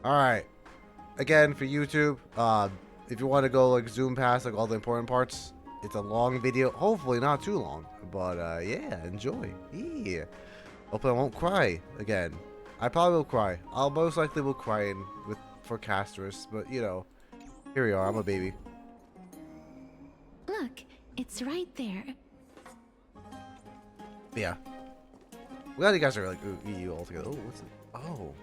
Alright. Again, for YouTube, if you want to go like zoom past like all the important parts, it's a long video. Hopefully not too long. But yeah, enjoy. Yeah. Hopefully I won't cry again. I probably will cry. I'll most likely will cry for Castris, but you know, here we are. I'm a baby. Look, it's right there. Yeah. Glad you guys are like EU all together. Oh, what's it? Oh.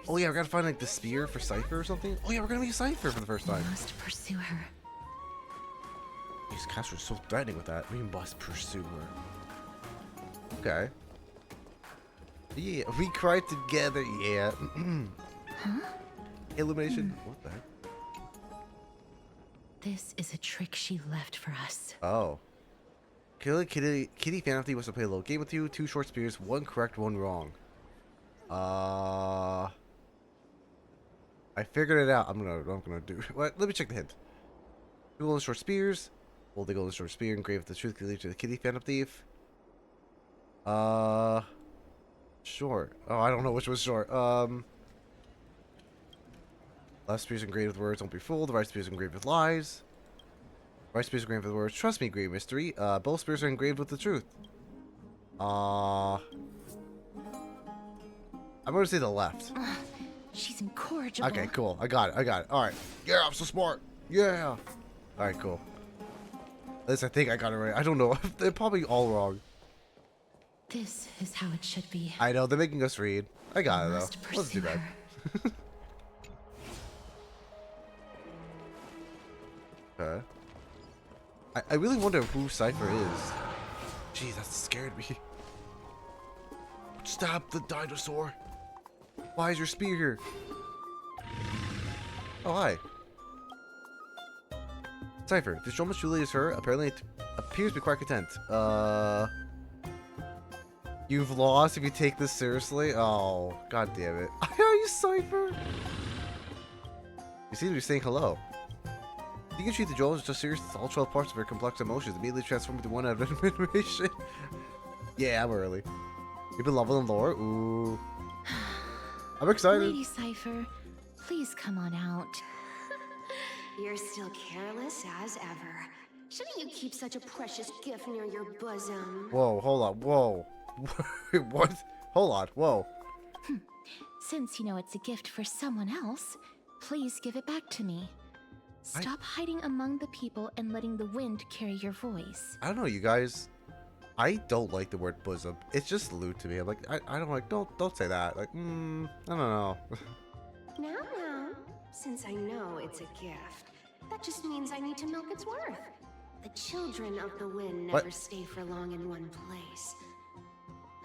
Oh yeah, we gotta find like the spear for Cypher or something. Oh yeah, we're gonna meet Cypher for the first time. We must pursue her. These Castris are so threatening with that. We must pursue her. Okay. Yeah, we cried together. Yeah. Huh? Illumination. What the heck? This is a trick she left for us. Oh. Kitty Fantasy wants to play a little game with you. 2 short spears, 1 correct, 1 wrong. I figured it out. I'm gonna do what? Let me check the hint. 2 golden short spears. Hold the golden short spear engraved with the truth can lead to the Kitty Phantom Thief. Short. Oh, I don't know which was short. Left spears engraved with words, don't be fooled. The right spears engraved with lies. Right spears engraved with words, trust me, great mystery. Both spears are engraved with the truth. I'm gonna say the left. She's incorrigible. Okay, cool. I got it. Alright. Yeah, I'm so smart. Yeah. Alright, cool. At least I think I got it right. I don't know. They're probably all wrong. This is how it should be. I know, they're making us read. I got it though. Must Let's do pursue that. her. Okay. I really wonder who Cypher is. Jeez, that scared me. Stop the dinosaur. Why is your spear here? Oh, hi. Cypher, this Jomas Julie is her. Apparently it appears to be quite content. You've lost if you take this seriously? Oh, god damn it. Are you Cypher? You seem to be saying hello. You can treat the Joel as just serious. All 12 parts of her complex emotions immediately transform into one out of admiration. Yeah, I'm early. You've been leveling lore? Ooh. I'm excited. Lady Cypher, please come on out. You're still careless as ever. Shouldn't you keep such a precious gift near your bosom? Whoa, hold on. Whoa. What? Hold on. Whoa. Since you know it's a gift for someone else, please give it back to me. Stop hiding among the people and letting the wind carry your voice. I don't know, you guys. I don't like the word bosom. It's just lewd to me. I'm like, I don't like, don't say that. Like, I don't know. Now, since I know it's a gift, that just means I need to milk its worth. The children of the wind never stay for long in one place.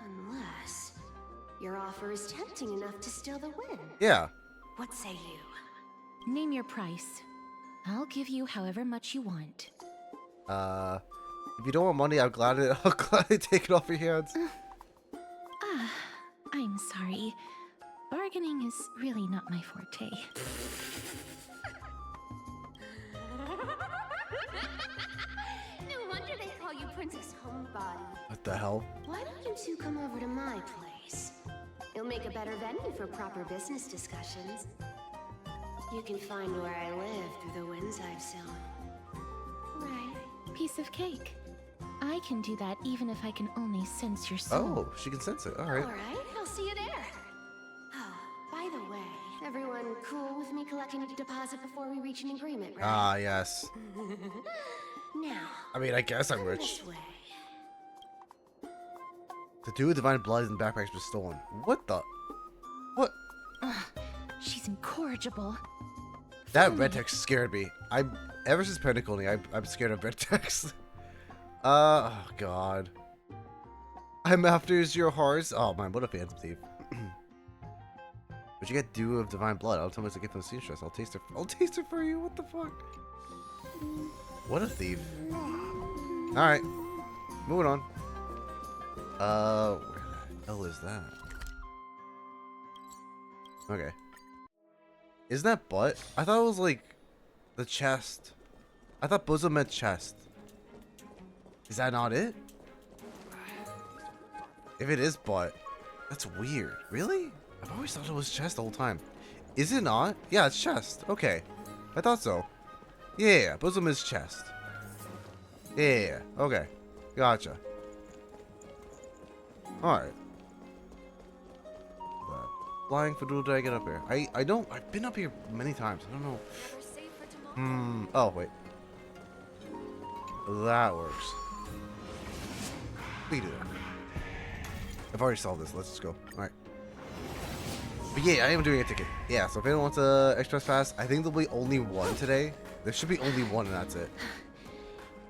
Unless your offer is tempting enough to steal the wind. Yeah. What say you? Name your price. I'll give you however much you want. If you don't want money, I'll gladly take it off your hands. I'm sorry. Bargaining is really not my forte. No wonder they call you Princess Homebody. What the hell? Why don't you two come over to my place? It'll make a better venue for proper business discussions. You can find where I live through the winds I've sown. Right. Piece of cake. I can do that even if I can only sense your soul. Oh, she can sense it. Alright. Alright, I'll see you there. Oh, by the way, everyone cool with me collecting a deposit before we reach an agreement, right? Ah, yes. Now, I mean, I guess I'm come rich. this way. The two divine bloods and backpacks were stolen. What the? What? She's incorrigible. That red text scared me. Ever since Pentaconi, I'm scared of red text. Oh god. I'm after your horse. Oh man, what a phantom thief. But you get dew of divine blood. I'll tell me to get from the seamstress. I'll taste it for you. What the fuck? What a thief. Alright. Moving on. Where the hell is that? Okay. Isn't that butt? I thought it was like the chest. I thought bosom meant chest. Is that not it? If it is butt, that's weird. Really? I've always thought it was chest the whole time. Is it not? Yeah, it's chest. Okay. I thought so. Yeah, bosom is chest. Yeah, okay. Gotcha. Alright. Flying Fadul, did I get up here? I don't, I've been up here many times. I don't know. Oh, wait. That works. We can do that. I've already solved this. Let's just go. Alright. But yeah, I am doing a ticket. Yeah, so if anyone wants a express pass, I think there'll be only one today. There should be only one and that's it.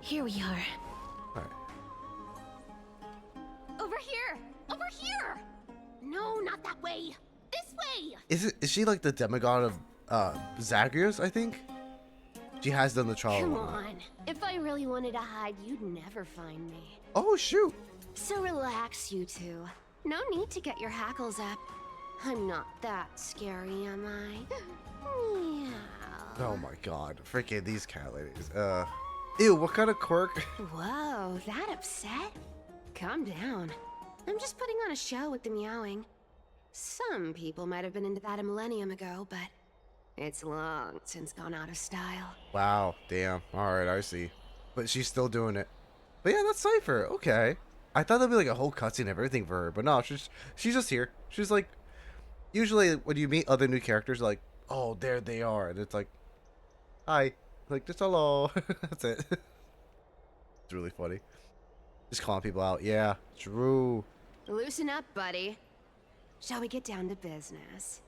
Here we are. Alright. Over here! Over here! No, not that way! This way! Is she like the demigod of Zagreus, I think? She has done the trial. Come on. If I really wanted to hide, you'd never find me. Oh shoot. So relax, you two. No need to get your hackles up. I'm not that scary, am I? Meow. Oh my god. Freaking these cat ladies. Ew, what kind of quirk? Whoa, that upset? Calm down. I'm just putting on a show with the meowing. Some people might have been into that a millennium ago, but it's long since gone out of style. Wow, damn. Alright, I see. But she's still doing it. But yeah, that's Cypher. Okay. I thought there'd be like a whole cutscene and everything for her, but no, she's just here. She's like, usually when you meet other new characters, like, oh, there they are, and it's like, hi, like just hello. That's it. It's really funny. Just calling people out. Yeah, true. Loosen up, buddy. Shall we get down to business?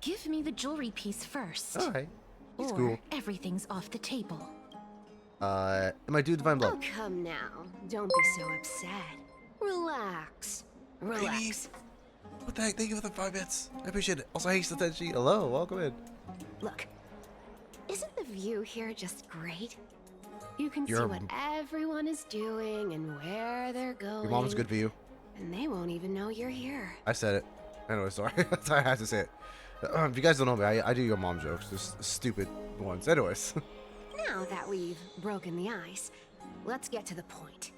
Give me the jewelry piece first. All right, it's or cool. everything's off the table. Am I do divine blood? Oh, come now. Don't be so upset. Relax. Relax. Lady. What the heck? Thank you for the 5 bits. I appreciate it. Also, hey, Satenchi. Hello, welcome in. Look, isn't the view here just great? You can see Your- what everyone is doing and where they're going. Your mom's good for you. And they won't even know you're here. I said it. Anyway, sorry. I had to say it. If you guys don't know me, I do your mom jokes. Just stupid ones. Anyways. Now that we've broken the ice, let's get to the point.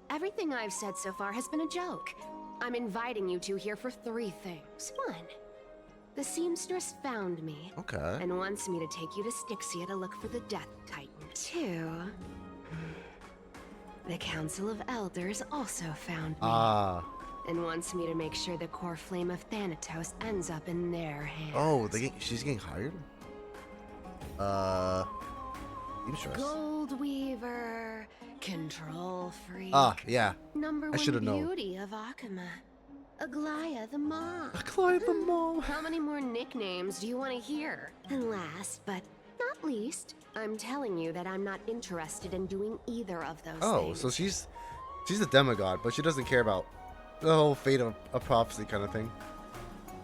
Everything I've said so far has been a joke. I'm inviting you two here for 3 things. 1, the seamstress found me. Okay. And wants me to take you to Styxia to look for the Death Titan. 2, the Council of Elders also found me. Ah. And wants me to make sure the core flame of Thanatos ends up in their hands. Oh, she's getting hired? Seamstress. Gold Weaver, Control Freak. Ah, yeah. Number I 1 should've known. beauty of Akuma. Aglaya the Mom. Clive the mom. How many more nicknames do you want to hear? And last, but not least, I'm telling you that I'm not interested in doing either of those Oh, things. so she's a demigod, but she doesn't care about the whole fate of a prophecy kind of thing.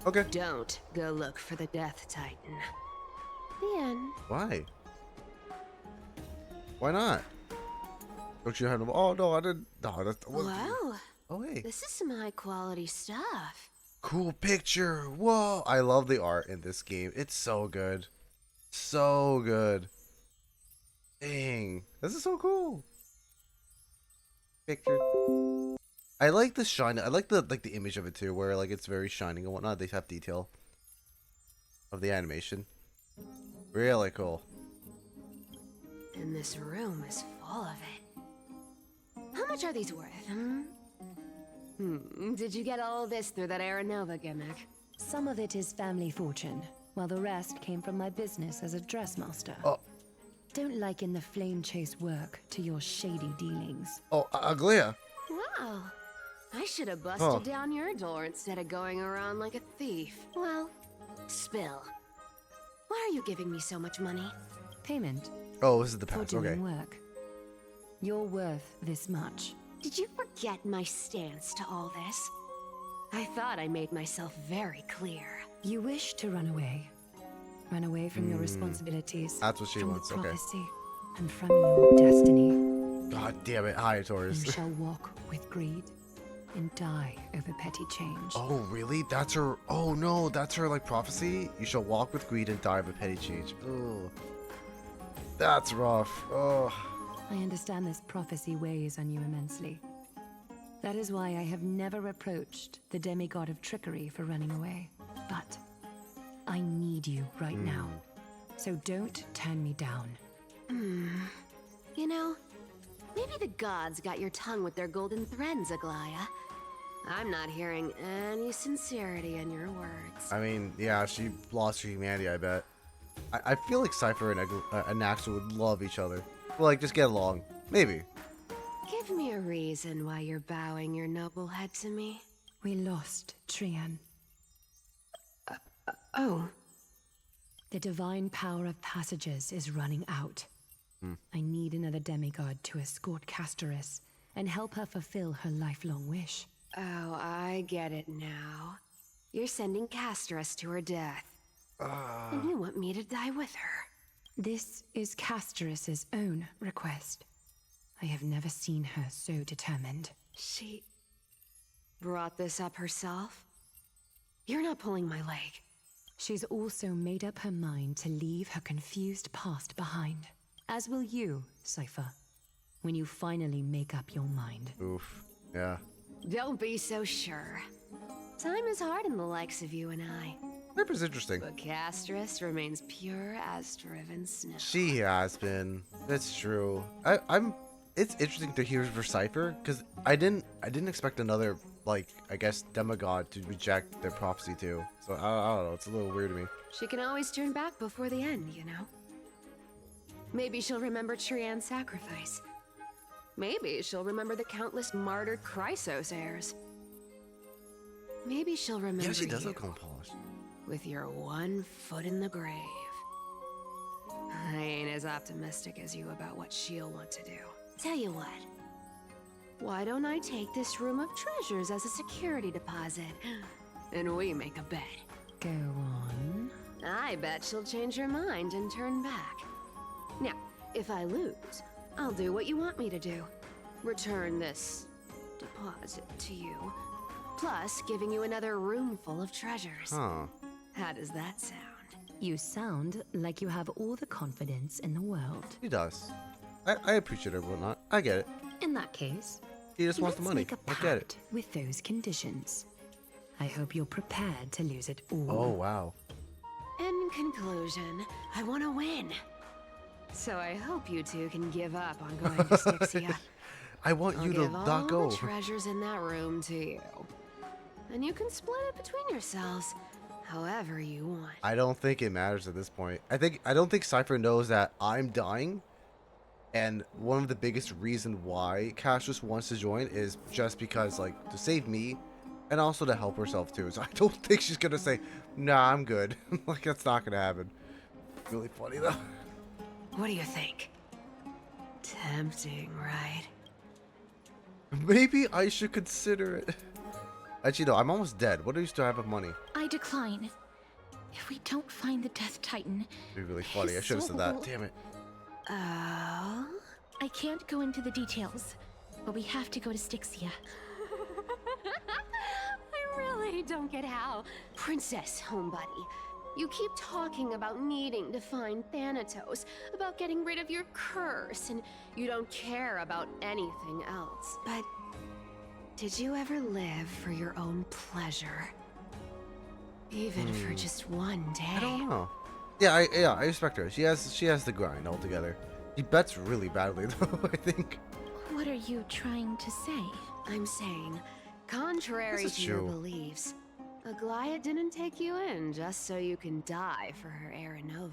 Okay. Don't go look for the Death Titan. The end. Why? Why not? Don't you have no? Oh no, I didn't. No, that's. Wow, Oh hey. this is some high quality stuff. Cool picture. Whoa, I love the art in this game. It's so good. So good. Dang, this is so cool. Picture. I like the shine. I like the image of it too, where like it's very shining and whatnot. They have detail of the animation. Really cool. And this room is full of it. How much are these worth, Did you get all this through that Aranova gimmick? Some of it is family fortune, while the rest came from my business as a dressmaster. Oh. Don't liken the flame chase work to your shady dealings. Oh, Aglia. Wow. I should have busted down your door instead of going around like a thief. Well, spill. Why are you giving me so much money? Payment Oh, this is the for past. doing Okay. work. You're worth this much. Did you forget my stance to all this? I thought I made myself very clear. You wish to run away. Run away from your responsibilities. That's what she from wants, the okay. prophecy, and from your destiny. God damn it. Hi, You Taurus. shall walk with greed and die over petty change. Oh, really? That's her. Oh, no. That's her, like, prophecy? You shall walk with greed and die of a petty change. Oh. That's rough. Oh. I understand this prophecy weighs on you immensely. That is why I have never approached the demigod of trickery for running away. But I need you right now. So don't turn me down. You know, maybe the gods got your tongue with their golden threads, Aglaya. I'm not hearing any sincerity in your words. I mean, yeah, she lost her humanity, I bet. I feel like Cypher and Axel would love each other. Well, like, just get along. Maybe. Give me a reason why you're bowing your noble head to me. We lost Trian. Oh. The divine power of passages is running out. I need another demigod to escort Castoris and help her fulfill her lifelong wish. Oh, I get it now. You're sending Castoris to her death. And you want me to die with her. This is Castoris's own request. I have never seen her so determined. She brought this up herself? You're not pulling my leg. She's also made up her mind to leave her confused past behind. As will you, Cypher, when you finally make up your mind. Oof. Yeah. Don't be so sure. Time is hard in the likes of you and I. Cypher's interesting. But Castoris remains pure as driven snow. She has been. That's true. It's interesting to hear for Cypher, because I didn't expect another, like, I guess, demigod to reject their prophecy too. So I don't know, it's a little weird to me. She can always turn back before the end, you know? Maybe she'll remember Trian's sacrifice. Maybe she'll remember the countless martyred Chrysos heirs. Maybe she'll remember Yeah, she does you look all polished. with your one foot in the grave. I ain't as optimistic as you about what she'll want to do. Tell you what. Why don't I take this room of treasures as a security deposit? And we make a bet. Go on. I bet she'll change her mind and turn back. Now, if I lose, I'll do what you want me to do. Return this deposit to you, plus giving you another room full of treasures. Huh. How does that sound? You sound like you have all the confidence in the world. She does. I appreciate her whatnot. I get it. In that case, She just wants the let's money. make a I get it. pact with those conditions. I hope you're prepared to lose it all. Oh, wow. In conclusion, I want to win. So I hope you two can give up on going to Styxia. I want I'll you to give all not go. the treasures in that room to you. And you can split it between yourselves however you want. I don't think it matters at this point. I don't think Cypher knows that I'm dying. And one of the biggest reasons why Cassius wants to join is just because, like, to save me and also to help herself too. So I don't think she's gonna say, nah, I'm good. Like, that's not gonna happen. Really funny though. What do you think? Tempting, right? Maybe I should consider it. Actually, no, I'm almost dead. What do you still have of money? I decline. If we don't find the Death Titan, It'd be really funny. I should have said that. Damn it. Oh? I can't go into the details, but we have to go to Styxia. I really don't get how. Princess, homebuddy, you keep talking about needing to find Thanatos, about getting rid of your curse, and you don't care about anything else. But did you ever live for your own pleasure? Even for just one day? I don't know. Yeah, I respect her. She has the grind altogether. She bets really badly though, I think. What are you trying to say? I'm saying, contrary This is to your true. beliefs, Aglaya didn't take you in just so you can die for her Aranova.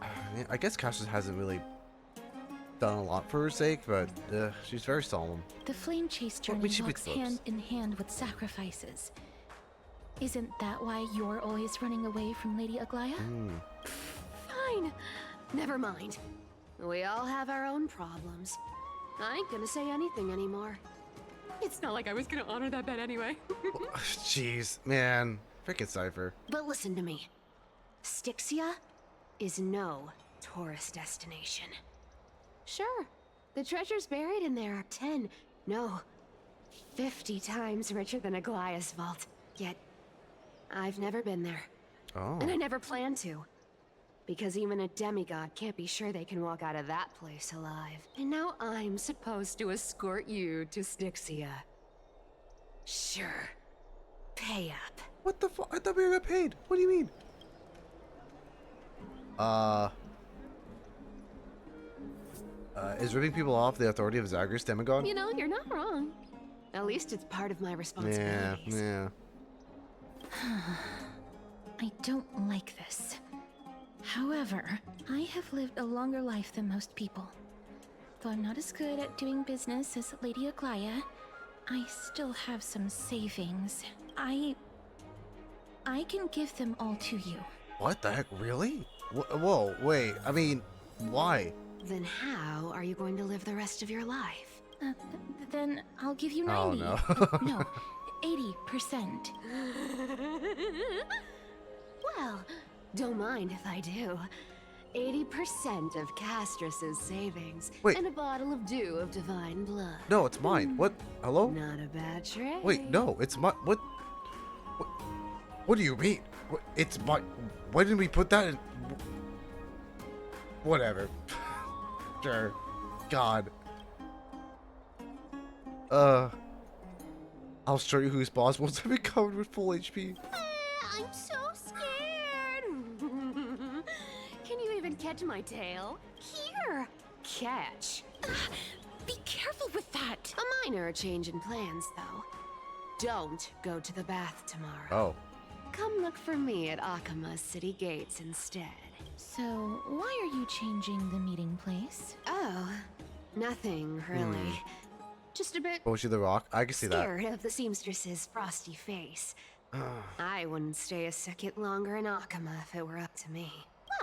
Yeah, I guess Cassius hasn't really done a lot for her sake, but she's very solemn. The flame chase Well, journey we should be walks close. hand in hand with sacrifices. Isn't that why you're always running away from Lady Aglaya? Fine. Never mind. We all have our own problems. I ain't gonna say anything anymore. It's not like I was gonna honor that bet anyway. Jeez, man. Frickin' Cypher. But listen to me. Styxia is no tourist destination. Sure, the treasures buried in there are 10, no, 50 times richer than Aglaya's vault. Yet, I've never been there. Oh. And I never plan to. Because even a demigod can't be sure they can walk out of that place alive. And now I'm supposed to escort you to Styxia. Sure. Pay up. What the fuck? I thought we got paid. What do you mean? Uh, is ripping people off the authority of Zagreus demigod? You know, you're not wrong. At least it's part of my Yeah, responsibilities. yeah. I don't like this. However, I have lived a longer life than most people. Though I'm not as good at doing business as Lady Aglaya, I still have some savings. I can give them all to you. What the heck? Really? Whoa, wait. I mean, why? Then how are you going to live the rest of your life? Then I'll give you 90. Oh, no. No, 80%. Well, don't mind if I do. 80% of Castrus's savings. Wait. And a bottle of dew of divine blood. No, it's mine. What? Hello? Not a bad trade. Wait, no, it's my. What? What do you mean? It's my. Why didn't we put that in? Whatever. Sure. God. I'll show you who's boss once I'm covered with full HP. I'm so scared. Can you even catch my tail? Here. Catch. Be careful with that. A minor change in plans, though. Don't go to the bath tomorrow. Oh. Come look for me at Akama's city gates instead. So, why are you changing the meeting place? Oh, nothing really. Just a bit Oh, she the rock? I can see that. scared of the seamstress's frosty face. I wouldn't stay a second longer in Akama if it were up to me.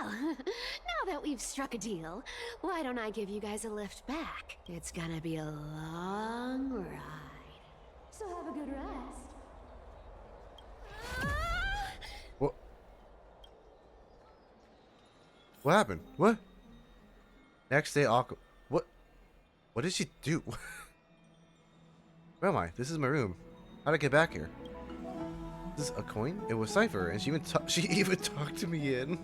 Well, now that we've struck a deal, why don't I give you guys a lift back? It's gonna be a long ride. So have a good rest. What? What happened? What? Next day, Aqua. What? What did she do? Where am I? This is my room. How'd I get back here? Is this a coin? It was Cypher, and she even talked to me in.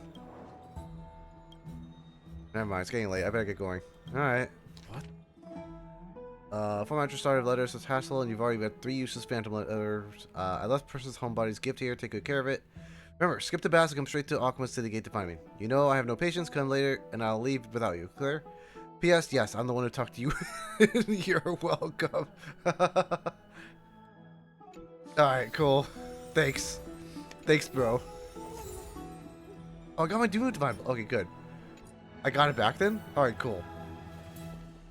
Never mind, it's getting late. I better get going. Alright. What? Format your started letter says hassle, and you've already got 3 useless phantom letters. I left person's homebody's gift here. Take good care of it. Remember, skip the bath and come straight to Akuma City Gate to find me. You know I have no patience. Come later, and I'll leave without you. Clear? P.S. Yes, I'm the one who talked to you. You're welcome. Alright, cool. Thanks. Thanks, bro. Oh, I got my Doom Divine. Okay, good. I got it back then? Alright, cool.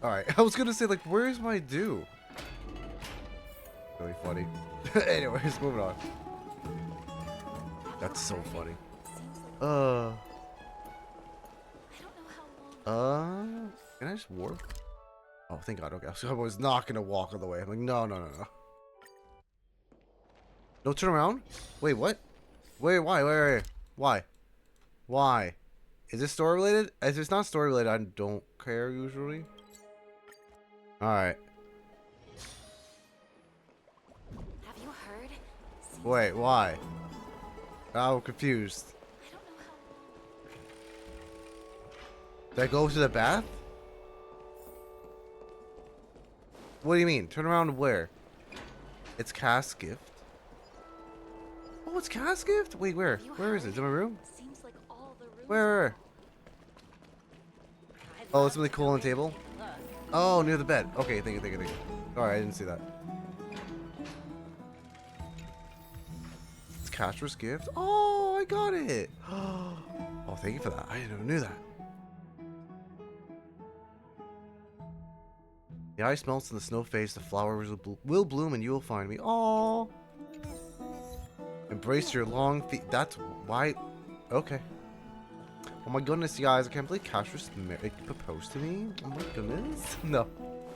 Alright, I was gonna say, like, where's my Dew? Really funny. Anyways, moving on. That's so funny. Can I just warp? Oh, thank God. Okay, I was not gonna walk all the way. I'm like, no. No, turn around. Wait, what? Wait, why? Why? Is this story related? If it's not story related, I don't care usually. All right. Have you heard? Wait, why? I'm confused. I don't know how. Did I go to the bath? What do you mean? Turn around where? It's Cass' gift. Oh, it's Cass' gift? Wait, where? Where is it? Is it in my room? Seems like all the rooms. Where? Oh, it's something cool on the table? Oh, near the bed. Okay, thank you. Alright, I didn't see that. It's Castra's gift? Oh, I got it! Oh, thank you for that. I didn't even knew that. The ice melts and the snow fades, the flowers will bloom and you will find me. Oh, embrace your long feet. That's why. Okay. Oh my goodness, you guys. I can't believe Castrus proposed to me. Oh my goodness. No.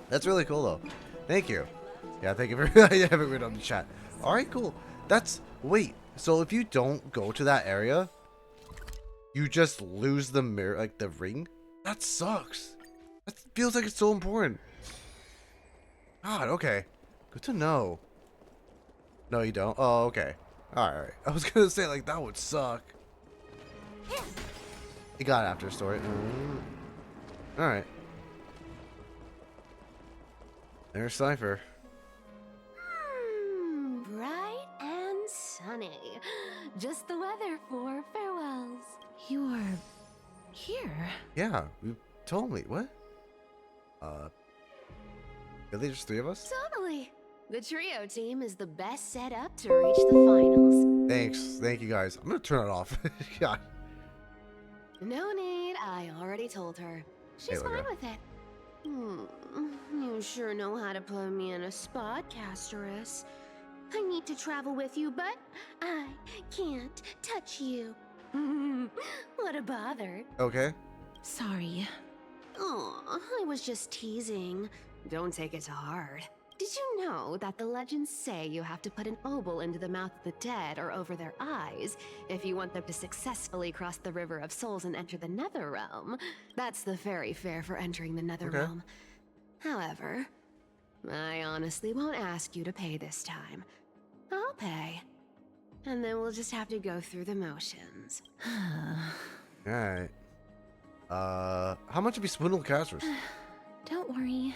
That's really cool, though. Thank you. Yeah, thank you for I haven't read on the chat. Alright, cool. That's. Wait. So if you don't go to that area, you just lose the mirror, like the ring? That sucks. That feels like it's so important. God, okay. Good to know. No, you don't? Oh, okay. Alright. I was gonna say, like, that would suck. You got it after a story. Alright. There's Cypher. Bright and sunny. Just the weather for farewells. You are here? Yeah, you told me. What? Really, just 3 of us? Totally. The trio team is the best set up to reach the finals. Thanks. Thank you guys. I'm gonna turn it off. God. No need. I already told her. She's Hey, fine Olga. with it. You sure know how to put me in a spot, Castorus. I need to travel with you, but I can't touch you. What a bother. Okay. Sorry. Oh, I was just teasing. Don't take it to heart. Did you know that the legends say you have to put an obol into the mouth of the dead or over their eyes if you want them to successfully cross the River of Souls and enter the Nether Realm? That's the fairy fare for entering the Nether Okay. Realm. However, I honestly won't ask you to pay this time. I'll pay. And then we'll just have to go through the motions. Alright. How much have you swindled casters? Don't worry.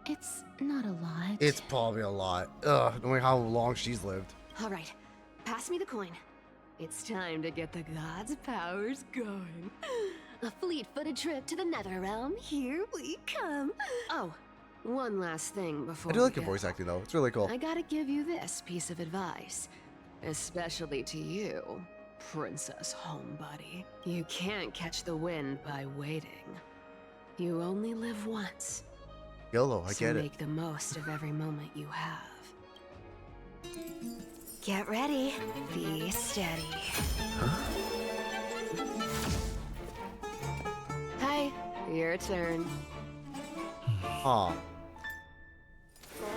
It's not a lot. It's probably a lot. Ugh, knowing how long she's lived. All right, pass me the coin. It's time to get the gods' powers going. A fleet-footed trip to the Nether Realm. Here we come. Oh, one last thing before I do like we your go. voice acting though. It's really cool. I gotta give you this piece of advice, especially to you, Princess Homebody. You can't catch the wind by waiting. You only live once. YOLO, I So get it. make the most of every moment you have. Get ready. Be steady. Hi, your turn. Huh.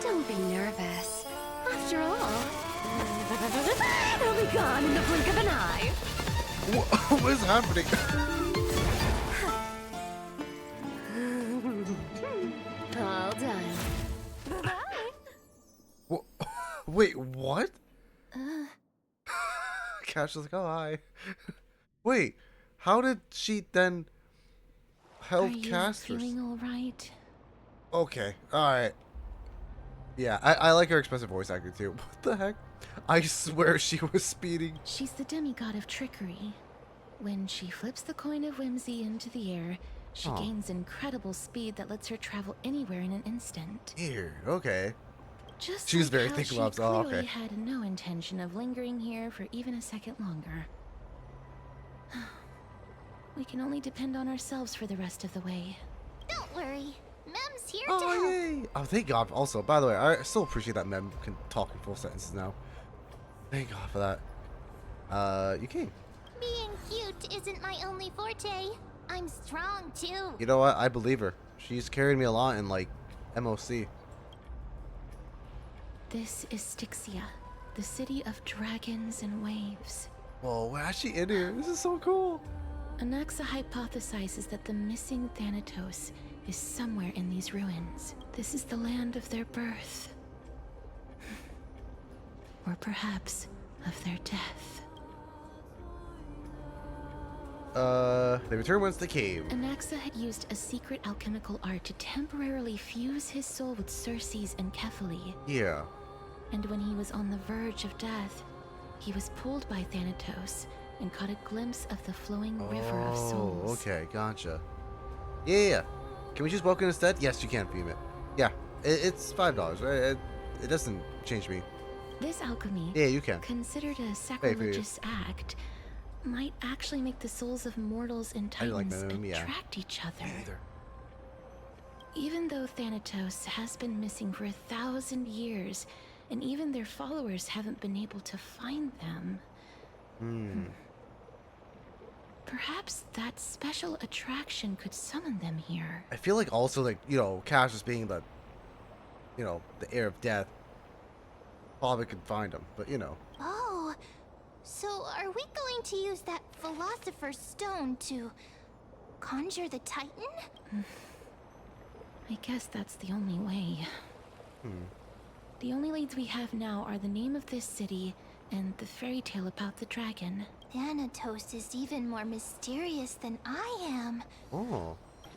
Don't be nervous. After all, it'll be gone in the blink of an eye. What is happening? All done. Bye-bye. Wait, what? Cash was like, oh, hi. Wait, how did she then help Are you casters? feeling all right? Okay, alright. Yeah, I like her expressive voice acting too. What the heck? I swear she was speeding. She's the demigod of trickery. When she flips the coin of whimsy into the air, she Oh. gains incredible speed that lets her travel anywhere in an instant. Weird, okay. Just She was like very how thick she gloves. Oh, clearly okay. had no intention of lingering here for even a second longer. We can only depend on ourselves for the rest of the way. Don't worry. Mem's here to Oh, help. yay. Oh, thank God. Also, by the way, I still appreciate that Mem can talk in full sentences now. Thank God for that. You came. Being cute isn't my only forte. I'm strong too. You know what? I believe her. She's carried me a lot in, like, MOC. This is Styxia, the city of dragons and waves. Whoa, why is she in here? This is so cool. Anaxa hypothesizes that the missing Thanatos is somewhere in these ruins. This is the land of their birth. Or perhaps of their death. They return once the cave. Anaxa had used a secret alchemical art to temporarily fuse his soul with Circe's and Kephale. Yeah. And when he was on the verge of death, he was pulled by Thanatos and caught a glimpse of the flowing river of souls. Okay, gotcha. Yeah. Can we choose Welcome instead? Yes, you can, Beam it. Yeah, it's $5, right? It doesn't change me. This alchemy, Yeah, you can. considered a you. sacrilegious act, might actually make the souls of mortals and I didn't like titans them, yeah. attract each other. Me neither. Even though Thanatos has been missing for 1,000 years, and even their followers haven't been able to find them, perhaps that special attraction could summon them here. I feel like also, like, you know, Cash just being the, you know, the heir of death, probably could find him, but you know. Oh, so are we going to use that philosopher's stone to conjure the Titan? I guess that's the only way. The only leads we have now are the name of this city and the fairy tale about the dragon. Thanatos is even more mysterious than I am. Oh.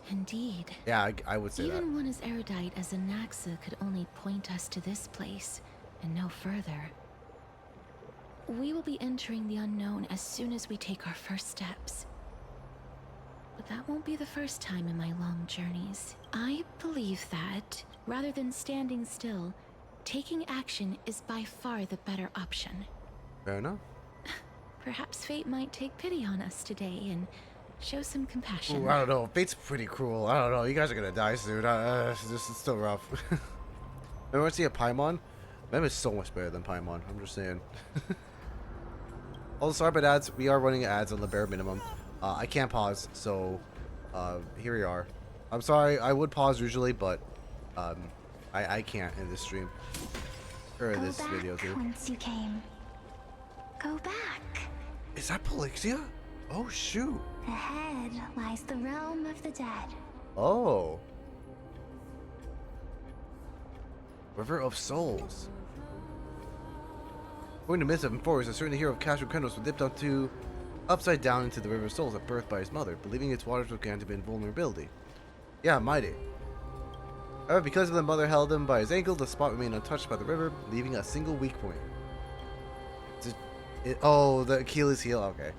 Indeed. Yeah, I would say Even one as erudite as Anaxa could only point us to this place, and no further. We will be entering the unknown as soon as we take our first steps. But that won't be the first time in my long journeys. I believe that, rather than standing still, taking action is by far the better option. Fair enough. Perhaps fate might take pity on us today and show some compassion. Ooh, I don't know. Fate's pretty cruel. I don't know. You guys are gonna die soon. This is still rough. Remember to see a Paimon? Mem is so much better than Paimon. I'm just saying. Also, sorry about ads. We are running ads on the bare minimum. I can't pause, so here we are. I'm sorry. I would pause usually, but I can't in this stream or Go this back video too. Whence you came. Go back. Is that Polixia? Oh shoot. Ahead lies the realm of the dead. Oh. River of Souls. Going to midst of forest, a certain hero of Castro Kendros was dipped upside down into the River of Souls at birth by his mother, believing its waters would grant him invulnerability. Yeah, mighty. However, because of the mother held him by his ankle, the spot remained untouched by the river, leaving a single weak point. Oh, the Achilles heel. Okay.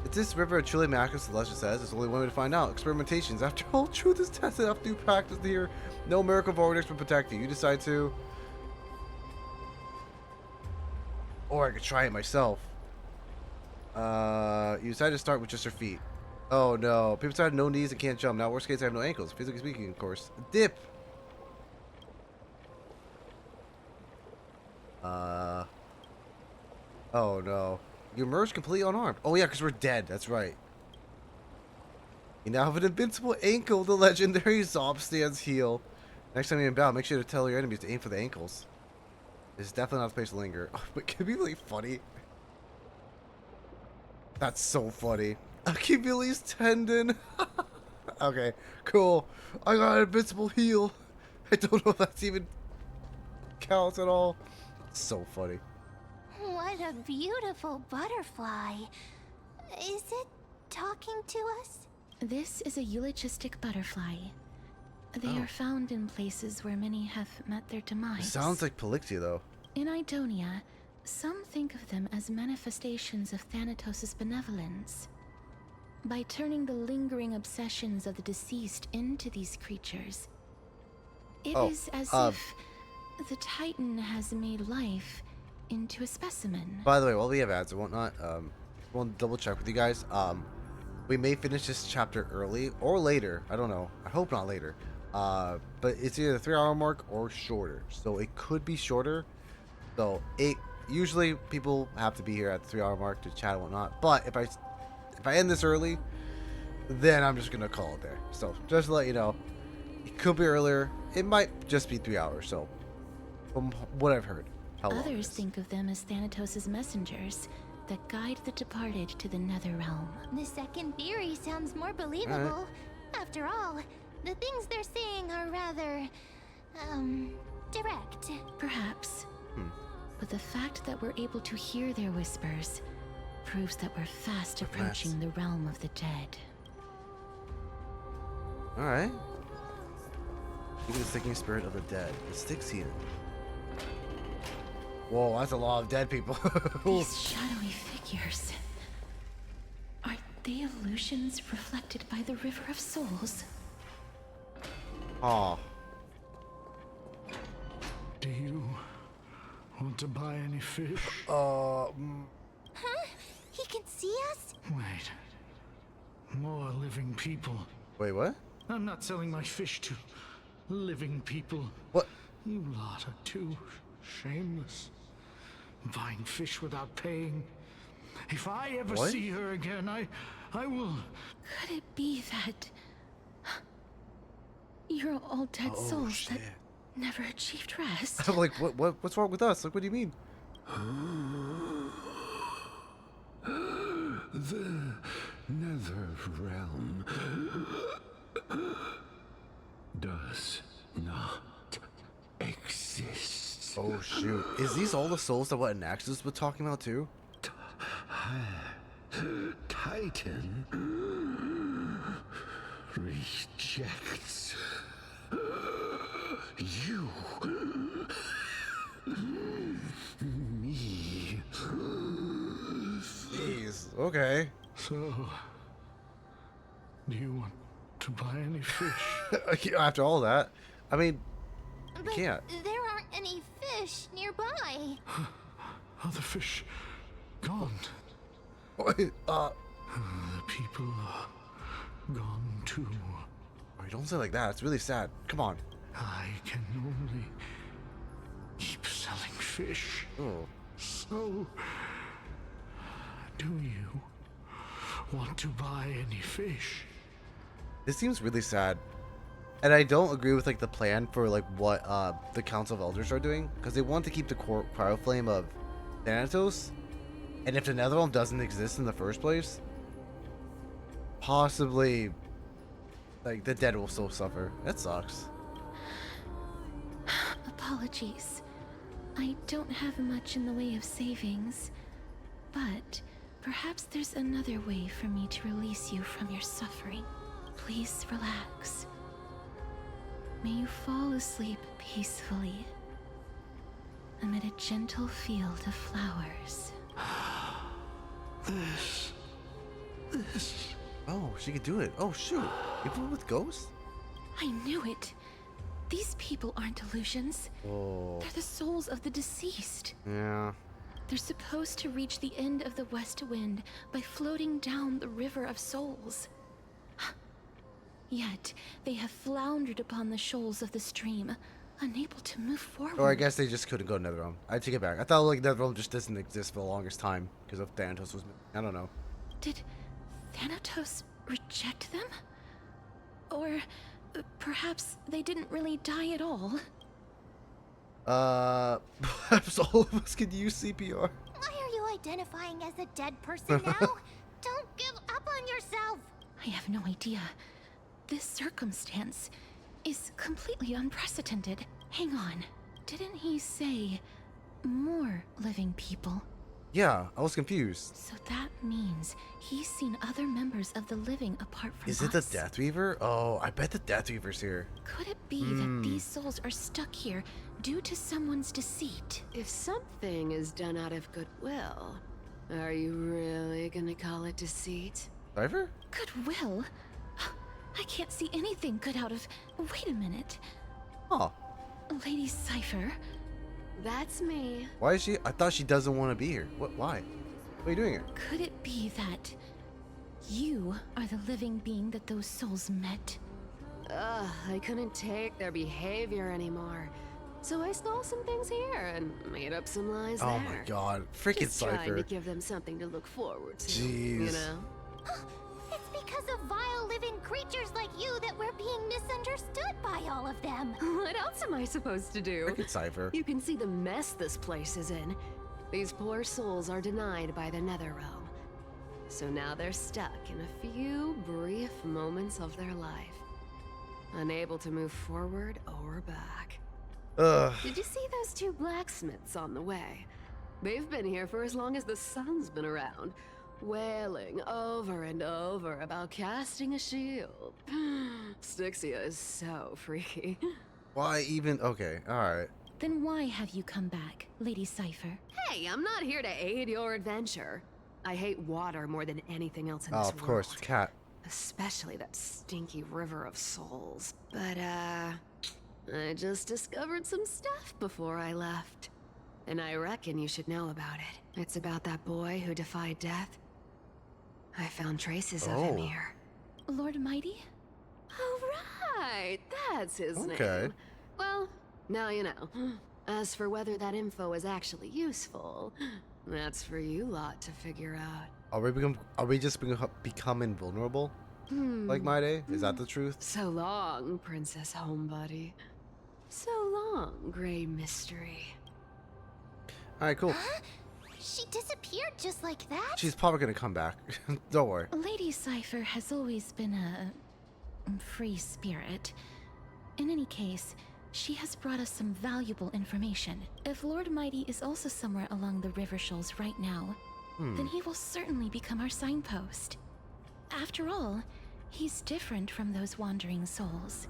Is this river truly miraculous? The legend says. It's only one way to find out. Experimentations. After all, truth is tested after you practice here. No miracle vortex will protect you. You decide to. Or I could try it myself. You decide to start with just your feet. Oh no. People started no knees and can't jump. Now worst case I have no ankles. Physically speaking, of course. Dip. Oh no. You emerge completely unarmed. Oh yeah, because we're dead. That's right. You now have an invincible ankle, the legendary Zob stands heel. Next time you're in battle, make sure to tell your enemies to aim for the ankles. This is definitely not the place to linger. Oh, but can it be really funny? That's so funny. Achilles tendon. Okay, cool. I got an invincible heel. I don't know if that's even counts at all. So funny. What a beautiful butterfly. Is it talking to us? This is a eulogistic butterfly. They are found in places where many have met their demise. Sounds like Polixia, though. In Idonia, some think of them as manifestations of Thanatos' benevolence. By turning the lingering obsessions of the deceased into these creatures, it is as if the Titan has made life into a specimen. By the way, while we have ads and whatnot, we'll double check with you guys. We may finish this chapter early or later. I don't know. I hope not later. But it's either the 3-hour mark or shorter. So it could be shorter. So usually people have to be here at the 3-hour mark to chat and whatnot. But if I end this early, then I'm just gonna call it there. So just to let you know, it could be earlier. It might just be 3 hours. So from what I've heard. Others think of them as Thanatos' messengers that guide the departed to the nether realm. The second theory sounds more believable. After all, the things they're saying are rather, direct. Perhaps. But the fact that we're able to hear their whispers proves that we're fast approaching the realm of the dead. Alright. Even the sticking spirit of the dead. The Styx heathen. Whoa, that's a lot of dead people. These shadowy figures. Are they illusions reflected by the River of Souls? Aw. Do you want to buy any fish? Huh? He can see us? Wait. More living people. Wait, what? I'm not selling my fish to living people. What? You lot are too shameless. Buying fish without paying. If I ever see her again, I will... Could it be that you're all dead souls that never achieved rest? I'm like, what's wrong with us? Like, what do you mean? The nether realm does not exist. Oh shoot. Is these all the souls that what Naxos was talking about too? Titan rejects you. Me. Jeez. Okay. So... Do you want to buy any fish? After all that, I mean, you But can't. there aren't any fish nearby. Are the fish gone? Wait, The people are gone too. don't say it like that. It's really sad. Come on. I can only keep selling fish. Oh. So, do you want to buy any fish? This seems really sad. And I don't agree with like the plan for like what the Council of Elders are doing, because they want to keep the cryo flame of Thanatos, and if the Netherrealm doesn't exist in the first place, possibly like the dead will still suffer. That sucks. Apologies. I don't have much in the way of savings, but perhaps there's another way for me to release you from your suffering. Please relax. May you fall asleep peacefully amid a gentle field of flowers. This. Oh, she could do it. Oh shoot, people with ghosts? I knew it. These people aren't illusions. Oh. They're the souls of the deceased. Yeah. They're supposed to reach the end of the west wind by floating down the river of souls. Yet, they have floundered upon the shoals of the stream, unable to move forward. Or I guess they just couldn't go to Netherrealm. I take it back. I thought like Netherrealm just doesn't exist for the longest time because of Thanatos was. I don't know. Did Thanatos reject them? Or perhaps they didn't really die at all? Perhaps all of us could use CPR. Why are you identifying as a dead person now? Don't give up on yourself. I have no idea. This circumstance is completely unprecedented. Hang on. Didn't he say more living people? Yeah, I was confused. So that means he's seen other members of the living apart from us. Is it the Death Reaver? Oh, I bet the Death Reaver's here. Could it be that these souls are stuck here due to someone's deceit? If something is done out of goodwill, are you really gonna call it deceit? Cypher? Goodwill? I can't see anything good out of... Wait a minute. Oh, Lady Cypher? That's me. why is she? I thought she doesn't want to be here. What? Why? What are you doing here? Could it be that you are the living being that those souls met? Ugh, I couldn't take their behavior anymore. So I stole some things here and made up some lies there. Oh my god. Freaking Just trying Cypher. to give them something to look forward to. Jeez. You know? It's because of vile living creatures like you that we're being misunderstood by all of them. What else am I supposed to do? Freaking Cypher. You can see the mess this place is in. These poor souls are denied by the Netherrealm. So now they're stuck in a few brief moments of their life. Unable to move forward or back. Ugh. Did you see those two blacksmiths on the way? They've been here for as long as the sun's been around, wailing over and over about casting a shield. Styxia is so freaky. Why even? Okay, alright. Then why have you come back, Lady Cypher? Hey, I'm not here to aid your adventure. I hate water more than anything else in Oh, this of course, world. cat. Especially that stinky river of souls. But, I just discovered some stuff before I left. And I reckon you should know about it. It's about that boy who defied death. I found traces of him Oh. here. Lord Mighty? Oh, right! That's his Okay. name. Well, now you know. As for whether that info is actually useful, that's for you lot to figure out. Are we just become invulnerable? Like my day? Is that the truth? So long, Princess Homebody. So long, Grey Mystery. Alright, cool. She disappeared just like that? She's probably gonna come back. Don't worry. Lady Cypher has always been a free spirit. In any case, she has brought us some valuable information. If Lord Mighty is also somewhere along the river shoals right now, then he will certainly become our signpost. After all, he's different from those wandering souls.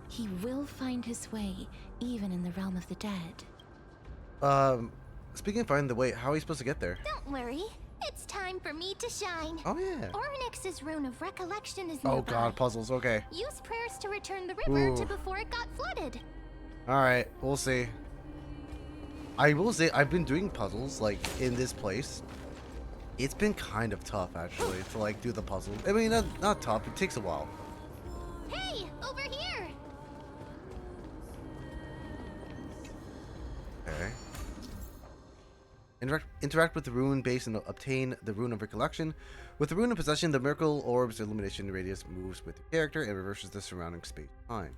He will find his way, even in the realm of the dead. Speaking of finding the way, how are we supposed to get there? Don't worry. It's time time for me to shine. Oh yeah. Ornyx's rune of recollection is nearby. Oh god, puzzles. Okay. Use prayers to return the river Ooh. to before it got flooded. All right, we'll see. I will say I've been doing puzzles like in this place. It's been kind of tough actually to like do the puzzle. I mean, not tough. It takes a while. Hey, over here! Okay. Interact with the rune base and obtain the rune of recollection. With the rune of possession, the miracle orb's illumination radius moves with the character and reverses the surrounding space-time.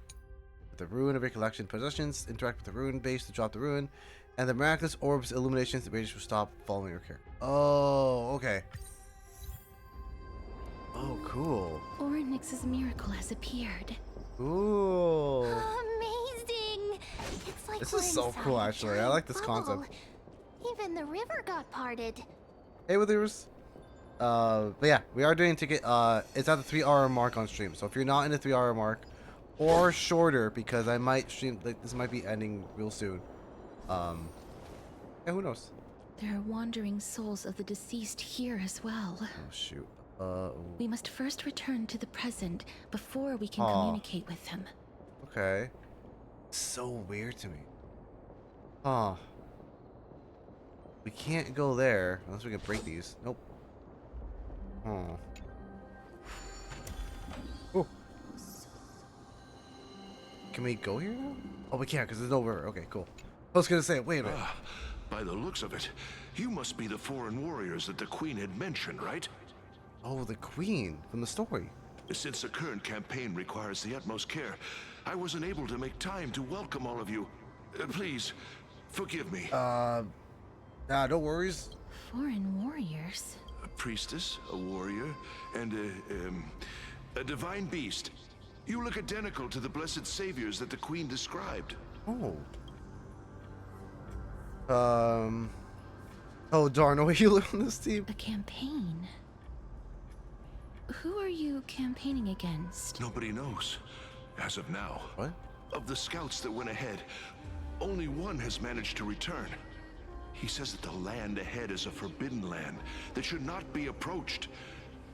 With the rune of recollection possessions, interact with the rune base to drop the rune, and the miraculous orb's illumination radius will stop following your character. Oh, okay. Oh, cool. Ornyx's miracle has appeared. Ooh. Amazing! It's like This we're is so inside cool, a actually. I giant like this bubble. concept. Even the river got parted. Hey, Withers. But yeah, we are doing ticket. It's at the 3-hour mark on stream. So if you're not in the 3-hour mark, or shorter, because I might stream, like this might be ending real soon. Yeah, who knows? There are wandering souls of the deceased here as well. Oh shoot. We must first return to the present before we can Aw. communicate with them. Okay. So weird to me. Huh. We can't go there unless we can break these. Nope. Oh. Oh. Can we go here now? Oh, we can't because there's no river. Okay, cool. I was gonna say, wait a minute. By the looks of it, you must be the foreign warriors that the Queen had mentioned, right? Oh, the Queen from the story. Since the current campaign requires the utmost care, I wasn't able to make time to welcome all of you. Please, forgive me. Nah, no worries. Foreign warriors? A priestess, a warrior, and a divine beast. You look identical to the blessed saviors that the Queen described. Oh. Oh darn, are you on this team? A campaign? Who are you campaigning against? Nobody knows, as of now. What? Of the scouts that went ahead, only one has managed to return. He says that the land ahead is a forbidden land that should not be approached,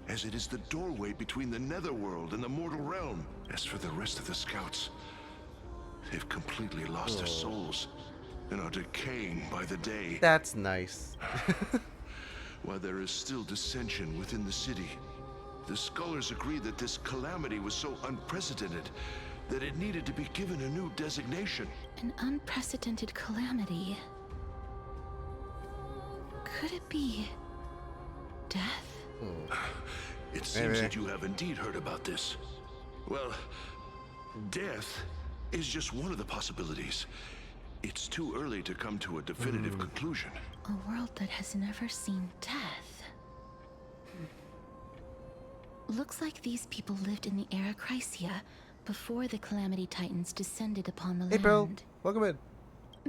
as it is the doorway between the netherworld and the mortal realm. As for the rest of the scouts, they've completely lost their souls and are decaying by the day. That's nice. While there is still dissension within the city, the scholars agree that this calamity was so unprecedented that it needed to be given a new designation. An unprecedented calamity. Could it be death? It seems Maybe. that you have indeed heard about this. Well, death is just one of the possibilities. It's too early to come to a definitive conclusion. A world that has never seen death. Looks like these people lived in the era Chrysia before the Calamity Titans descended upon the Hey, land. bro. Welcome in.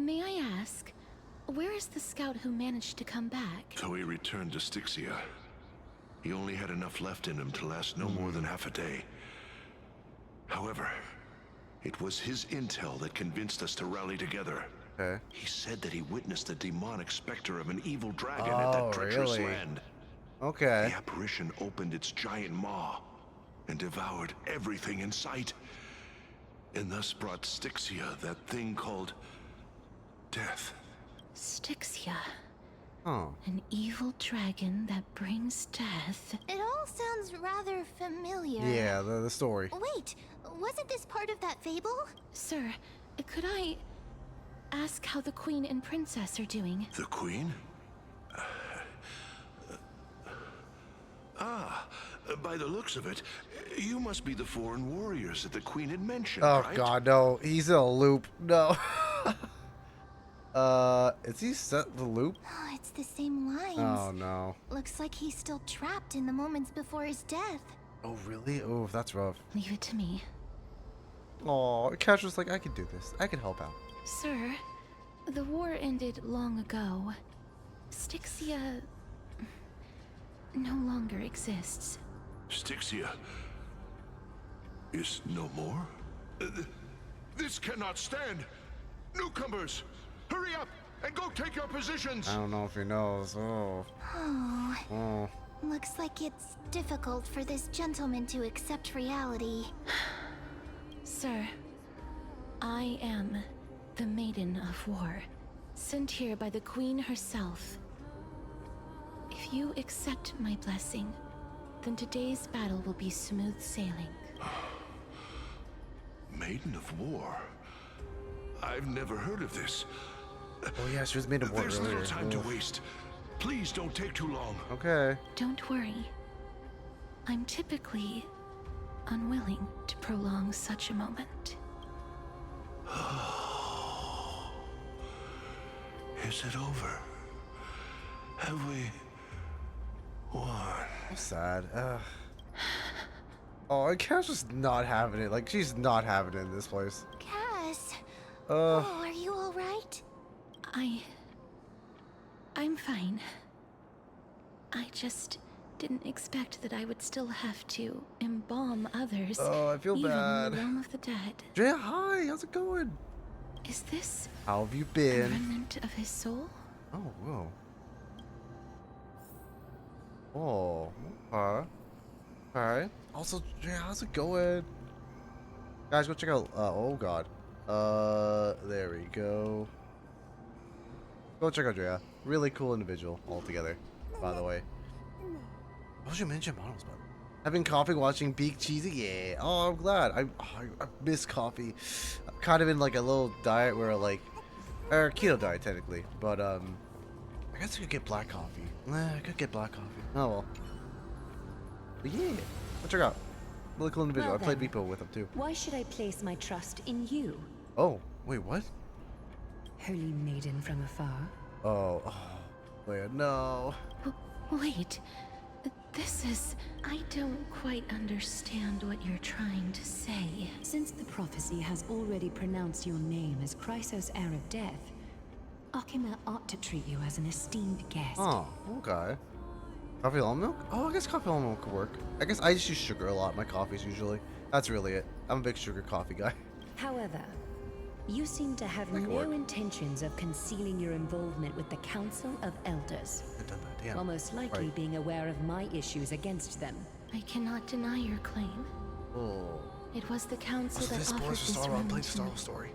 May I ask, where is the scout who managed to come back? So he returned to Styxia. He only had enough left in him to last no more than half a day. However, it was his intel that convinced us to rally together. Okay. He said that he witnessed the demonic specter of an evil dragon at that treacherous really? land. Okay. The apparition opened its giant maw and devoured everything in sight, and thus brought Styxia that thing called death. Styxia. Oh. An evil dragon that brings death. It all sounds rather familiar. Yeah, the story. Wait, wasn't this part of that fable? Sir, could I ask how the queen and princess are doing? The Queen? By the looks of it, you must be the foreign warriors that the Queen had mentioned, Oh right? god, no. He's in a loop. No. Is he set the loop? Oh, it's the same lines. Oh no. Looks like he's still trapped in the moments before his death. Oh really? Oh, that's rough. Leave it to me. Oh, Cash was like, I could do this. I could help out. Sir, the war ended long ago. Styxia no longer exists. Styxia is no more? This cannot stand! Newcomers, hurry up! and go take your positions. I don't know if he knows. Oh. Oh. Looks like it's difficult for this gentleman to accept reality. Sir, I am the Maiden of War, sent here by the Queen herself. If you accept my blessing, then today's battle will be smooth sailing. Maiden of War? I've never heard of this. Oh yeah, she was Maiden of War There's earlier. little time to Ugh. waste. Please don't take too long. Okay. Don't worry. I'm typically unwilling to prolong such a moment. Is it over? Have we won? I'm sad. Oh, and Cass just not having it. Like, she's not having it in this place. Cass! Oh, are you alright? I'm fine. I just didn't expect that I would still have to embalm others. Oh, I feel even bad. in the realm of the dead. Drea, hi, how's it going? Is this How have you a been? remnant of his soul? Oh, whoa. Oh, okay. Alright. Also, Drea, how's it going? Guys, go check out, oh god. There we go. Go check out Drea. Really cool individual altogether, by the way. What was your mention models about? Having coffee, watching Beak Cheesy? Yeah. Oh, I'm glad. I miss coffee. I'm kind of in like a little diet where like, or keto diet technically, but I guess I could get black coffee. I could get black coffee. Oh well. But yeah, go check out. Really cool individual. Well I played then, Beepo with him too. Why should I place my trust in you, Oh, wait, what? holy maiden from afar? Oh, wait, no. Wait. This is... I don't quite understand what you're trying to say. Since the prophecy has already pronounced your name as Chrysos, heir of death, Akima ought to treat you as an esteemed guest. Oh, okay. Coffee almond milk? Oh, I guess coffee almond milk could work. I guess I just use sugar a lot in my coffees usually. That's really it. I'm a big sugar coffee guy. However, you seem to have That could no work. intentions of concealing your involvement with the Council of Elders, I've done that, damn. while most likely Right. being aware of my issues against them. I cannot deny your claim. Oh. It was the council Also, that this offered spoilers for this Star Wars. I realm played the to Star me, Wars story.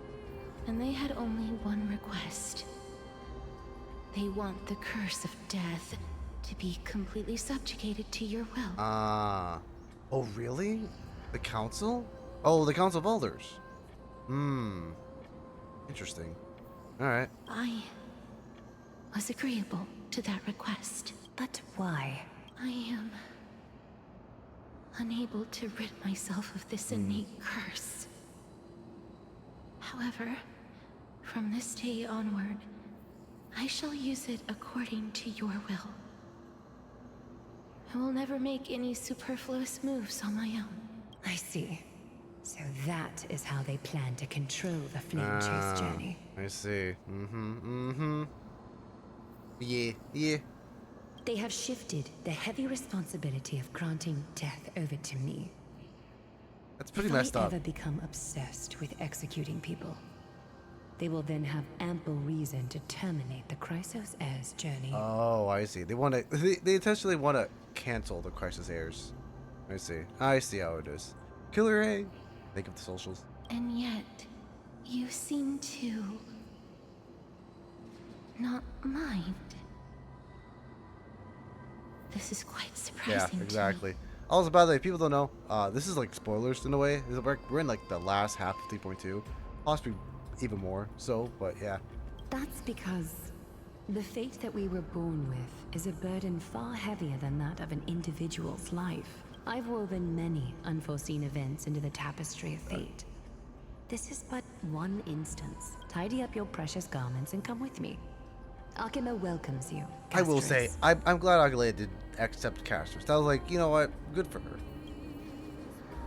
and they had only one request. They want the curse of death to be completely subjugated to your will. Ah. Oh, really? The council? Oh, the Council of Elders. Interesting. Alright. I was agreeable to that request. But why? I am unable to rid myself of this innate curse. However, from this day onward, I shall use it according to your will. I will never make any superfluous moves on my own. I see. So that is how they plan to control the Flame Chase journey. I see. Yeah. They have shifted the heavy responsibility of granting death over to me. That's pretty If messed I up. ever become obsessed with executing people, they will then have ample reason to terminate the Chrysos heir's journey. Oh, I see. They want to. They intentionally want to cancel the Crisis Heirs. I see how it is. Killer A. Think of the socials. And yet, you seem to not mind. This is quite surprising Yeah, to me. exactly. Also, by the way, people don't know. This is like spoilers in a way. We're in like the last half of 3.2, possibly even more. So, but yeah. That's because the fate that we were born with is a burden far heavier than that of an individual's life. I've woven many unforeseen events into the tapestry of fate. This is but one instance. Tidy up your precious garments and come with me. Akima welcomes you. I will say, Castress. I'm glad Agile did accept Castress. That was like, you know what? Good for her.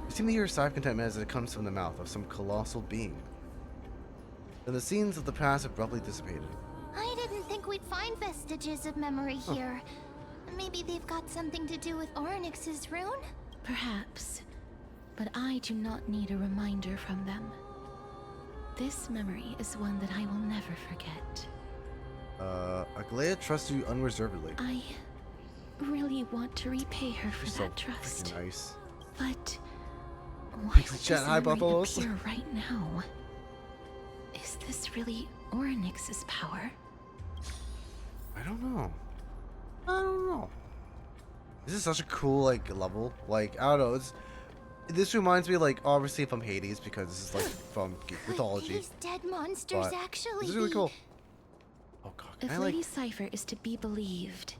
You seem to hear a sigh of contentment as it comes from the mouth of some colossal being. Then the scenes of the past abruptly dissipated. I didn't think we'd find vestiges of memory here. Maybe they've got something to do with Ornyx's rune? Perhaps, but I do not need a reminder from them. This memory is one that I will never forget. Aglaya trusts you unreservedly. I really want to repay her for She's that so trust. freaking nice. But why Pixie would chat, this hi, memory Buffalos. appear right now? Is this really Oryx's power? I don't know. I don't know. This is such a cool like level. Like I don't know. This reminds me like obviously from Hades because this is like from Greek mythology. These dead monsters But actually this is really be- cool. Oh god. If I Lady like. Cypher is to be believed,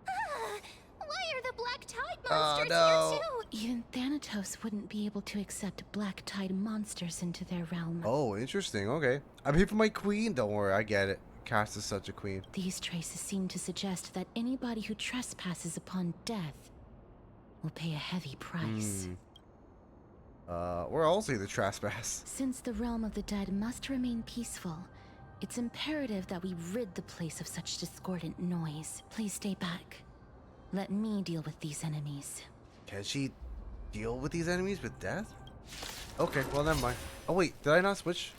Why are the black tide Oh, monsters no. here too? even Thanatos wouldn't be able to accept black tide monsters into their realm. Oh, interesting. Okay. I'm here for my queen. Don't worry, I get it. Cass is such a queen. These traces seem to suggest that anybody who trespasses upon death will pay a heavy price. We're also the trespass. Since the realm of the dead must remain peaceful, it's imperative that we rid the place of such discordant noise. Please stay back. Let me deal with these enemies. Can she deal with these enemies with death? Okay, well never mind. Oh wait, did I not switch?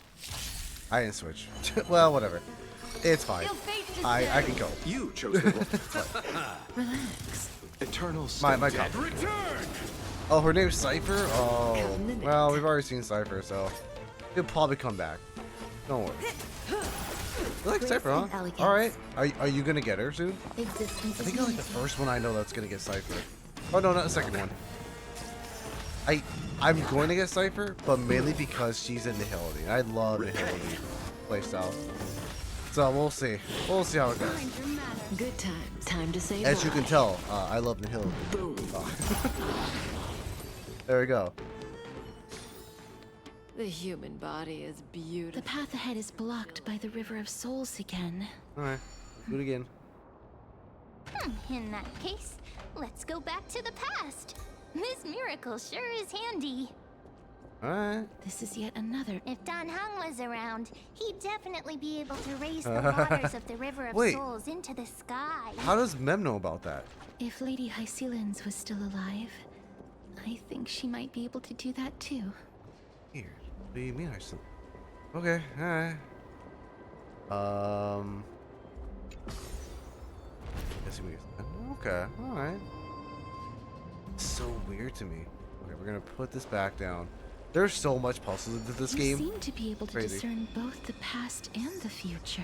I didn't switch. Well, whatever. It's fine. I can go. You chose the role. Relax. Eternal My dead. cop. Oh, her name's Cypher? Oh, well, we've already seen Cypher, so he'll probably come back. Don't worry. You like Cypher, huh? Alright. Are you gonna get her soon? Existence I think you're like the first one I know that's gonna get Cypher. Oh no, not the second one. I'm going to get Cypher, but mainly because she's in Nihility. I love Nihility playstyle. So we'll see. We'll see how it goes. Good times. Time to say As you can bye. tell, I love Nihility. Boom. There we go. The human body is The beautiful. path ahead is blocked by the River of Souls again. Alright, do it again. In that case, let's go back to the past. This miracle sure is handy. Alright. This is yet another. If Don Hung was around, he'd definitely be able to raise the waters of the River of Wait. Souls into the sky. How does Mem know about that? If Lady Hycelens was still alive, I think she might be able to do that too. Here. What do you mean I still... Okay, alright. Guess we okay, alright. So weird to me. Okay, we're gonna put this back down. There's so much puzzles into this You game. seem to be able to Crazy. discern both the past and the future.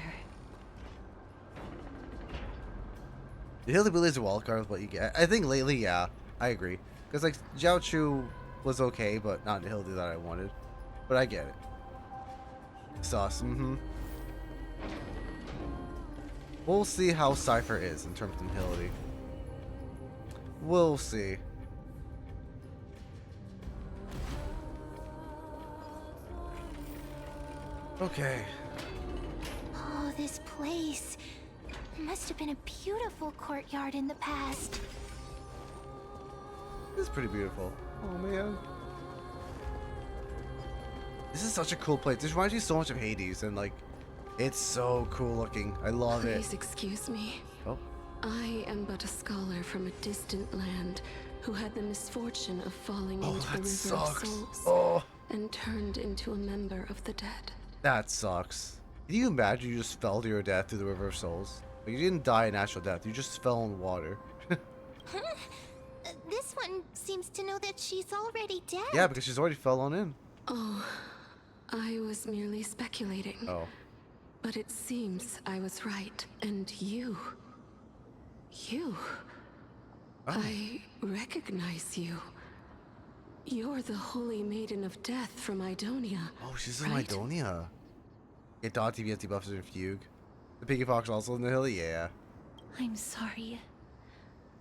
The Hilly Billy is a wild card with what you get. I think lately, yeah, I agree. Because like Jiao Chu was okay, but not the Hildy that I wanted. But I get it. Sauce, We'll see how Cypher is in terms of Hildy. We'll see. Okay. Oh, this place. Must have been a beautiful courtyard in the past. This is pretty beautiful. Oh man. This is such a cool place. This reminds me so much of Hades and like it's so cool looking. I love it. Please excuse me. Oh. I am but a scholar from a distant land who had the misfortune of falling Oh, into the that River sucks. of Souls Oh, and turned into a member of the dead. that sucks. Can you imagine you just fell to your death through the River of Souls? Like, you didn't die a natural death. You just fell in water. This one seems to know that she's already dead. Yeah, because she's already fell on in. Oh, I was merely speculating. Oh. But it seems I was right. And you. Oh. I recognize you. You're the Holy Maiden of Death from Idonia. Oh, she's in right? Idonia. Yeah, Dot TV has debuffs in Fugue. The Piggy Fox also in the hill, yeah. I'm sorry.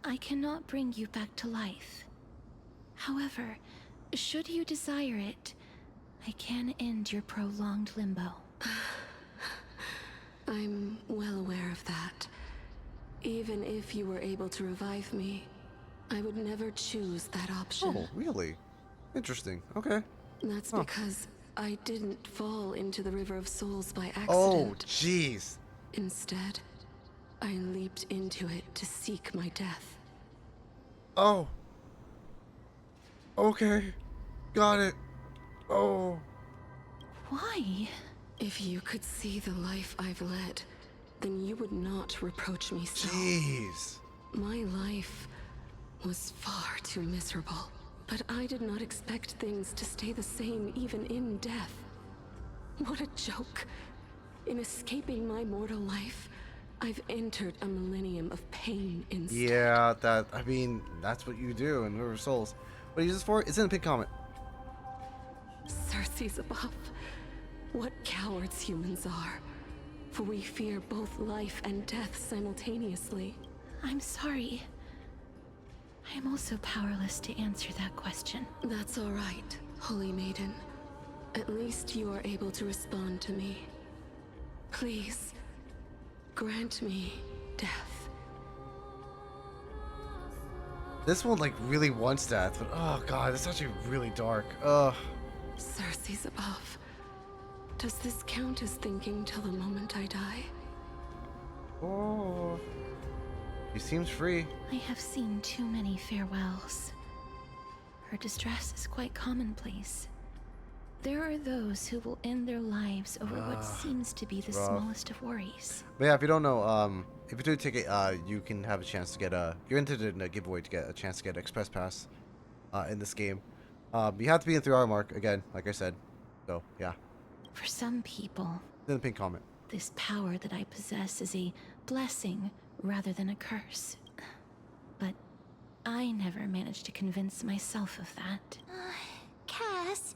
I cannot bring you back to life. However, should you desire it, I can end your prolonged limbo. I'm well aware of that. Even if you were able to revive me, I would never choose that option. Oh, really? Interesting. Okay. That's because I didn't fall into the River of Souls by Oh, accident. jeez. Instead, I leaped into it to seek my death. Oh. Okay. Got it. Oh. Why? If you could see the life I've led, then you would not reproach me so. Jeez. My life was far too miserable, but I did not expect things to stay the same even in death. What a joke. In escaping my mortal life, I've entered a millennium of pain instead. Yeah, I mean, that's what you do in River of Souls. What are you using this for? It's in the pink comment. Circe's above. What cowards humans are. For we fear both life and death simultaneously. I'm sorry. I am also powerless to answer that question. That's all right, Holy Maiden. At least you are able to respond to me. Please, grant me death. This one like really wants death, but oh god, it's actually really dark. Ugh. Circe's above. Does this count as thinking till the moment I die? Oh. He seems free. I have seen too many farewells. Her distress is quite commonplace. There are those who will end their lives over what seems to be the smallest of worries. But yeah, if you don't know, if you do a ticket, you can have a chance to get you're entered in a giveaway to get a chance to get Express Pass in this game. You have to be in the 3-hour mark, again, like I said. So, yeah. For some people, In the pink comment. this power that I possess is a blessing rather than a curse. But I never managed to convince myself of that. Cass,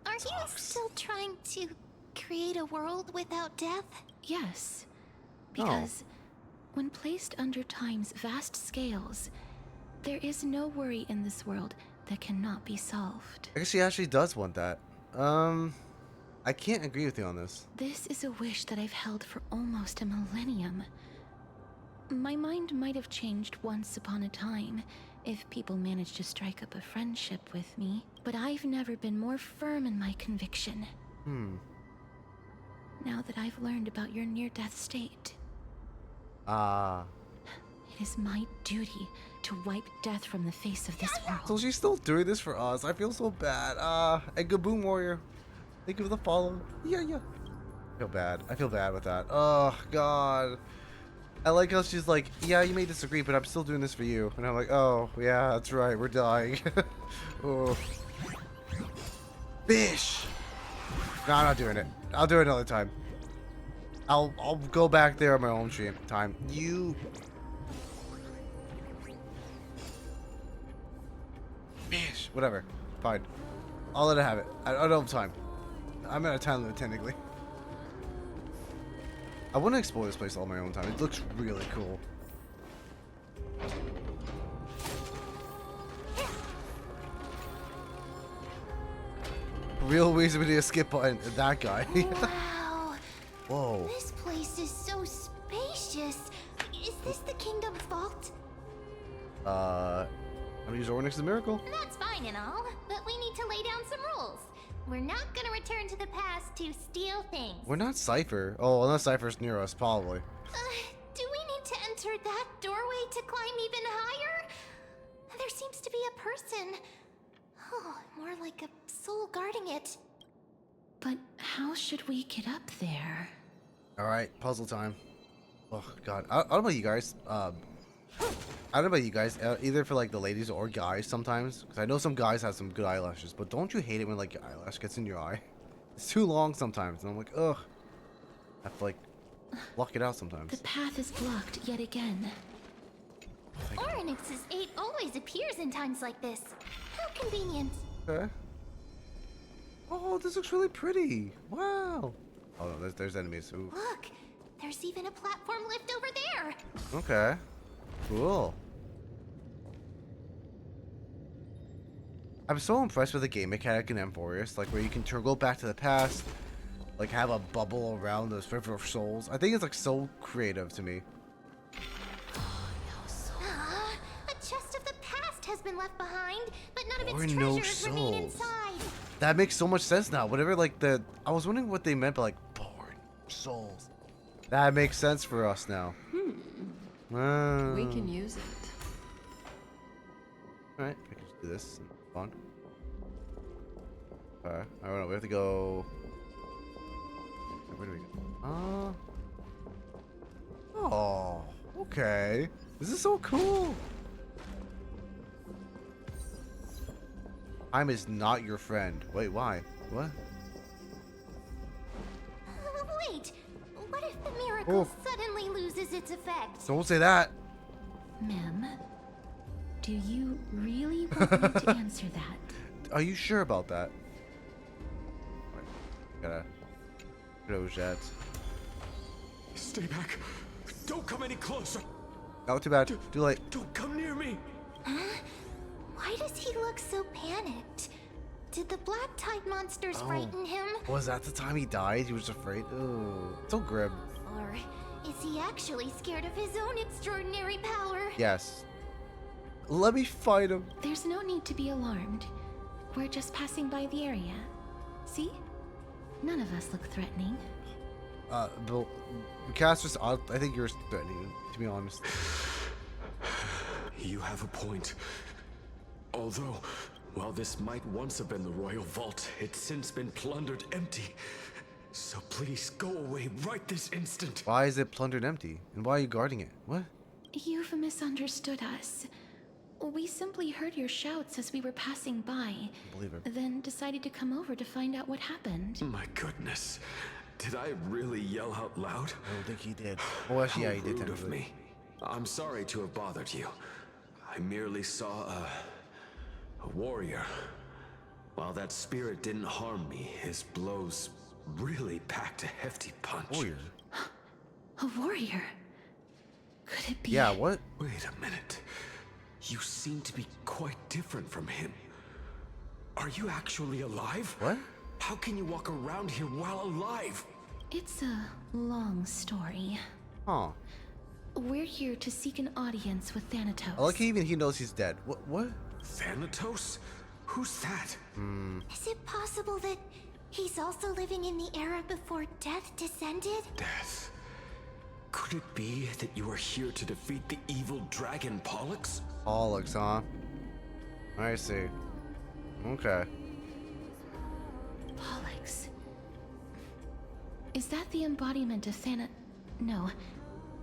are you still trying to create a world without death? Yes, because when placed under time's vast scales, there is no worry in this world that cannot be solved. I guess she actually does want that. I can't agree with you on this. This is a wish that I've held for almost a millennium. My mind might have changed once upon a time if people managed to strike up a friendship with me, but I've never been more firm in my conviction. Now that I've learned about your near-death state, it is my duty to wipe death from the face of this world. So she's still doing this for us. I feel so bad. And Gaboom Warrior. Thank you for the follow. Yeah. I feel bad. I feel bad with that. Oh, God. I like how she's like, yeah, you may disagree, but I'm still doing this for you. And I'm like, oh, yeah, that's right. We're dying. Oh. Bish! No, I'm not doing it. I'll do it another time. I'll go back there on my own stream time. You... Bish! Whatever. Fine. I'll let it have it. I don't have time. I'm at a time limit, technically. I want to explore this place all my own time. It looks really cool. Real reason we need a skip button. That guy. Wow. Whoa. This place is so spacious. Is this the kingdom's vault? I'm gonna use Ornix's miracle. That's fine and all, but we need to lay down some rules. We're not gonna return to the past to steal things. We're not Cypher. Oh, unless Cypher's near us, probably. Do we need to enter that doorway to climb even higher? There seems to be a person. Oh, more like a soul guarding it. But how should we get up there? Alright, puzzle time. Oh, God. I don't know about you guys. I don't know about you guys, either for like the ladies or guys sometimes. Because I know some guys have some good eyelashes, but don't you hate it when like your eyelash gets in your eye? It's too long sometimes, and I'm like, ugh. I have to like block it out sometimes. The path is blocked yet again. Oryx's 8 always appears in times like this. How convenient. Okay. Oh, this looks really pretty. Wow. Oh no, there's enemies. Ooh. Look, there's even a platform lift over there. Okay. Cool. I'm so impressed with the game mechanic in Emporius, like where you can go back to the past, like have a bubble around those River of Souls. I think it's like so creative to me. A chest of the past has been left behind, but none of Or its no treasures remain souls. inside. That makes so much sense now. Whatever, like I was wondering what they meant by like born souls. That makes sense for us now. We can use it. Alright, I can just do this. Fun. Okay, I don't know. We have to go. Where do we go? Oh, okay. This is so cool. Time is not your friend. Wait, why? What? Wait, what if the miracle Oh. suddenly loses its effect? Don't say that. Ma'am, do you really want me to answer that? Are you sure about that? Gotta close that. Stay back. Don't come any closer. Not too bad. Too late. Don't come near me. Why does he look so panicked? Did the black tide monsters frighten him? Was that the time he died? He was afraid. Oh, so grim. Or is he actually scared of his own extraordinary power? Yes. Let me fight him. There's no need to be alarmed. We're just passing by the area. See? None of us look threatening. Bill, Caster's, I think you're threatening, to be honest. You have a point. Although, while this might once have been the royal vault, it's since been plundered empty. So please go away right this instant. Why is it plundered empty? And why are you guarding it? What? You've misunderstood us. We simply heard your shouts as we were passing by, Believe her. then decided to come over to find out what happened. My goodness. Did I really yell out loud? I don't think he did. Oh, actually, yeah, he did. Rude of technically. me. I'm sorry to have bothered you. I merely saw a warrior. While that spirit didn't harm me, his blows really packed a hefty punch. Warrior? A warrior? Could it be? Yeah, what? Wait a minute. You seem to be quite different from him. Are you actually alive? What? How can you walk around here while alive? It's a long story. Huh. We're here to seek an audience with Thanatos. I like even he knows he's dead. What? Thanatos? Who's that? Is it possible that he's also living in the era before death descended? Death. Could it be that you are here to defeat the evil dragon Pollux? Pollux, huh? I see. Okay. Pollux. Is that the embodiment of No.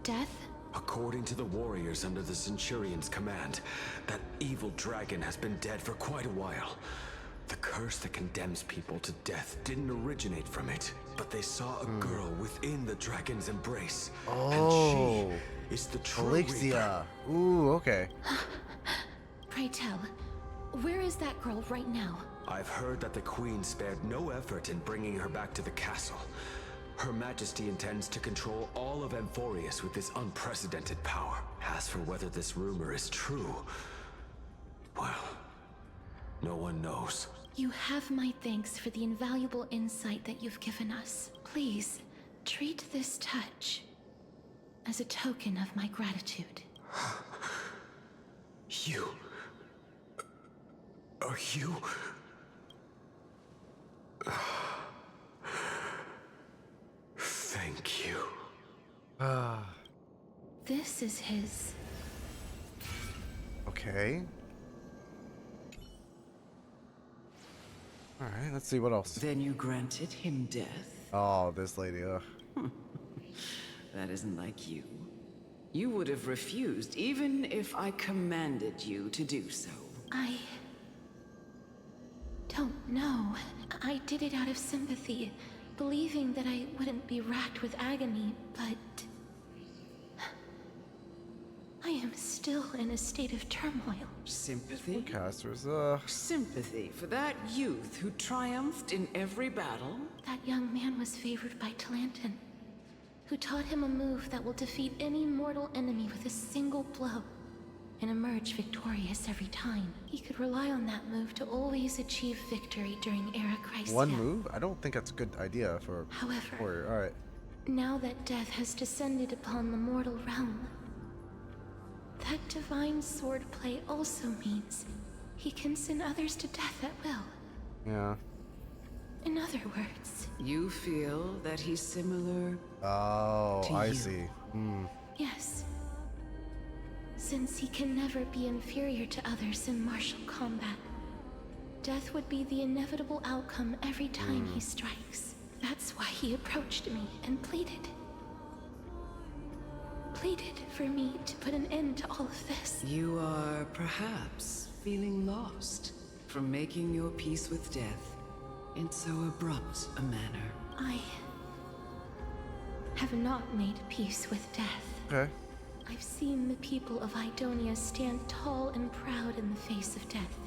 Death? According to the warriors under the Centurion's command, that evil dragon has been dead for quite a while. The curse that condemns people to death didn't originate from it, but they saw a girl within the dragon's embrace. Oh. And she is the true Reaper. Alexia. Ooh, okay. Pray tell, where is that girl right now? I've heard that the Queen spared no effort in bringing her back to the castle. Her Majesty intends to control all of Amphorius with this unprecedented power. As for whether this rumor is true, well, no one knows. You have my thanks for the invaluable insight that you've given us. Please, treat this touch as a token of my gratitude. You... Are you... Thank you. This is his... Okay. Alright, let's see what else. Then you granted him death? Oh, this lady, That isn't like you. You would have refused even if I commanded you to do so. I don't know. I did it out of sympathy, believing that I wouldn't be racked with agony, but... I am still in a state of turmoil. Sympathy? Casters, Sympathy for that youth who triumphed in every battle? That young man was favored by Talantin, who taught him a move that will defeat any mortal enemy with a single blow and emerge victorious every time. He could rely on that move to always achieve victory during Era Crisis. one move? I don't think that's a good idea for However, warrior. Alright. now that death has descended upon the mortal realm, that divine swordplay also means he can send others to death at will. Yeah. In other words, You feel that he's similar? Oh, To I you. see. yes. Since he can never be inferior to others in martial combat, death would be the inevitable outcome every time he strikes. That's why he approached me and pleaded. pleaded for me to put an end to all of this. You are perhaps feeling lost from making your peace with death in so abrupt a manner. I have not made peace with death. Okay. I've seen the people of Idonia stand tall and proud in the face of death.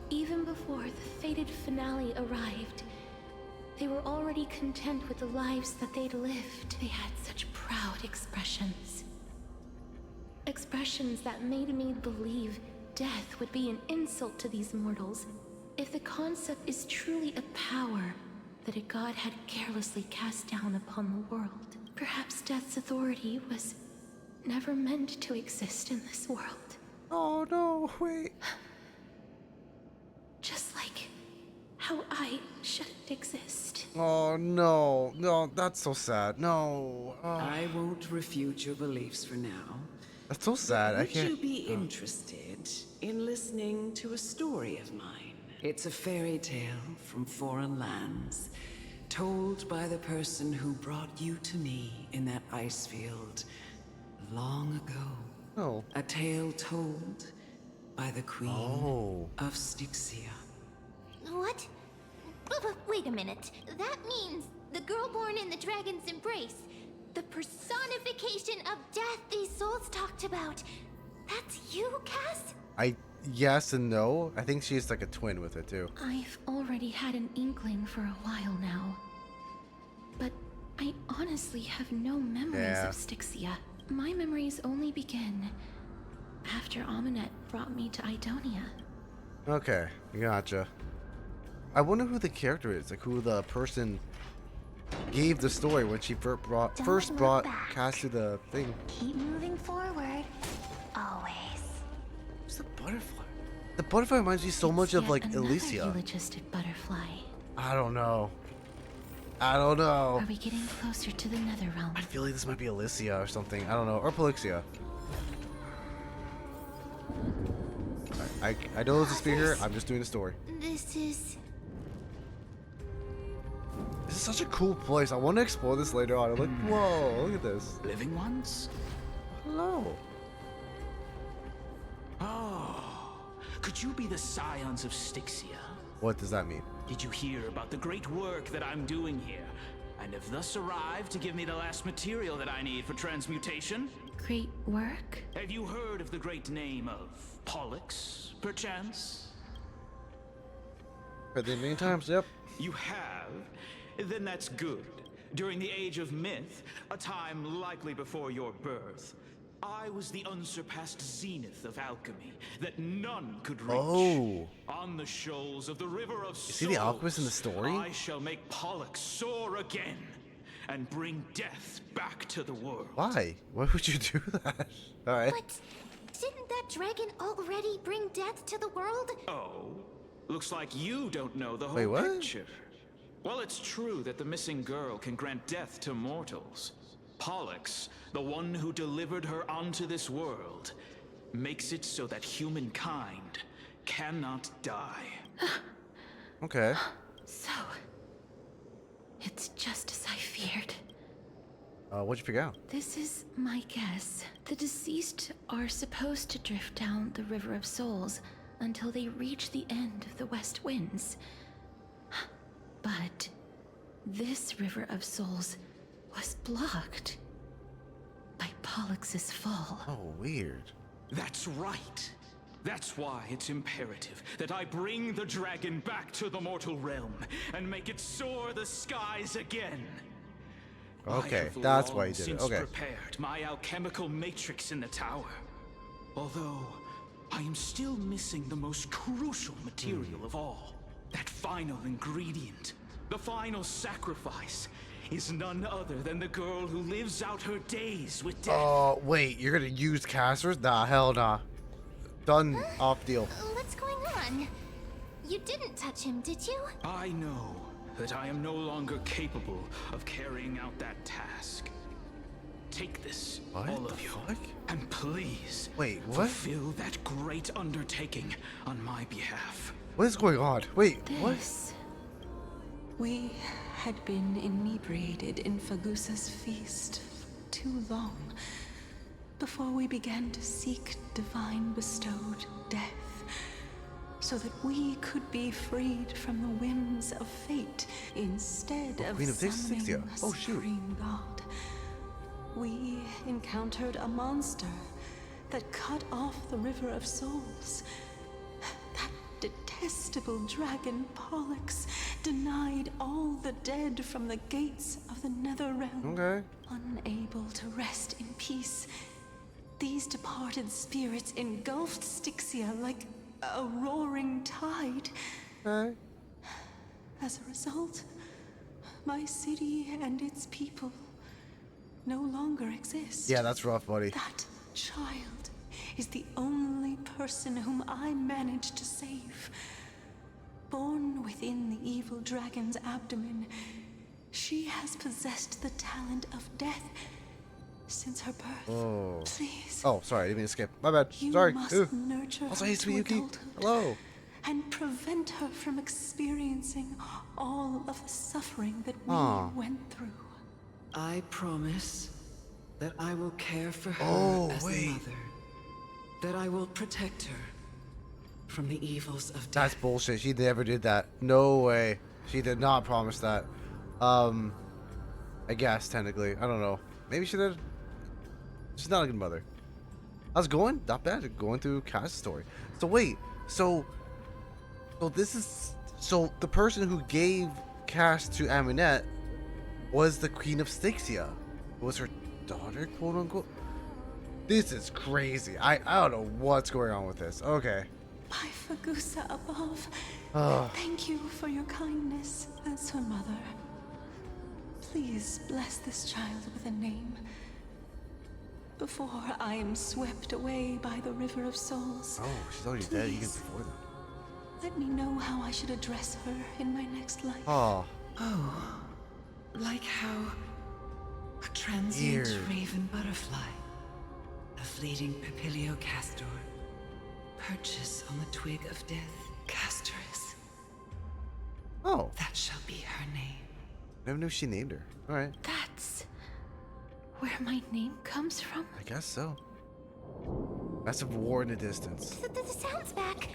Even before the fated finale arrived, they were already content with the lives that they'd lived. They had such proud expressions. Expressions that made me believe death would be an insult to these mortals. If the concept is truly a power that a god had carelessly cast down upon the world, perhaps death's authority was never meant to exist in this world. Oh no, wait. Just like how I shouldn't exist. Oh no, no, that's so sad. No. I won't refute your beliefs for now. That's so sad. I Would can't. you be interested in listening to a story of mine? It's a fairy tale from foreign lands, told by the person who brought you to me in that ice field long ago. Oh. A tale told by the Queen of Styxia. What? Wait a minute. That means the girl born in the dragon's embrace, the personification of death these souls talked about. That's you, Cass? Yes and no. I think she's like a twin with it too. I've already had an inkling for a while now. But I honestly have no memories of Styxia. My memories only begin after Amunet brought me to Idonia. Okay, gotcha. I wonder who the character is, like who the person gave the story when she first brought Cass to the thing. Keep moving forward. Always. Who's the butterfly? The butterfly reminds me so much of like Alicia. Eulogist butterfly. I don't know. I don't know. Are we getting closer to the nether realm? I feel like this might be Alicia or something. I don't know. Or Polixia. I know there's a spear here. I'm just doing the story. This is such a cool place. I want to explore this later on. I'm like, whoa, look at this. Living ones? Hello. Oh, could you be the scions of Styxia? What does that mean? Did you hear about the great work that I'm doing here? And have thus arrived to give me the last material that I need for transmutation? Great work? Have you heard of the great name of Pollux, perchance? Heard it many times, yep. You have? Then that's good. During the age of myth, a time likely before your birth, I was the unsurpassed zenith of alchemy that none could reach. Oh. On the shoals of the river of souls, Is he the alchemist in the story? I shall make Pollux soar again and bring death back to the world. Why? Why would you do that? Alright. But didn't that dragon already bring death to the world? Oh, looks like you don't know the whole picture. Well, it's true that the missing girl can grant death to mortals. Pollux, the one who delivered her onto this world, makes it so that humankind cannot die. Okay. So, it's just as I feared. What'd you figure out? This is my guess. The deceased are supposed to drift down the River of Souls until they reach the end of the West Winds. But this River of Souls was blocked by Pollux's fall. Oh, weird. That's right. That's why it's imperative that I bring the dragon back to the mortal realm and make it soar the skies again. Okay, that's why you did it. Okay. Prepared my alchemical matrix in the tower. Although I am still missing the most crucial material of all. That final ingredient, the final sacrifice, is none other than the girl who lives out her days with death. Oh, wait, you're gonna use casters? Nah, hell nah. Done. Off deal. What's going on? You didn't touch him, did you? I know that I am no longer capable of carrying out that task. Take this, all of you, and please fulfill that great undertaking on my behalf. What is going on? Wait, what? We had been inebriated in Fagusa's feast too too long before we began to seek divine bestowed death, so that we could be freed from the whims of fate instead of summoning a supreme god. We encountered a monster that cut off the River of Souls. That detestable dragon Pollux denied all the dead from the gates of the nether realm. Okay. Unable to rest in peace, these departed spirits engulfed Styxia like a roaring tide. Okay. As a result, my city and its people no longer exist. Yeah, that's rough, buddy. That child is the only person whom I managed to save. Born within the evil dragon's abdomen, she has possessed the talent of death since her birth. Oh. Please. Oh, sorry, I didn't mean to skip. My bad. You Sorry. must nurture Also, her hey, to Sweet Yuki. adulthood Hello. and prevent her from experiencing all of the suffering that Aw. we went through. I promise that I will care for her as a mother. That I will protect her from the evils of death. That's bullshit. She never did that. No way. She did not promise that. I guess, technically. I don't know. Maybe she did. She's not a good mother. How's it going? Not bad. Going through Kaz's story. So wait. So this is... So the person who gave Kaz to Aminette was the Queen of Styxia. Was her daughter, quote unquote? This is crazy. I don't know what's going on with this. Okay. By Fagusa above, Ugh. thank you for your kindness as her mother. Please bless this child with a name before I am swept away by the River of Souls. Oh, she's already dead even before that. Let me know how I should address her in my next life. Oh. Oh, like how a transient Weird. raven butterfly, a fleeting papilio castor, perches on the twig of death, Castoris. Oh. That shall be her name. Never knew she named her. All right. That's where my name comes from? I guess so. Massive war in the distance. The sound's back.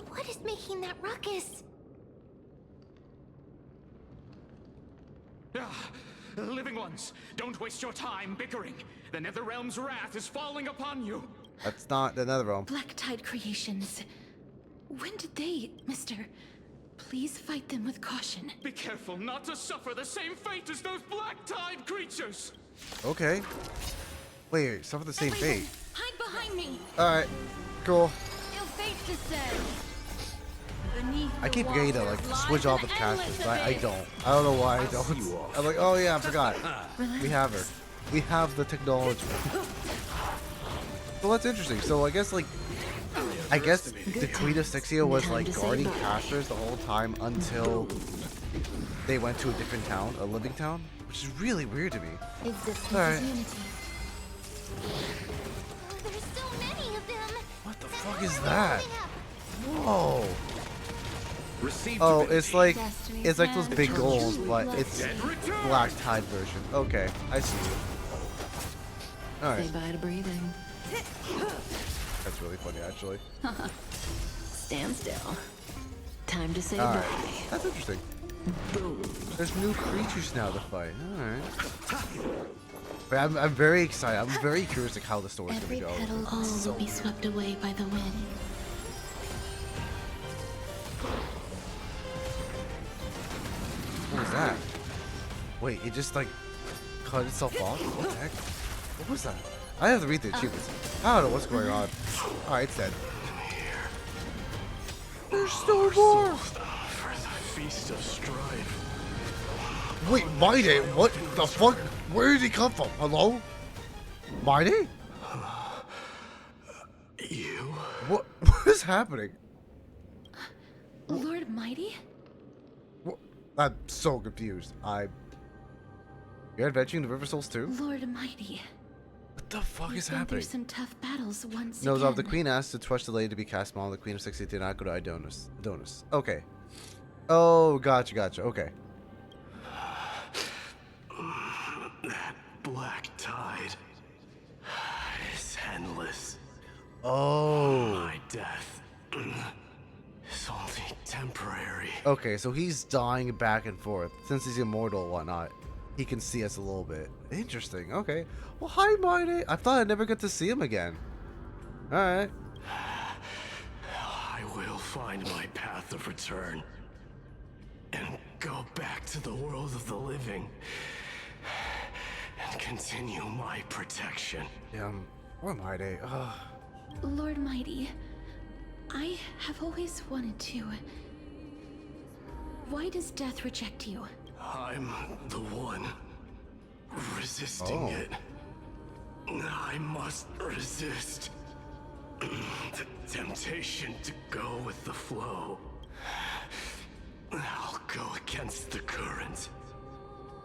What is making that ruckus? Living ones, don't waste your time bickering. The Netherrealm's wrath is falling upon you. That's not the Netherrealm. Black Tide Creations. When did they, Mister? Please fight them with caution. Be careful not to suffer the same fate as those Black Tide creatures. Okay. Wait, suffer the same fate. Hide behind me. All right. Cool. Ill fate descend. I keep forgetting to like switch off with casters, but I don't. I don't know why I don't. I'm like, oh yeah, I forgot. We have her. We have the technology. Well, that's interesting. So I guess the Queen of Styxia was like guarding casters the whole time until they went to a different town, a living town, which is really weird to me. Existence All right. is unity. There's so many of them. What the fuck is that? Whoa. Received Oh, divinity. it's like those big goals, but it's Black Tide version. Okay, I see you. All right. Say bye to breathing. That's really funny, actually. Stand still. Time to say All bye. right. That's interesting. There's new creatures now to fight. All right. But I'm very excited. I'm very curious like how the story's Every gonna go. petal all So will be swept away by the wind. what was that? Wait, it just like cut itself off? What the heck? What was that? I have to read the achievements. I don't know what's going on. Alright, it's dead. There's still more! For the feast of strife. Wait, Mighty? What the fuck? Where did he come from? Hello? Mighty? You? What is happening? Lord Mighty? What? I'm so confused. You're adventuring the River Souls too? Lord Mighty. What the fuck We've is been happening? through some tough battles once Knows again. of the Queen asked to trust the lady to be cast small. The Queen of Styxia did not go to Adonis. Okay. Oh, gotcha. Okay. black tide is endless. Oh. My death is only temporary. Okay, so he's dying back and forth. Since he's immortal and whatnot, he can see us a little bit. Interesting. Okay. Well, hi, Marty. I thought I'd never get to see him again. All right. I will find my path of return and go back to the world of the living and continue my protection. Yeah, poor Marty. Ugh. Lord Mighty, I have always wanted to. Why does death reject you? I'm the one resisting it. I must resist the temptation to go with the flow. I'll go against the current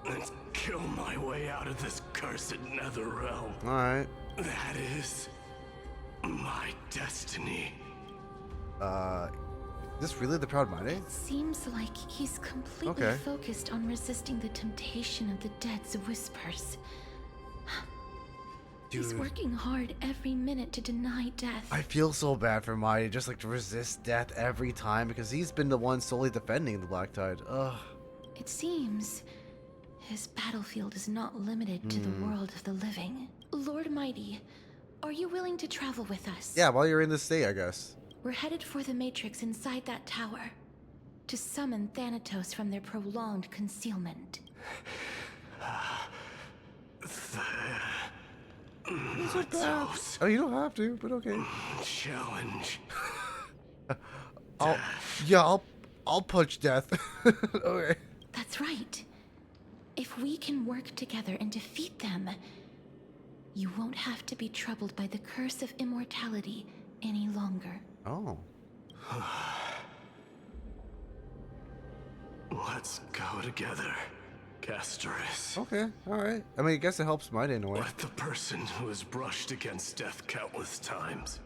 and kill my way out of this cursed nether realm. Alright. That is my destiny. Is this really the Proud Mighty? It seems like he's completely focused on resisting the temptation of the dead's whispers. Dude. He's working hard every minute to deny death. I feel so bad for Mighty, just like to resist death every time because he's been the one solely defending the Black Tide. Ugh. It seems his battlefield is not limited to the world of the living. Lord Mighty, are you willing to travel with us? Yeah, while you're in this state, I guess. We're headed for the Matrix inside that tower to summon Thanatos from their prolonged concealment. Oh, you don't have to, but okay. Challenge. I'll punch death. Okay. That's right. If we can work together and defeat them, you won't have to be troubled by the curse of immortality any longer. Oh. Let's go together, Castoris. Okay, alright. I mean, I guess it helps Mighty in a way. Let the person who has brushed against death countless times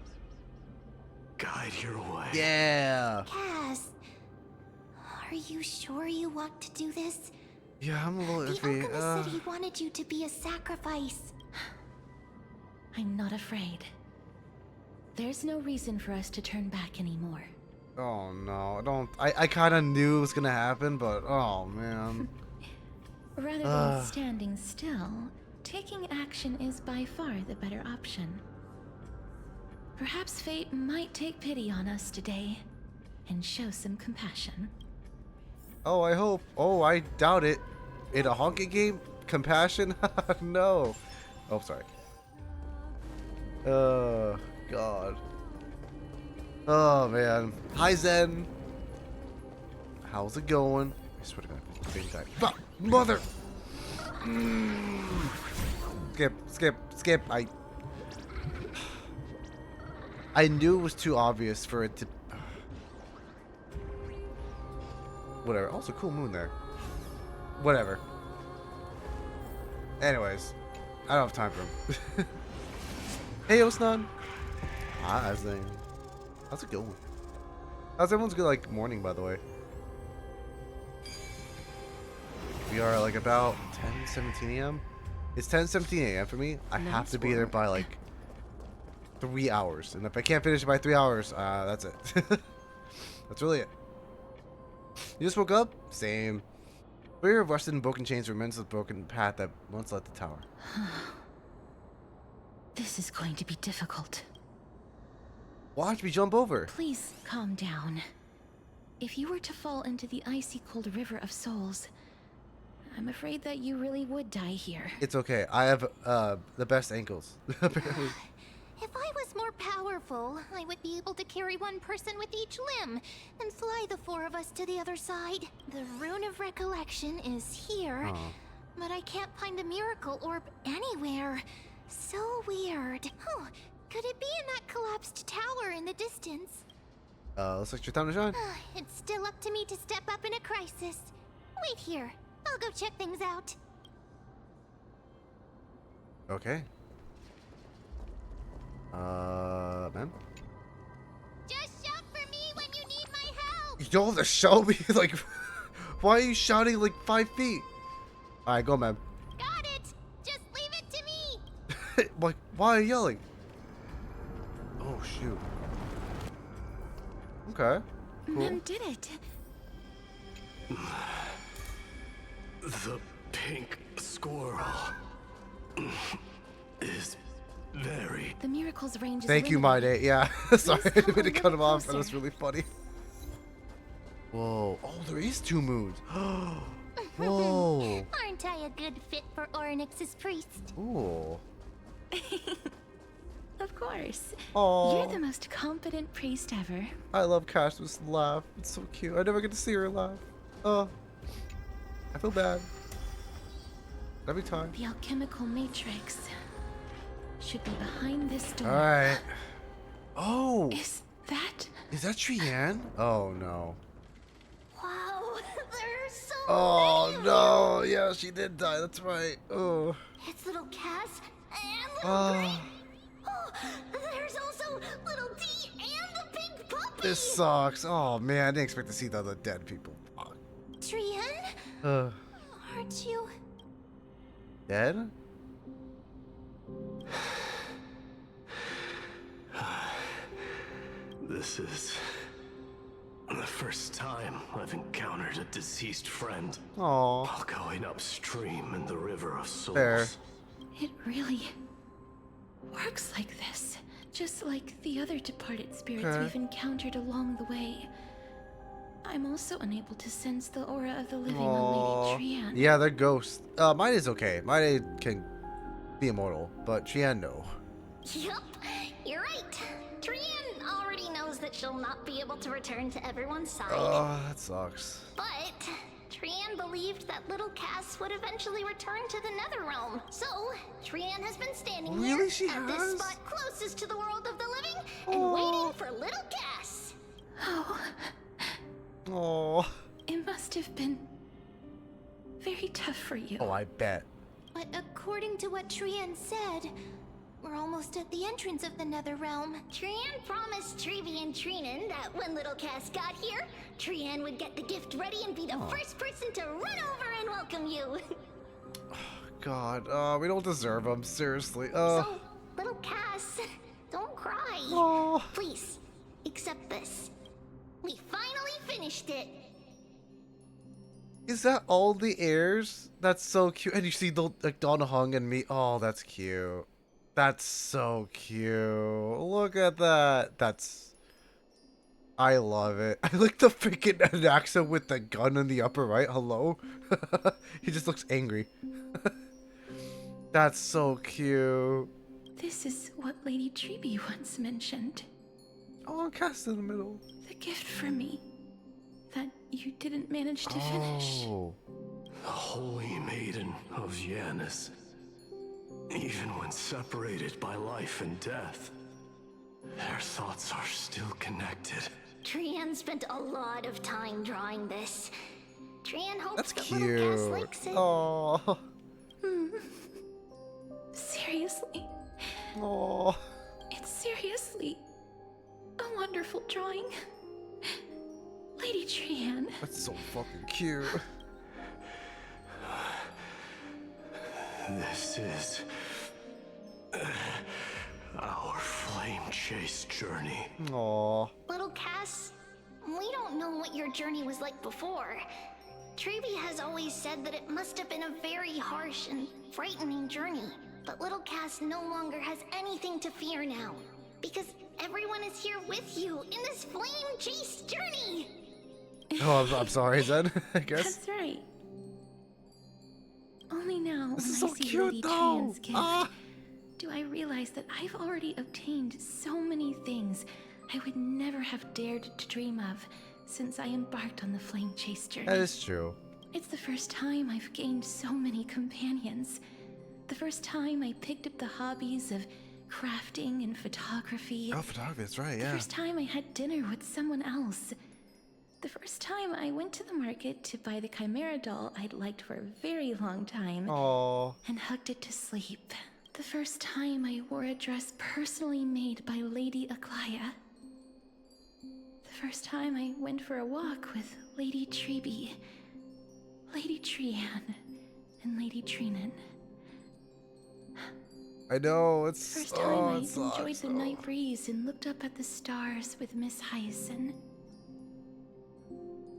guide your way. Yeah. Cass, are you sure you want to do this? Yeah, I'm a little The iffy. alchemist said he wanted you to be a sacrifice. I'm not afraid. There's no reason for us to turn back anymore. Oh no, don't. I kind of knew it was gonna happen, but oh man. Rather than standing still, taking action is by far the better option. Perhaps fate might take pity on us today and show some compassion. Oh, I hope. Oh, I doubt it. In a Honkai game? Compassion? No. Oh, sorry. God. Oh, man. Hi, Zen. How's it going? I swear to God. Baby guy. Ah, mother! Skip. I knew it was too obvious for it to... Whatever. Also, cool moon there. Whatever. Anyways. I don't have time for him. Hey, Osnan. Hi, Zing. How's it going? How's everyone's good, like, morning, by the way? We are, like, about 10:17 a.m. It's 10:17 a.m. for me. I have to be there by, like, 3 hours. And if I can't finish it by 3 hours, that's it. That's really it. You just woke up? Same. Fear of rusted and broken chains remains the broken path that once led the tower. This is going to be difficult. Watch me jump over. Please calm down. If you were to fall into the icy cold river of souls, I'm afraid that you really would die here. It's okay. I have the best ankles. Apparently. If I was more powerful, I would be able to carry one person with each limb and fly the four of us to the other side. The Rune of Recollection is here, but I can't find a miracle orb anywhere. So weird. Oh, could it be in that collapsed tower in the distance? Looks like your time to shine. It's still up to me to step up in a crisis. Wait here. I'll go check things out. Okay. Ma'am? Just shout for me when you need my help! You don't have to shout me? Like, why are you shouting like 5 feet? Alright, go, ma'am. Got it! Just leave Like, why are you yelling? Oh, shoot. Okay. Cool. Mem did it. The pink squirrel is very... The miracle's range is Thank you, my day. Yeah. Sorry, I didn't mean to cut him off, but that's really funny. Whoa. Oh, there is 2 moons. Whoa. Aren't I a good fit for Ornyx's priest? Ooh. Of course. Aww. You're the most competent priest ever. I love Cash's laugh. It's so cute. I never get to see her laugh. Oh. I feel bad. Every time. The alchemical matrix should be behind this door. Alright. Oh. Is that Trianne? Oh, no. Wow, there are so Oh, many no. Yeah, she did die. That's right. Oh. It's little Cass and little Gray. Oh, there's also little D and the pink puppy. This sucks. Oh, man. I didn't expect to see the other dead people. Fuck. Trianne? Aren't you? Dead? This is the first time I've encountered a deceased friend. Aww. While going upstream in the river of souls. Fair. It really works like this. Just like the other departed spirits we've encountered along the way. I'm also unable to sense the aura of the living on Lady Trianne. Yeah, they're ghosts. Mine is okay. Mine can be immortal, but Trianne, no. Yup, you're right. Trianne already knows that she'll not be able to return to everyone's side. Oh, that sucks. But Trianne believed that little Cass would eventually return to the Netherrealm. So, Trianne has been standing here at this spot closest to the world of the living and waiting for little Cass. Oh. Oh. It must have been very tough for you. Oh, I bet. But according to what Trianne said, we're almost at the entrance of the Netherrealm. Trianne promised Trevi and Trinan that when little Cass got here, Trianne would get the gift ready and be the first person to run over and welcome you. God, we don't deserve them, seriously. So, little Cass, don't cry. Oh. Please, accept this. We finally finished it. Is that all the heirs? That's so cute. And you see the like Donna Hung and me. Oh, that's cute. That's so cute. Look at that. I love it. I like the freaking Anaxa with the gun in the upper right. Hello? He just looks angry. That's so cute. This is what Lady Treeby once mentioned. Oh, cast in the middle. The gift for me that you didn't manage to finish. The Holy Maiden of Janus. Even when separated by life and death, their thoughts are still connected. Trianne spent a lot of time drawing this. Trianne hopes That's that little Cass cute. likes it. Oh. Seriously. Oh. It's seriously a wonderful drawing. Lady Trianne. That's so fucking cute. This is our flame chase journey. Aww. Little Cass, we don't know what your journey was like before. Trevi has always said that it must have been a very harsh and frightening journey. But little Cass no longer has anything to fear now. Because everyone is here with you in this flame chase journey. Oh, I'm sorry, Zen, I guess. That's right. Only now, This when is I so see cute, Lady though. Trianne's gift, do I realize that I've already obtained so many things I would never have dared to dream of since I embarked on the flame chase journey. That is true. It's the first time I've gained so many companions. The first time I picked up the hobbies of crafting and photography. Oh, photography, that's right, The yeah. first time I had dinner with someone else. The first time I went to the market to buy the Chimera doll I'd liked for a very long time. Aww. And hugged it to sleep. The first time I wore a dress personally made by Lady Aglaya. The first time I went for a walk with Lady Treeby, Lady Trianne, and Lady Trinan. I know, it's First time I enjoyed the night breeze and looked up at the stars with Miss Hyacinth.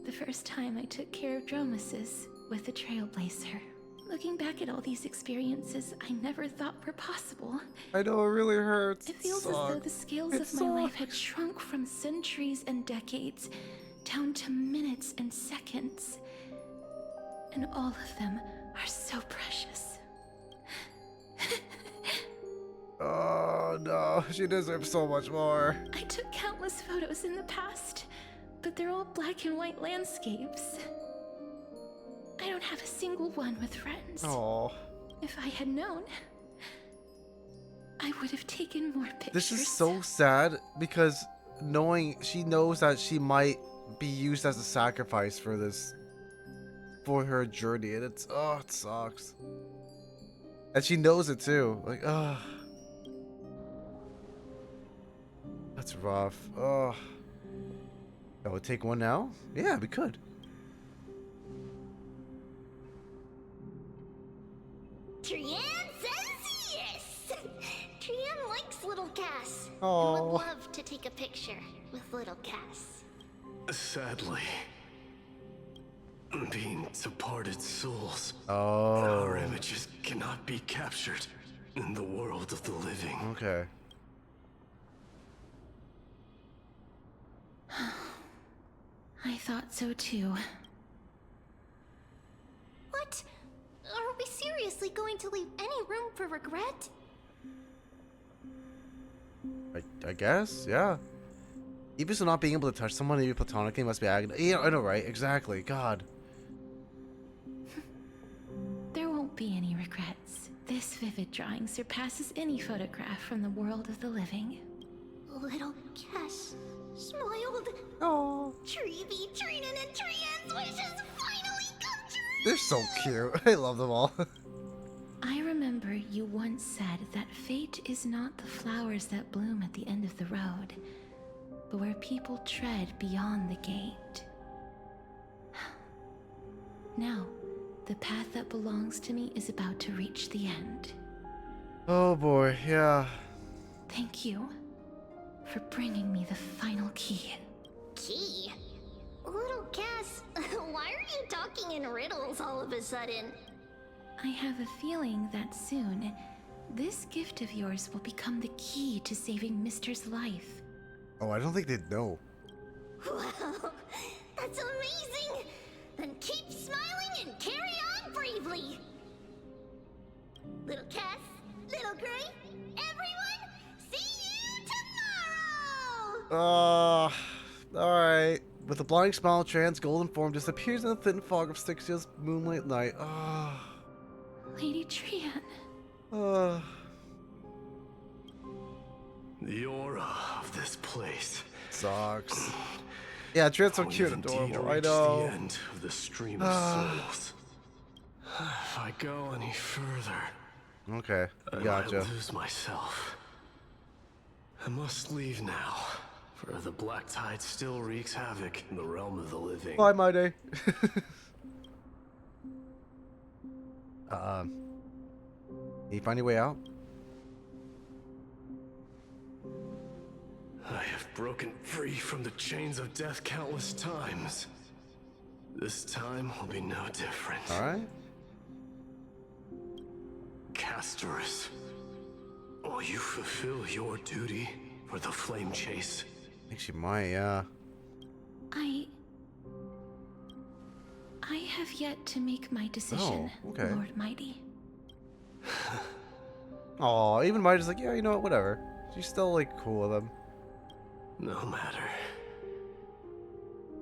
The first time I took care of Dromesis with the Trailblazer. Looking back at all these experiences I never thought were possible. I know, it really hurts. It feels as though the scales of my life had shrunk from centuries and decades down to minutes and seconds. And all of them are so precious. Oh no, she deserves so much more. I took countless photos in the past, but they're all black and white landscapes. I don't have a single one with friends. Oh. If I had known, I would have taken more pictures. This is so sad because she knows that she might be used as a sacrifice for this, for her journey, and it sucks. And she knows it too. Like, that's rough. Oh, I would take one now. Yeah, we could. Trian says yes! Trian likes little Cass. Oh. And would love to take a picture with little Cass. Sadly, being departed souls, Oh. our images cannot be captured in the world of the living. Okay. I thought so too. What? Are we seriously going to leave any room for regret? I guess, yeah. Even so, not being able to touch someone even platonically must be agony. Yeah, I know, right? Exactly. God. There won't be any regrets. This vivid drawing surpasses any photograph from the world of the living. Little Cass smiled. Oh. Treevee, Trinan, and Trian's wishes finally come true! They're so cute. I love them all. I remember you once said that fate is not the flowers that bloom at the end of the road, but where people tread beyond the gate. Now, the path that belongs to me is about to reach the end. Oh boy, yeah. Thank you for bringing me the final key. Key? Little Cass, why are you talking in riddles all of a sudden? I have a feeling that soon, this gift of yours will become the key to saving Mister's life. Oh, I don't think they'd know. Wow, that's amazing! Then keep smiling and carry on bravely! Little Cass, Little Gray, everyone, see you tomorrow! Alright. With a blinding smile, Tran's golden form disappears in the thin fog of Styxia's moonlight night. Lady Trian. The aura of this place sucks. Yeah, Tran's so cute and adorable. I know. The end of the stream of souls. If I go any further, okay, I gotcha. might lose myself. I must leave now, for the black tide still wreaks havoc in the realm of the living. Bye, my day. Can you find your way out? I have broken free from the chains of death countless times. This time will be no different. Alright. Castorus, will you fulfill your duty for the flame chase? I think she might, yeah. I have yet to make my decision, okay. Lord Mighty. Aw, even Mighty's like, yeah, you know what, whatever. She's still, like, cool with him. No matter.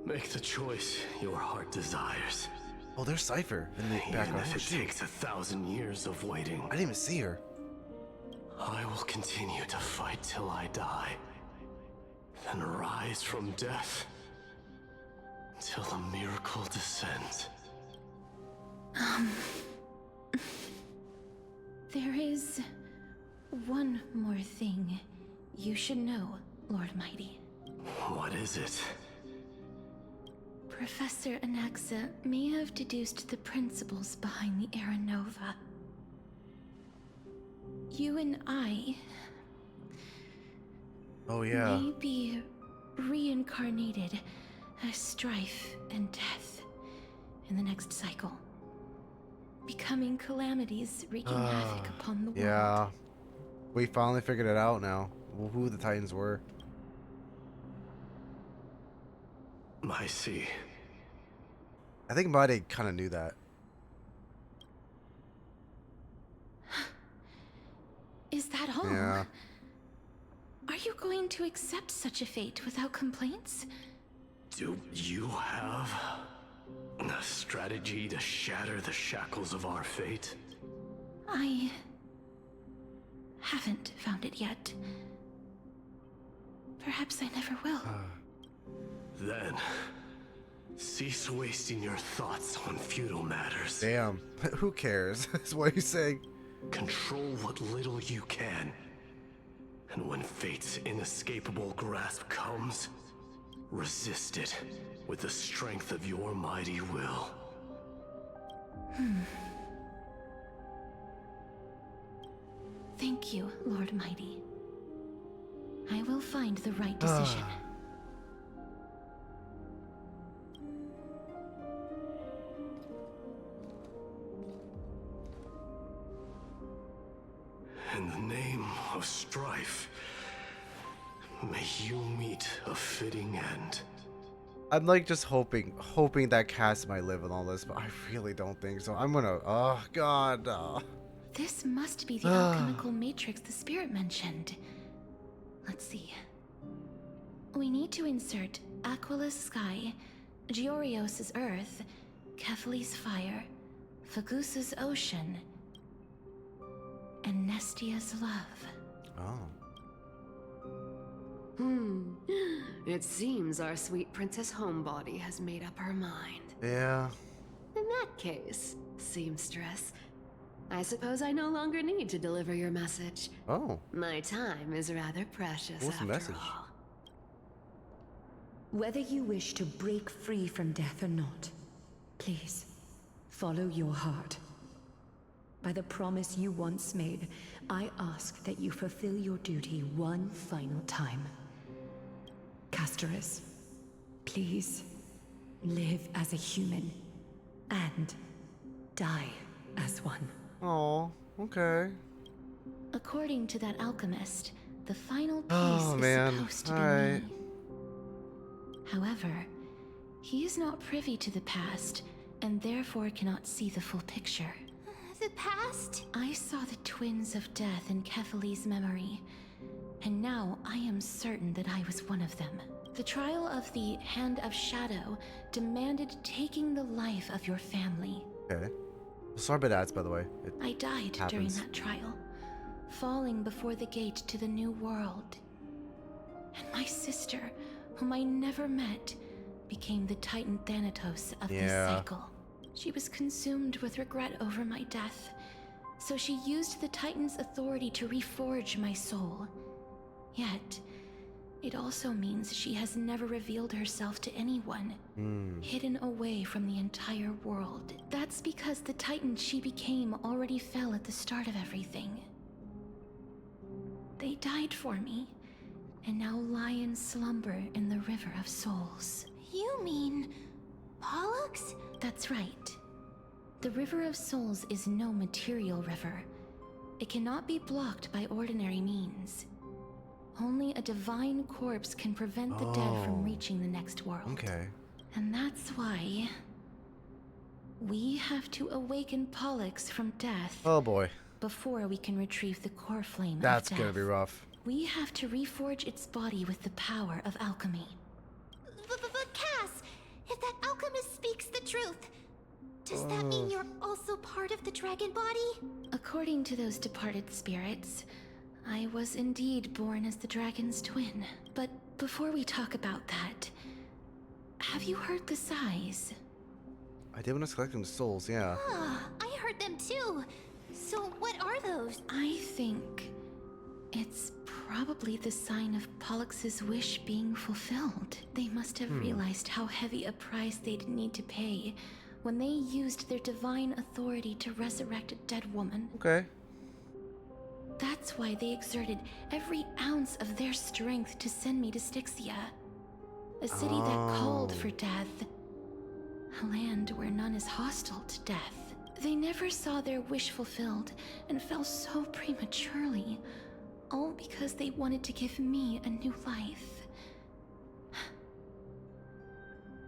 Make the choice your heart desires. Oh, there's Cypher in the background. Even if it takes 1,000 years of waiting. I didn't even see her. I will continue to fight till I die. Then rise from death. Till the miracle descends. There is one more thing you should know, Lord Mighty. What is it? Professor Anaxa may have deduced the principles behind the Era Nova. you and I Oh yeah. may be reincarnated as strife and death in the next cycle, becoming calamities wreaking havoc upon the world. Yeah. We finally figured it out now, who the Titans were. I see. I think Mighty kind of knew that. Is that all? Yeah. Are you going to accept such a fate without complaints? Do you have a strategy to shatter the shackles of our fate? I haven't found it yet. Perhaps I never will. Then, cease wasting your thoughts on futile matters. Damn. Who cares? That's what he's saying. Control what little you can. And when fate's inescapable grasp comes, resist it with the strength of your mighty will. Thank you, Lord Mighty. I will find the right decision. In the name of strife, may you meet a fitting end. I'm like just hoping that Cass might live in all this, but I really don't think so. I'm gonna, oh god. This must be the alchemical matrix the spirit mentioned. Let's see. We need to insert Aquila's sky, Giorios' earth, Kefali's fire, Fagusa's ocean, and Nestia's love. Oh. It seems our sweet Princess Homebody has made up her mind. Yeah. In that case, seamstress, I suppose I no longer need to deliver your message. Oh. My time is rather precious. What's the message? All. Whether you wish to break free from death or not, please follow your heart. By the promise you once made, I ask that you fulfill your duty one final time. Castorus, please live as a human and die as one. Oh, okay. According to that alchemist, the final piece Oh, is man. supposed to be Alright. me. However, he is not privy to the past, and therefore cannot see the full picture. The past? I saw the twins of death in Kefali's memory, and now I am certain that I was one of them. The trial of the Hand of Shadow demanded taking the life of your family. Okay. Sorry about ads, by the way. It I died during happens. that trial, falling before the gate to the new world. And my sister, whom I never met, became the Titan Thanatos of this cycle. She was consumed with regret over my death, so she used the Titan's authority to reforge my soul. Yet, it also means she has never revealed herself to anyone, hidden away from the entire world. That's because the Titan she became already fell at the start of everything. They died for me, and now lie in slumber in the River of Souls. You mean Pollux? That's right. The River of Souls is no material river. It cannot be blocked by ordinary means. Only a divine corpse can prevent the dead from reaching the next world. Okay. And that's why we have to awaken Pollux from death. Oh boy. Before we can retrieve the core flame That's of death. gonna be rough. We have to reforge its body with the power of alchemy. But Cass, if that alchemist speaks the truth, does that mean you're also part of the dragon body? According to those departed spirits, I was indeed born as the dragon's twin. But before we talk about that, have you heard the sighs? I did when I was collecting the souls, yeah. I heard them too. So what are those? I think it's probably the sign of Pollux's wish being fulfilled. They must have realized how heavy a price they'd need to pay when they used their divine authority to resurrect a dead woman. Okay. That's why they exerted every ounce of their strength to send me to Styxia. A city that called for death. A land where none is hostile to death. They never saw their wish fulfilled and fell so prematurely. All because they wanted to give me a new life.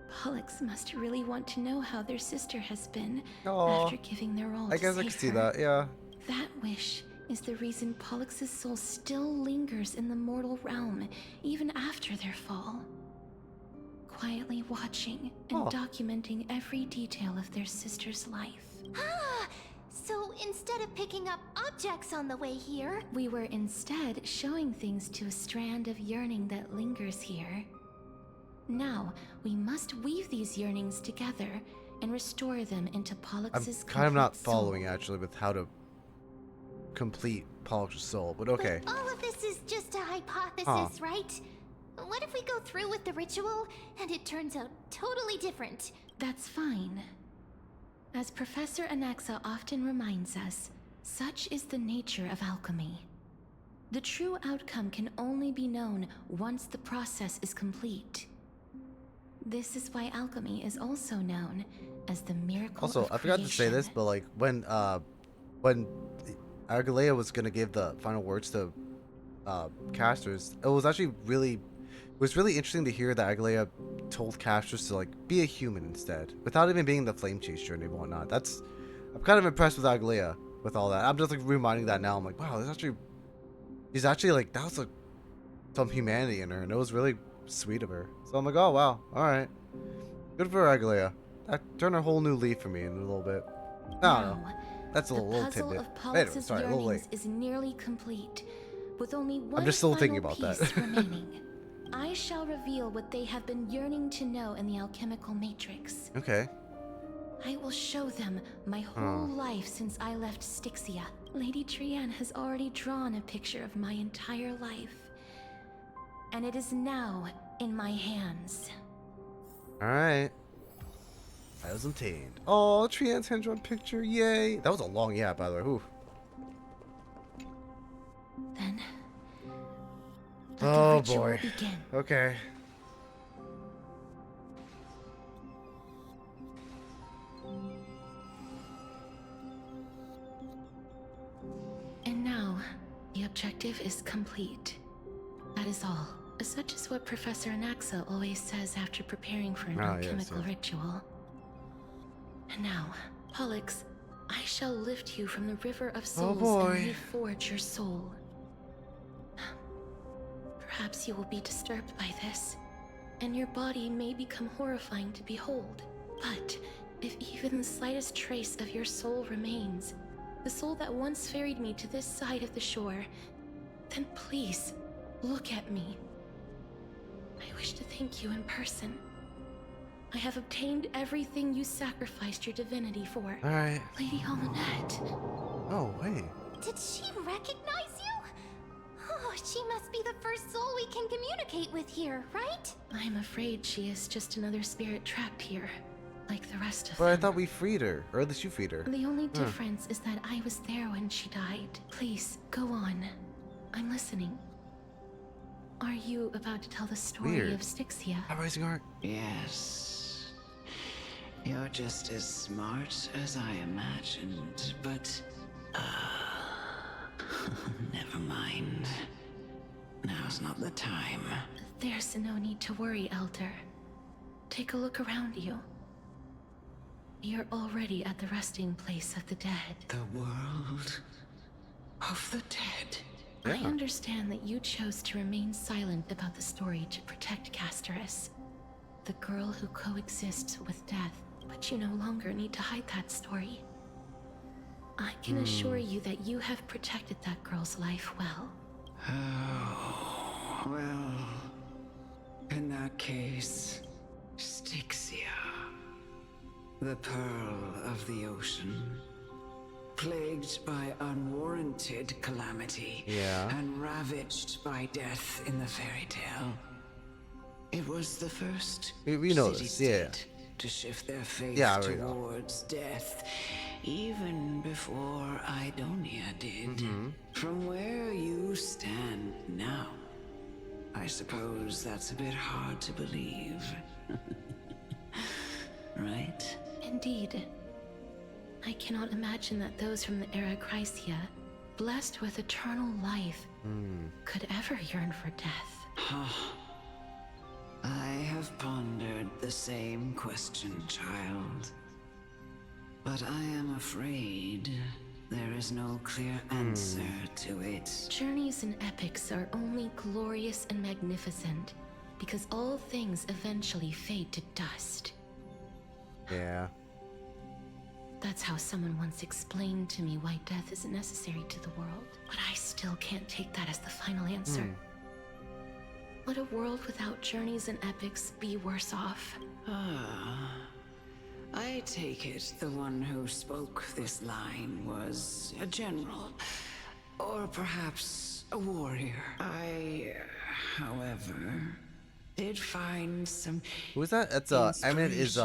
Pollux must really want to know how their sister has been after giving their all I guess I can see that, yeah. That wish is the reason Pollux's soul still lingers in the mortal realm, even after their fall. Quietly watching and documenting every detail of their sister's life. Ah! So instead of picking up objects on the way here, we were instead showing things to a strand of yearning that lingers here. Now, we must weave these yearnings together and restore them into Pollux's I'm kind of not soul. following, actually, with how to complete Pollux's soul, but okay. But all of this is just a hypothesis, right? What if we go through with the ritual and it turns out totally different? That's fine. As Professor Anaxa often reminds us, such is the nature of alchemy. The true outcome can only be known once the process is complete. This is why alchemy is also known as the miracle of I forgot to say this, but like when Agalea was gonna give the final words to casters, it was actually really interesting to hear that Agalea told casters to like be a human instead, without even being the flame chase journey and whatnot. I'm kind of impressed with Agalea with all that. I'm just like reminding that now. I'm like, wow, she's actually like, that was like some humanity in her, and it was really sweet of her. So I'm like, oh wow, all right, good for Agalea. That turned a whole new leaf for me in a little bit. I don't know. That's a little tidbit. The puzzle of Pollux's sorry, a little late. is nearly complete, with only one I'm just still final thinking about piece that. remaining. I shall reveal what they have been yearning to know in the alchemical matrix. Okay. I will show them my whole life since I left Styxia. Lady Trianne has already drawn a picture of my entire life. And it is now in my hands. Alright. I was obtained. Oh, Trianne's hand-drawn picture. Yay. That was a long yeah, by the way. Ooh. Then... oh boy. Okay. And now, the objective is complete. That is all. Such is what Professor Anaxa always says after preparing for an alchemical ritual. And now, Pollux, I shall lift you from the river of souls and reforge your soul. Perhaps you will be disturbed by this, and your body may become horrifying to behold. But if even the slightest trace of your soul remains, the soul that once ferried me to this side of the shore, then please, look at me. I wish to thank you in person. I have obtained everything you sacrificed your divinity for. Alright. Lady Almanette. Oh, wait. Did she recognize you? Oh, she must be the first soul we can communicate with here, right? I'm afraid she is just another spirit trapped here, like the rest of But them. I thought we freed her, or at least you freed her. The only difference is that I was there when she died. Please, go on. I'm listening. Are you about to tell the story of Styxia? Rising Heart? Yes. You're just as smart as I imagined, but... never mind. Now's not the time. There's no need to worry, Elder. Take a look around you. You're already at the resting place of the dead. The world of the dead. I understand that you chose to remain silent about the story to protect Casterus, the girl who coexists with death, but you no longer need to hide that story. I can assure you that you have protected that girl's life well. Oh, well, in that case, Styxia, the pearl of the ocean, plagued by unwarranted calamity and ravaged by death in the fairy tale. It was the first we know this, city-state to shift their face towards death even before Idonia did. From where you stand now, I suppose that's a bit hard to believe. Right? Indeed. I cannot imagine that those from the era Chrysia, blessed with eternal life, could ever yearn for death. I have pondered the same question, child. But I am afraid there is no clear answer to it. Journeys and epics are only glorious and magnificent because all things eventually fade to dust. Yeah. That's how someone once explained to me why death isn't necessary to the world. But I still can't take that as the final answer. Would a world without journeys and epics be worse off? I take it the one who spoke this line was a general, or perhaps a warrior. I, however, did find some. Who is that? That's Eminent is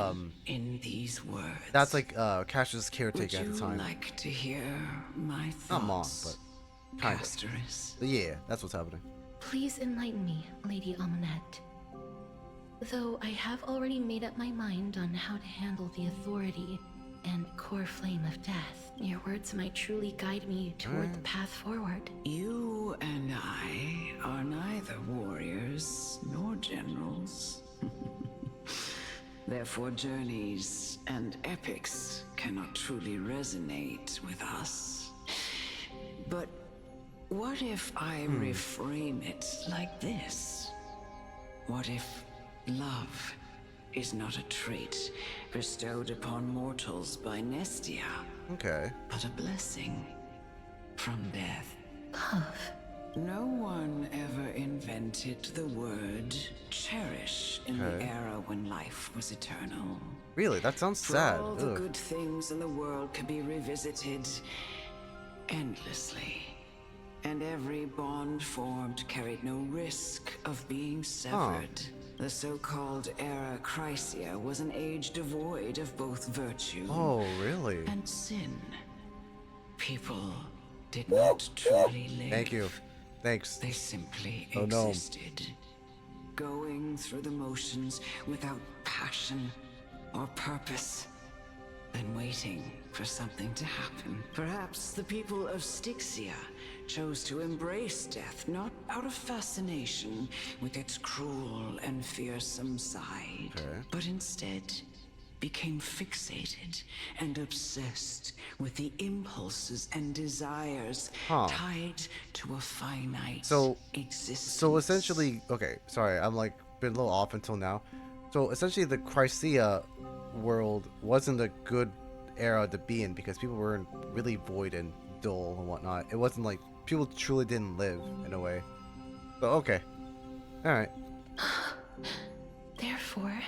in these words. That's like Cash's caretaker at the time. Would you like to hear my thoughts? Not mom, but kind of. Yeah, that's what's happening. Please enlighten me, Lady Amonette. Though I have already made up my mind on how to handle the authority and core flame of death, your words might truly guide me toward the path forward. You and I are neither warriors nor generals. Therefore, journeys and epics cannot truly resonate with us. But what if I reframe it like this? What if love is not a trait bestowed upon mortals by Nestia? Okay. But a blessing from death. Love. No one ever invented the word cherish in the era when life was eternal. Really? That sounds sad. All the good things in the world can be revisited endlessly. And every bond formed carried no risk of being severed. The so-called era Chrysia was an age devoid of both virtue and sin. People did not truly live. Thank you. Thanks. They simply existed, going through the motions without passion or purpose, and waiting for something to happen. Perhaps the people of Styxia chose to embrace death, not out of fascination with its cruel and fearsome side, but instead became fixated and obsessed with the impulses and desires tied to a finite existence. So essentially, okay, sorry, I'm like been a little off until now. So essentially the Chrysia world wasn't a good era to be in because people were really void and dull and whatnot. It wasn't like people truly didn't live in a way. But okay. Alright. Therefore,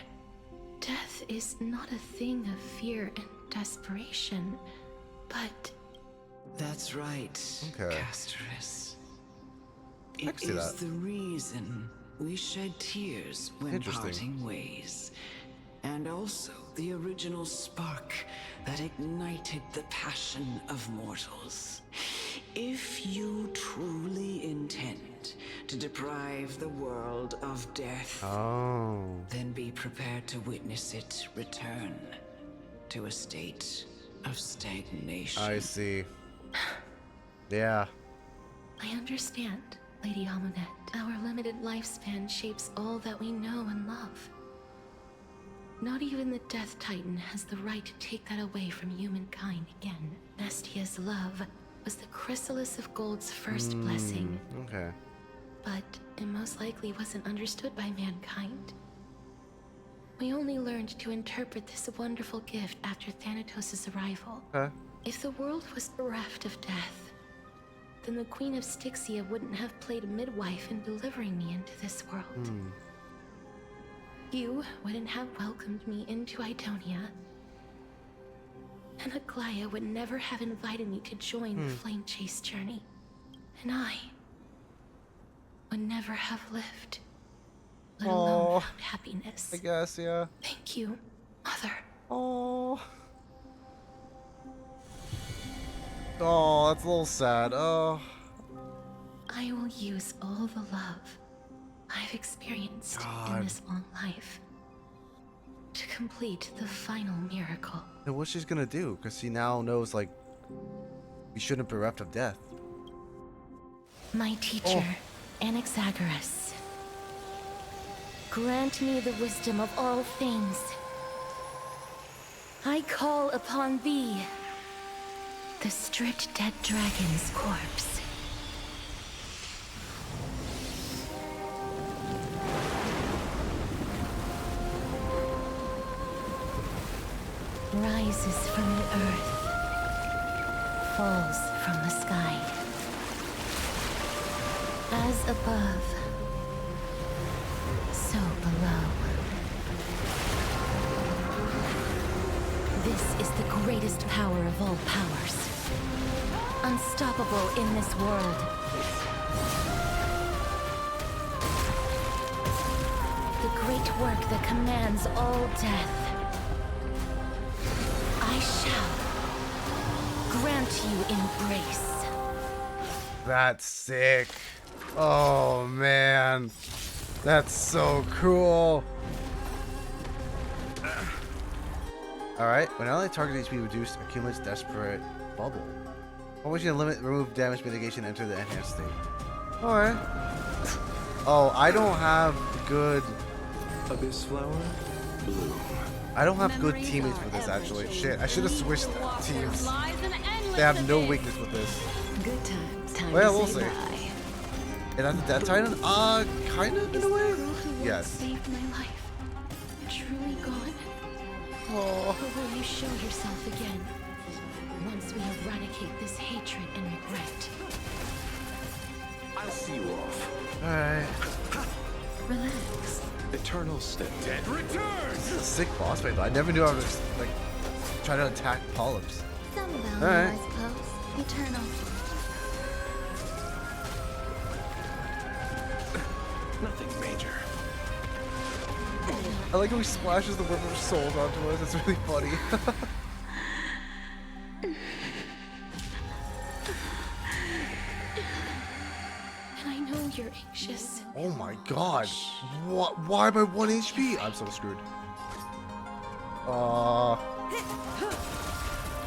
death is not a thing of fear and desperation, but... That's right, Casterus. It is that. the reason we shed tears when parting ways. And also the original spark that ignited the passion of mortals. If you truly intend to deprive the world of death, then be prepared to witness it return to a state of stagnation. I see. Yeah. I understand, Lady Amonette. Our limited lifespan shapes all that we know and love. Not even the Death Titan has the right to take that away from humankind again. Nestia's love was the chrysalis of Gold's first blessing. Okay. But it most likely wasn't understood by mankind. We only learned to interpret this wonderful gift after Thanatos' arrival. If the world was bereft of death, then the Queen of Styxia wouldn't have played a midwife in delivering me into this world. You wouldn't have welcomed me into Idonia, and Aglaia would never have invited me to join the Flame Chase journey. And I would never have lived, let alone found happiness. I guess, yeah. Thank you, Mother. Oh. Oh, that's a little sad. Oh. I will use all the love I've experienced in this long life to complete the final miracle. And what's she gonna do? Because she now knows, like, we shouldn't be bereft of death. My teacher, Anaxagoras, grant me the wisdom of all things. I call upon thee, the stripped dead dragon's corpse. Rises from the earth, falls from the sky. As above, so below. This is the greatest power of all powers. Unstoppable in this world. The great work that commands all death. I shall grant you embrace. That's sick. Oh man, that's so cool. Alright, when ally target HP reduced, accumulates desperate bubble. Or was you gonna limit, remove damage mitigation, enter the enhanced state? Alright. Oh, I don't have good Abyss flower, bloom. I don't have good teammates for this actually. Shit, I should have switched teams. They have no weakness with this. Good times. Time Well, to we'll say see. bye. Is that the Death Titan? Kind of in a way. Yes. Saved my life. Truly gone. Oh. Or will you show yourself again once we eradicate this hatred and regret? I'll see you off. Alright. Relax. Eternal step. Dead returns! This is a sick boss fight though. I never knew I was like trying to attack polyps. Some value, Alright. I suppose. Eternal. Nothing major. I like how he splashes the river of souls onto us. It's really funny. And I know you're anxious. Oh my god. What? Why am I 1 HP? I'm so screwed.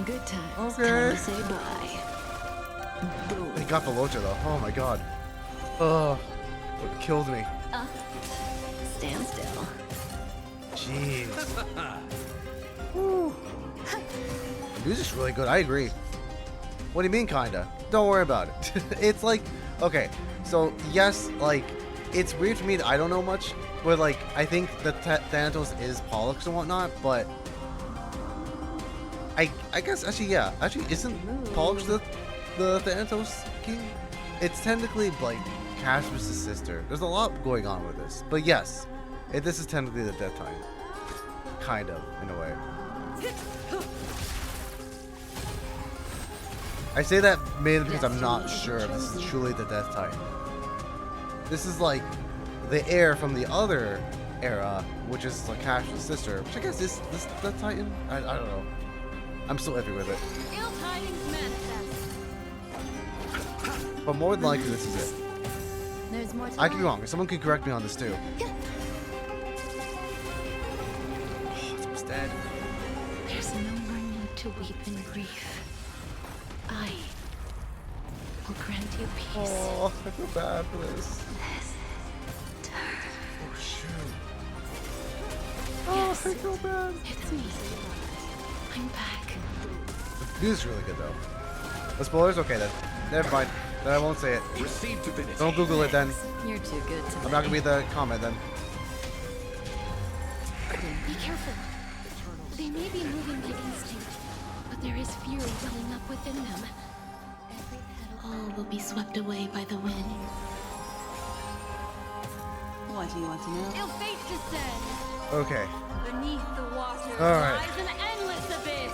Good times. Okay. Time to say bye. Boom. He got Veloce though. Oh my god. It killed me. Stand still. Jeez. Woo. The music's really good. I agree. What do you mean, kinda? Don't worry about it. It's like, okay, so yes, like, it's weird for me that I don't know much, but like, I think that Thanatos is Pollux and whatnot, but I guess actually, yeah, actually, isn't Pollux the Thanatos king? It's technically like Casper's sister. There's a lot going on with this, but yes, this is technically the Death Titan, kind of in a way. I say that mainly because I'm not sure if this is truly the Death Titan. This is like the heir from the other era, which is like Casper's sister, which I guess is this Death Titan? I don't know. I'm still iffy with it. Ill tidings manifest. But more than likely, this is it. There's more to I could be life. wrong. Someone could correct me on this too. Oh, it's dead. There's no more need to weep in grief. I will grant you peace. Oh, I feel bad for this. Oh shoot. Oh, Yes. I feel bad. It's me. I'm back. The music's really good though. The spoilers? Okay then. Never mind. Then I won't say it. Receive divinity. Don't Google it then. You're too good to I'm not gonna be the comment then. Be careful. They may be moving by instinct, but there is fury welling up within them. All will be swept away by the wind. What do you want to know? Ill fate descend. Okay. Beneath the water All right. lies an endless abyss.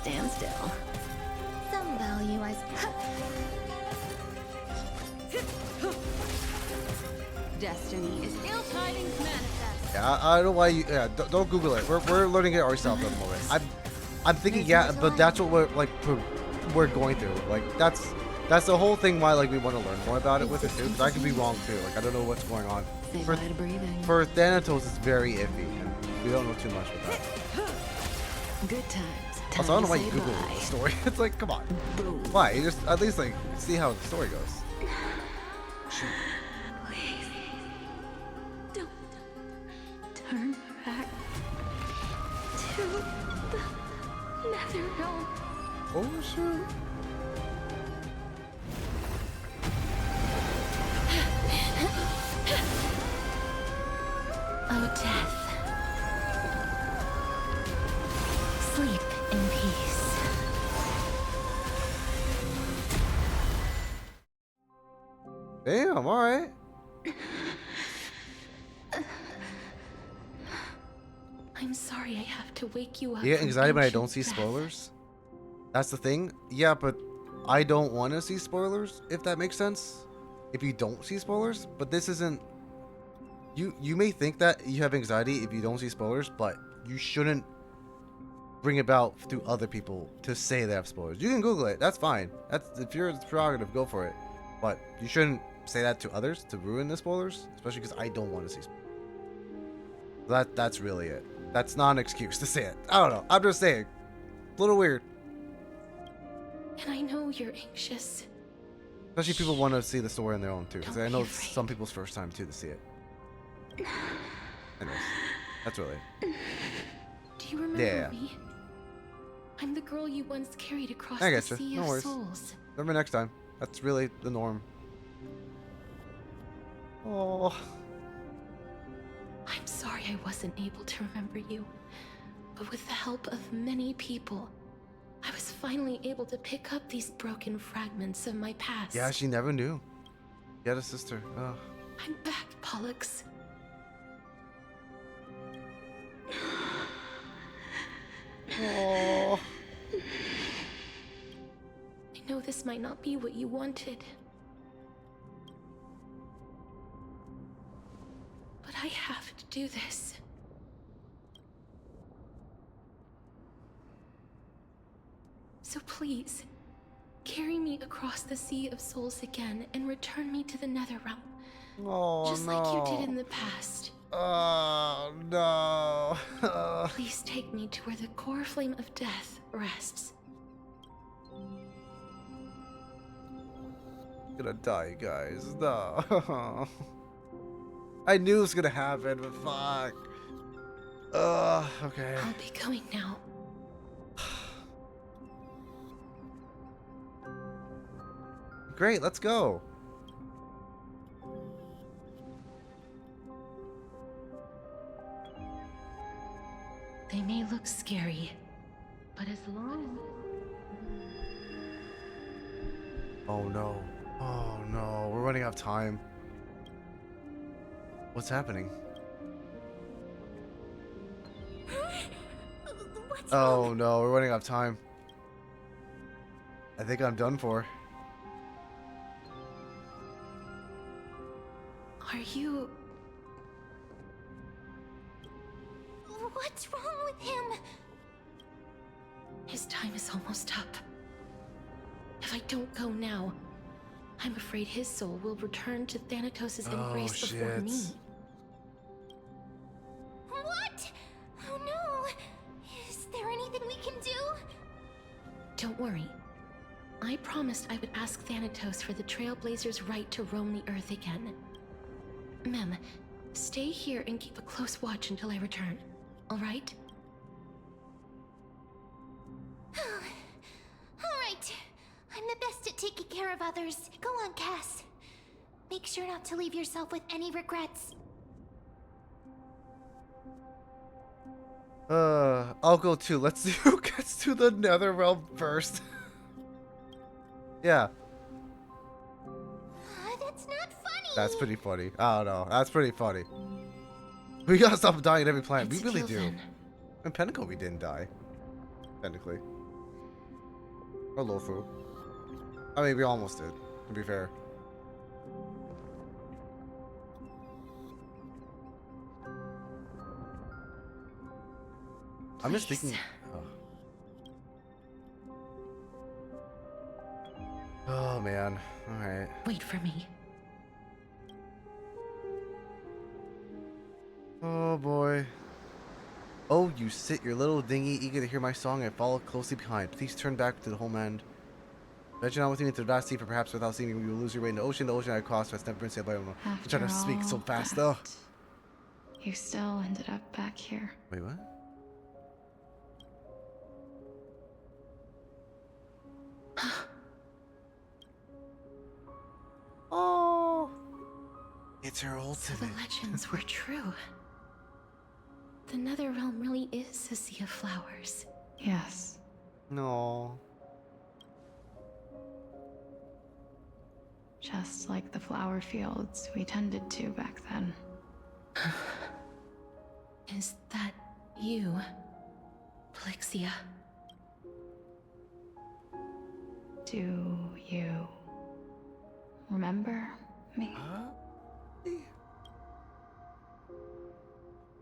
stand still. Some value, I Destiny is ill tidings manifest. Yeah, I don't know why you. Yeah, don't Google it. We're learning it ourselves at the moment. I'm thinking, yeah, but that's what we're going through. Like, that's the whole thing why, like, we want to learn more about it with it, too. Because I could be wrong, too. Like, I don't know what's going on. Say bye to breathing. For Thanatos, it's very iffy. And we don't know too much with that. Good times. Also, I don't know why you Google the story. It's like, come on. Boom. Why? You just, at least, like, see how the story goes. Please. Don't turn back to the nether realm. Oh, shoot. Oh, death. Sleep in peace. Damn, alright. I'm sorry I have to wake you up. You get from anxiety when I ancient don't see breath. spoilers? That's the thing? Yeah, but I don't want to see spoilers, if that makes sense. If you don't see spoilers, but this isn't... You may think that you have anxiety if you don't see spoilers, but you shouldn't bring about through other people to say they have spoilers. You can Google it, that's fine. That's if you're prerogative, go for it. But you shouldn't say that to others to ruin the spoilers, especially because I don't want to see spoilers. That's really it. That's not an excuse to say it. I don't know. I'm just saying. A little weird. And I know you're anxious. Especially people want to see the story on their own too, because Don't I be know it's afraid. some people's first time too to see it. Anyways, that's really. Do you remember Yeah. me? I'm the girl you once carried across I the getcha. sea No of worries. souls. Remember next time. That's really the norm. Oh. I'm sorry I wasn't able to remember you, but with the help of many people, I was finally able to pick up these broken fragments of my past. Yeah, she never knew. You had a sister. Oh. I'm back, Pollux. Oh. I know this might not be what you wanted, but I have to do this. So please, carry me across the Sea of Souls again and return me to the Netherrealm. Oh, just no. like you did in the past. Oh, no. Please take me to where the core flame of death rests. I'm gonna die, guys. No. I knew it was gonna happen, but fuck. Okay. I'll be going now. Great, let's go. They may look scary, but as long... Oh no. Oh no, we're running out of time. What's happening? Oh no, we're running out of time. I think I'm done for. Are you... What's wrong with him? His time is almost up. If I don't go now, I'm afraid his soul will return to Thanatos' embrace before shit. me. What? Oh no! Is there anything we can do? Don't worry. I promised I would ask Thanatos for the Trailblazers' right to roam the Earth again. Mem, stay here and keep a close watch until I return. All right? Alright. I'm the best at taking care of others. Go on, Cass. Make sure not to leave yourself with any regrets. I'll go too. Let's see who gets to the Netherrealm first. Yeah. That's not funny. That's pretty funny. I don't know. That's pretty funny. We gotta stop dying at every planet. Let's We really kill do. them. In Pinnacle, we didn't die. Technically. Or Lofu. I mean, we almost did, to be fair. I'm just Please. thinking... Oh. man. Alright. Wait for me. Oh boy. Oh, you sit your little dinghy, eager to hear my song, and follow closely behind. Please turn back to the homeland. Venture not with me into the vast sea, for perhaps without seeing me, you will lose your way in the ocean. The ocean I crossed has never been sailed by anyone. I'm trying to speak so fast, though. You still ended up back here. Wait, what? Oh, it's her ultimate. So the legends were true. The Netherrealm really is a sea of flowers. Yes. No. Just like the flower fields we tended to back then. Is that you, Plixia? Do you remember me?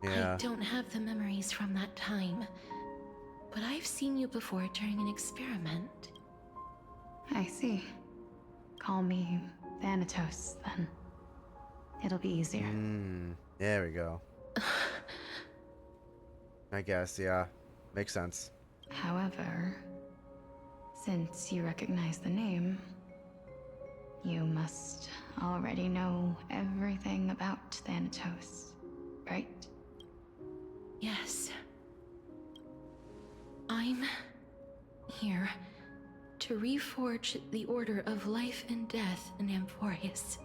Yeah. I don't have the memories from that time, but I've seen you before during an experiment. I see. Call me Thanatos, then. It'll be easier. There we go. I guess, yeah. Makes sense. However, since you recognize the name, you must already know everything about Thanatos, right? Yes. I'm here to reforge the order of life and death in Amphorius.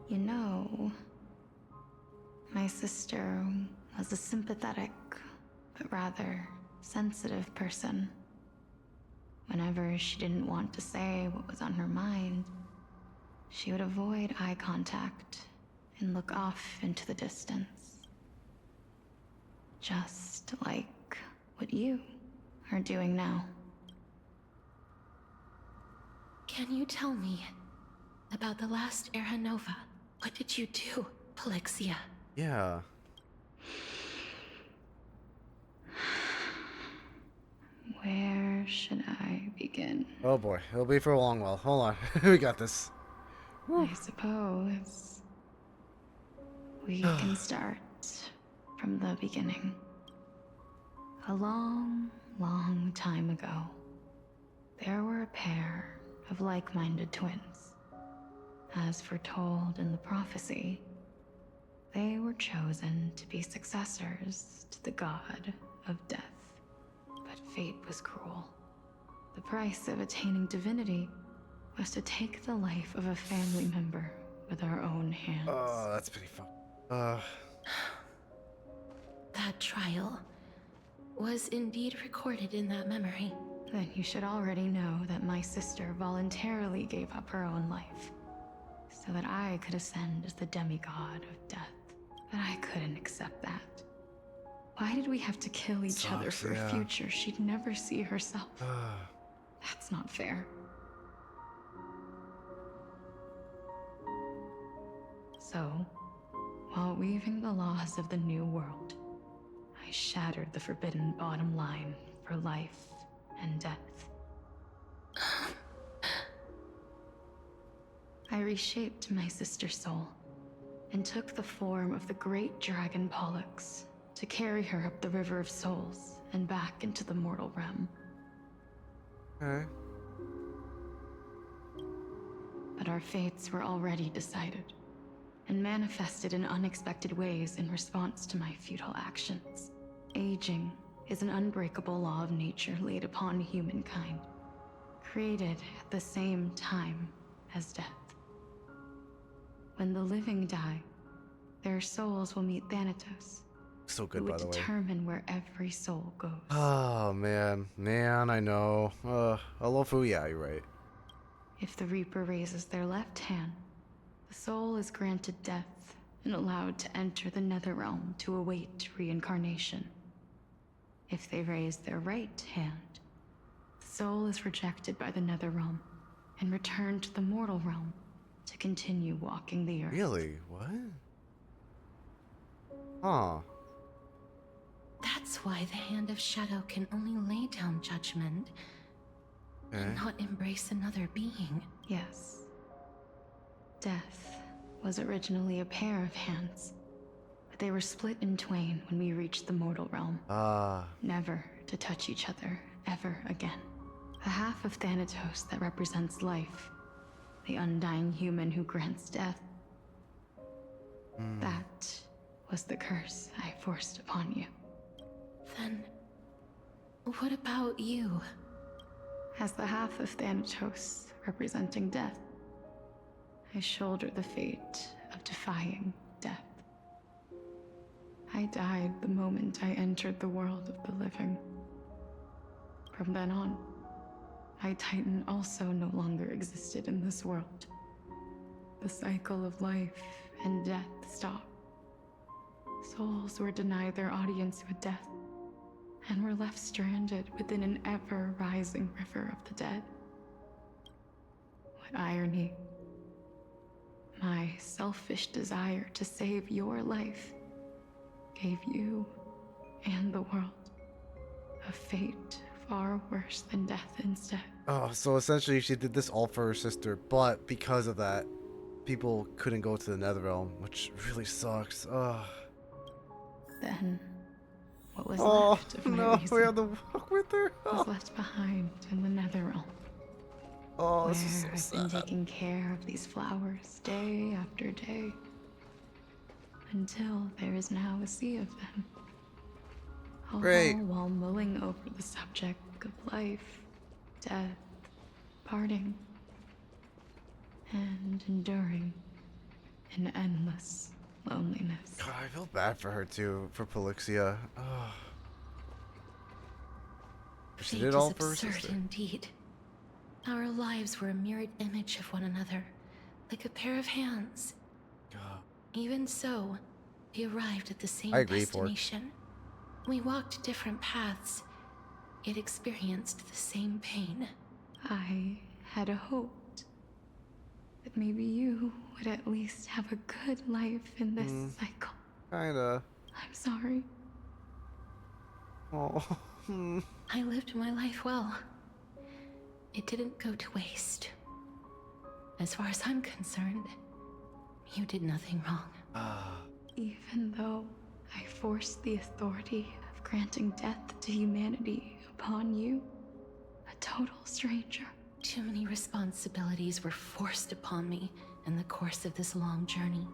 You know, my sister was a sympathetic, but rather sensitive person. Whenever she didn't want to say what was on her mind, she would avoid eye contact and look off into the distance. Just like what you are doing now. Can you tell me about the last Era Nova? What did you do, Plixia? Yeah. Where should I begin? Oh boy, it'll be for a long while. Hold on. We got this. I suppose we can start from the beginning. A long, long time ago, there were a pair of like-minded twins. As foretold in the prophecy, they were chosen to be successors to the god of death. But fate was cruel. The price of attaining divinity was to take the life of a family member with our own hands. Oh, that's pretty fun. That trial was indeed recorded in that memory. Then you should already know that my sister voluntarily gave up her own life so that I could ascend as the demigod of death. But I couldn't accept that. Why did we have to kill each other for a future she'd never see herself? That's not fair. So, while weaving the laws of the new world, I shattered the forbidden bottom line for life and death. I reshaped my sister's soul and took the form of the great dragon Pollux to carry her up the River of Souls and back into the mortal realm. Okay. But our fates were already decided and manifested in unexpected ways in response to my futile actions. Aging is an unbreakable law of nature laid upon humankind, created at the same time as death. When the living die, their souls will meet Thanatos. So good, who by the would way. determine where every soul goes. Oh, man. Man, I know. Alofu, yeah, you're right. If the Reaper raises their left hand, the soul is granted death and allowed to enter the Netherrealm to await reincarnation. If they raise their right hand, the soul is rejected by the Netherrealm and returned to the mortal realm to continue walking the earth. Really? What? Huh. That That's why the Hand of Shadow can only lay down judgment and not embrace another being. Yes. Death was originally a pair of hands, but they were split in twain when we reached the mortal realm. Never to touch each other ever again. A half of Thanatos that represents life, the undying human who grants death. That was the curse I forced upon you. Then, what about you? As the half of Thanatos representing death, I shoulder the fate of defying death. I died the moment I entered the world of the living. From then on, my Titan also no longer existed in this world. The cycle of life and death stopped. Souls were denied their audience with death, and were left stranded within an ever-rising river of the dead. What irony. My selfish desire to save your life gave you and the world a fate far worse than death instead. Oh, so essentially she did this all for her sister, but because of that, people couldn't go to the Netherrealm, which really sucks. Then, what was left of my reason we had to walk with her. was left behind in the Netherrealm. Oh, where this is so I've sad. been taking care of these flowers day after day, until there is now a sea of them. All while mulling over the subject of life, death, parting, and enduring an endless loneliness. God, I feel bad for her too, for Polixia. She did all for her sister. Indeed. Our lives were a mirrored image of one another, like a pair of hands. Even so, we arrived at the same destination. We walked different paths, yet experienced the same pain. I had hoped that maybe you would at least have a good life in this cycle. Kinda. I'm sorry. I lived my life well. It didn't go to waste. As far as I'm concerned, you did nothing wrong. Even though I forced the authority of granting death to humanity upon you, a total stranger. Too many responsibilities were forced upon me in the course of this long journey.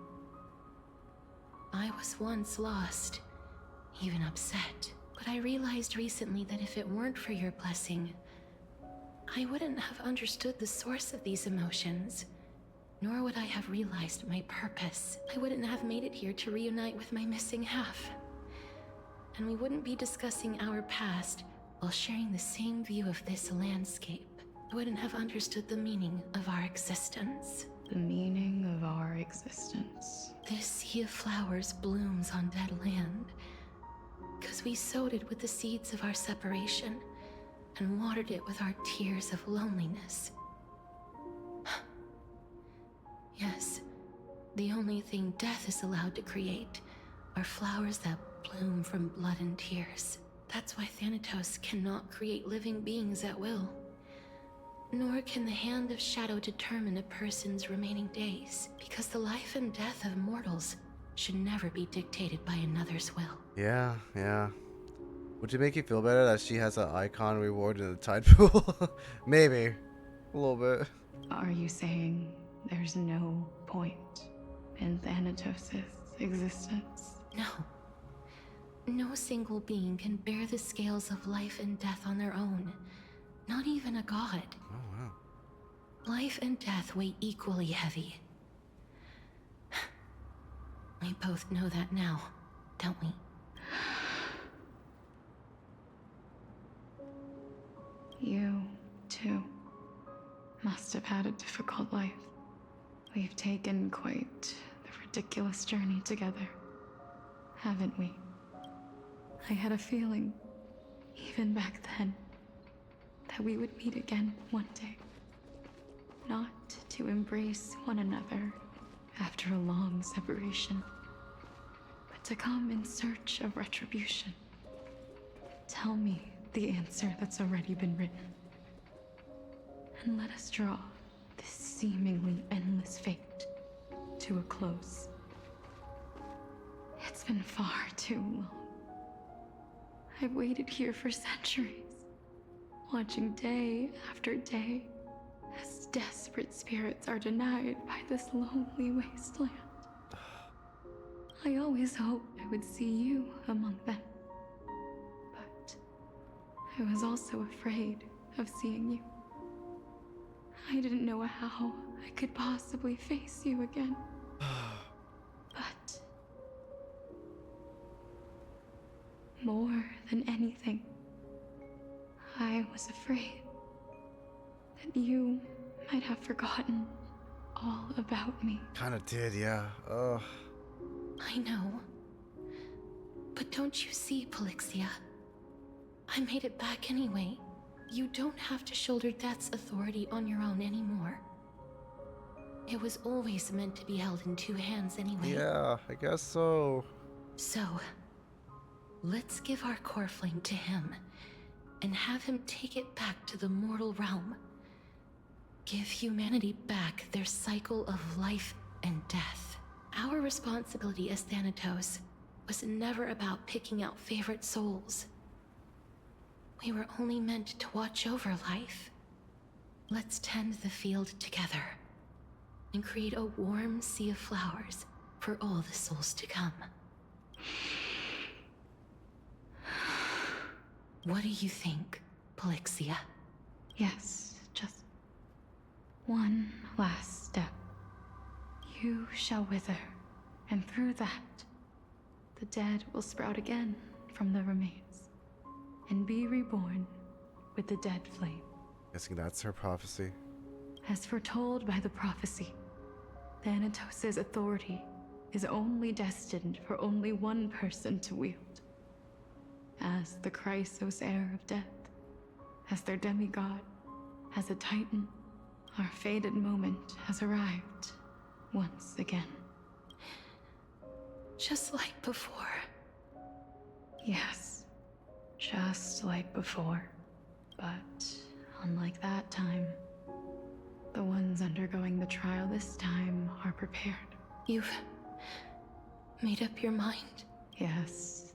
I was once lost, even upset, but I realized recently that if it weren't for your blessing, I wouldn't have understood the source of these emotions, nor would I have realized my purpose. I wouldn't have made it here to reunite with my missing half. And we wouldn't be discussing our past while sharing the same view of this landscape. I wouldn't have understood the meaning of our existence. The meaning of our existence. This sea of flowers blooms on dead land, because we sowed it with the seeds of our separation and watered it with our tears of loneliness. Yes, the only thing death is allowed to create are flowers that bloom from blood and tears. That's why Thanatos cannot create living beings at will. Nor can the Hand of Shadow determine a person's remaining days, because the life and death of mortals should never be dictated by another's will. Yeah. Would it make you feel better that she has an icon reward in the tide pool? Maybe. A little bit. Are you saying there's no point in Thanatos' existence? No. No single being can bear the scales of life and death on their own. Not even a god. Oh, wow. Life and death weigh equally heavy. We both know that now, don't we? You, too, must have had a difficult life. We've taken quite the ridiculous journey together, haven't we? I had a feeling, even back then, that we would meet again one day. Not to embrace one another after a long separation, but to come in search of retribution. Tell me the answer that's already been written. And let us draw this seemingly endless fate to a close. It's been far too long. I've waited here for centuries, watching day after day as desperate spirits are denied by this lonely wasteland. I always hoped I would see you among them. But I was also afraid of seeing you. I didn't know how I could possibly face you again. But more than anything, I was afraid that you might have forgotten all about me. Kinda did, yeah. I know. But don't you see, Polixia? I made it back anyway. You don't have to shoulder death's authority on your own anymore. It was always meant to be held in two hands anyway. Yeah, I guess so. So, let's give our core flame to him, and have him take it back to the mortal realm. Give humanity back their cycle of life and death. Our responsibility as Thanatos was never about picking out favorite souls. We were only meant to watch over life. Let's tend the field together, and create a warm sea of flowers for all the souls to come. What do you think, Polixia? Yes, just one last step. You shall wither, and through that, the dead will sprout again from the remains, and be reborn with the dead flame. Guessing that's her prophecy. As foretold by the prophecy, Thanatos' authority is only destined for only one person to wield. As the Chrysos heir of death, as their demigod, as a titan, our fated moment has arrived once again. Just like before. Yes, just like before. But unlike that time, the ones undergoing the trial this time are prepared. You've made up your mind? Yes,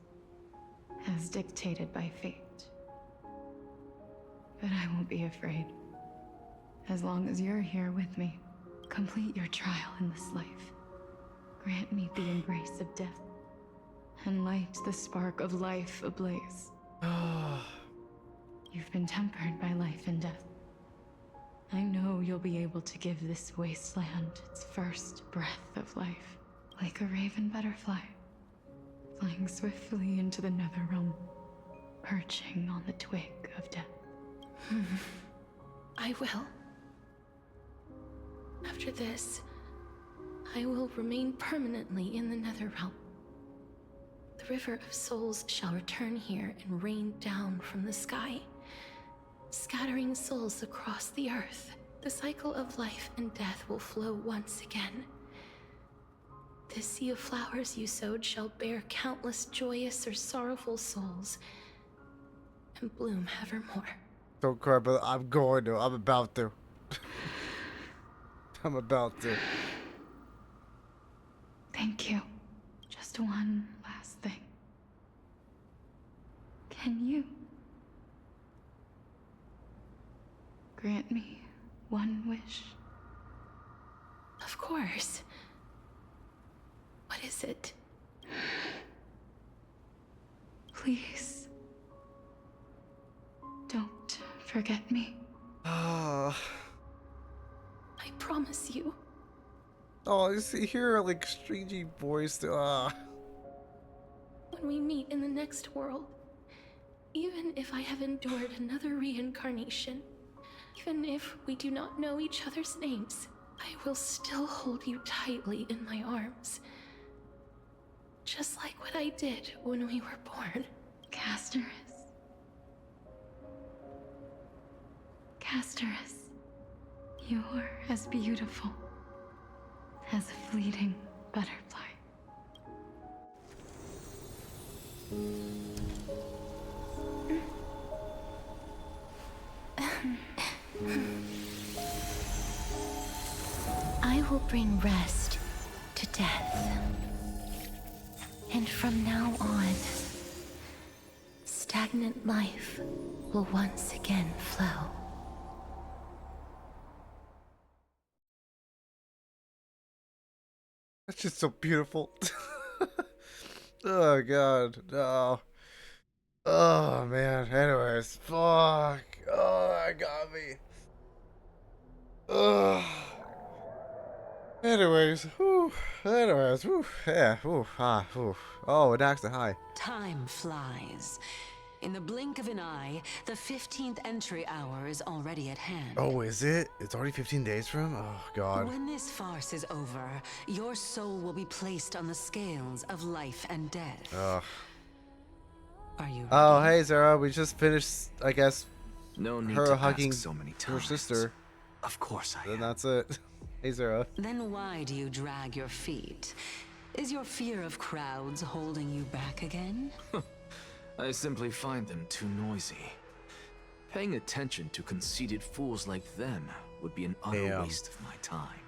as dictated by fate. But I won't be afraid. As long as you're here with me, complete your trial in this life. Grant me the embrace of death, and light the spark of life ablaze. You've been tempered by life and death. I know you'll be able to give this wasteland its first breath of life, like a raven butterfly, flying swiftly into the netherrealm, perching on the twig of death. I will. After this, I will remain permanently in the netherrealm. The river of souls shall return here and rain down from the sky, scattering souls across the earth. The cycle of life and death will flow once again. This sea of flowers you sowed shall bear countless joyous or sorrowful souls, and bloom evermore. Don't cry, brother. I'm going to. I'm about to. I'm about to. Thank you. Just one last thing. Can you grant me one wish? Of course. What is it? Please, don't forget me. I promise you. Oh, you see here, like, stringy voice. When we meet in the next world, even if I have endured another reincarnation, even if we do not know each other's names, I will still hold you tightly in my arms. Just like what I did when we were born. Casterus. Casterus, you're as beautiful as a fleeting butterfly. will bring rest to death. And from now on, stagnant life will once again flow. That's just so beautiful. Oh god, no. Oh man. Anyways, fuck. Oh, that got me. Ugh. Anyways, whew. Anyways, whew. Yeah, whew. Ah, whew. Oh, it acts a high. Time flies. In the blink of an eye, the 15th entry hour is already at hand. Oh, is it? It's already 15 days from? Oh, God. When this farce is over, your soul will be placed on the scales of life and death. Ugh. Are you ready? Oh, hey, Zara. We just finished, I guess, No need her to hugging ask so many her times. sister. Of course I am. And that's it. Hey, Zara. Then why do you drag your feet? Is your fear of crowds holding you back again? I simply find them too noisy. Paying attention to conceited fools like them would be an utter waste of my time.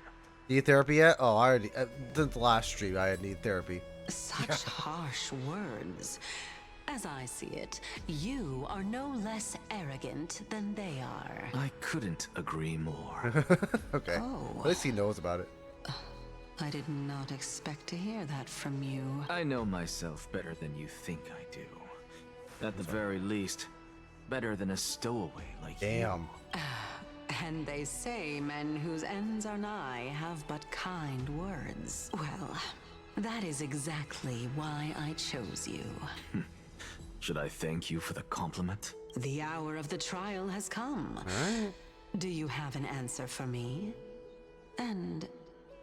Need therapy yet? Oh, I already. The last stream, I need therapy. Such harsh words. As I see it, you are no less arrogant than they are. I couldn't agree more. Okay. Oh. At least he knows about it. I did not expect to hear that from you. I know myself better than you think I do. At the very least, better than a stowaway like you. Damn. And they say men whose ends are nigh have but kind words. Well, that is exactly why I chose you. Should I thank you for the compliment? The hour of the trial has come. Alright. Do you have an answer for me? And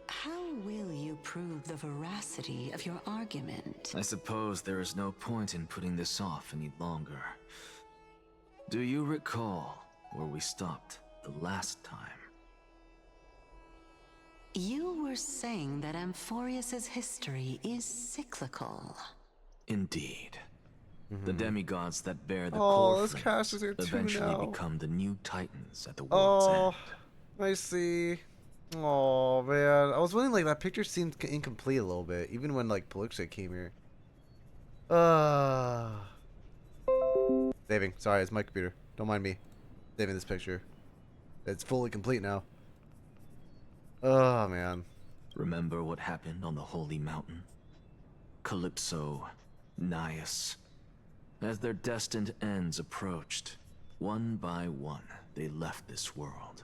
how will you prove the veracity of your argument? I suppose there is no point in putting this off any longer. Do you recall where we stopped the last time? You were saying that Amphorius's history is cyclical. Indeed. The demigods that bear the Oh, core this flame cast is here too eventually now. become the new titans at the world's end. I see. Oh man, I was wondering, like, that picture seemed incomplete a little bit, even when like Polixia came here. Saving. Sorry, it's my computer. Don't mind me. Saving this picture. It's fully complete now. Oh man. Remember what happened on the Holy Mountain? Calypso, Naias. As their destined ends approached, one by one, they left this world,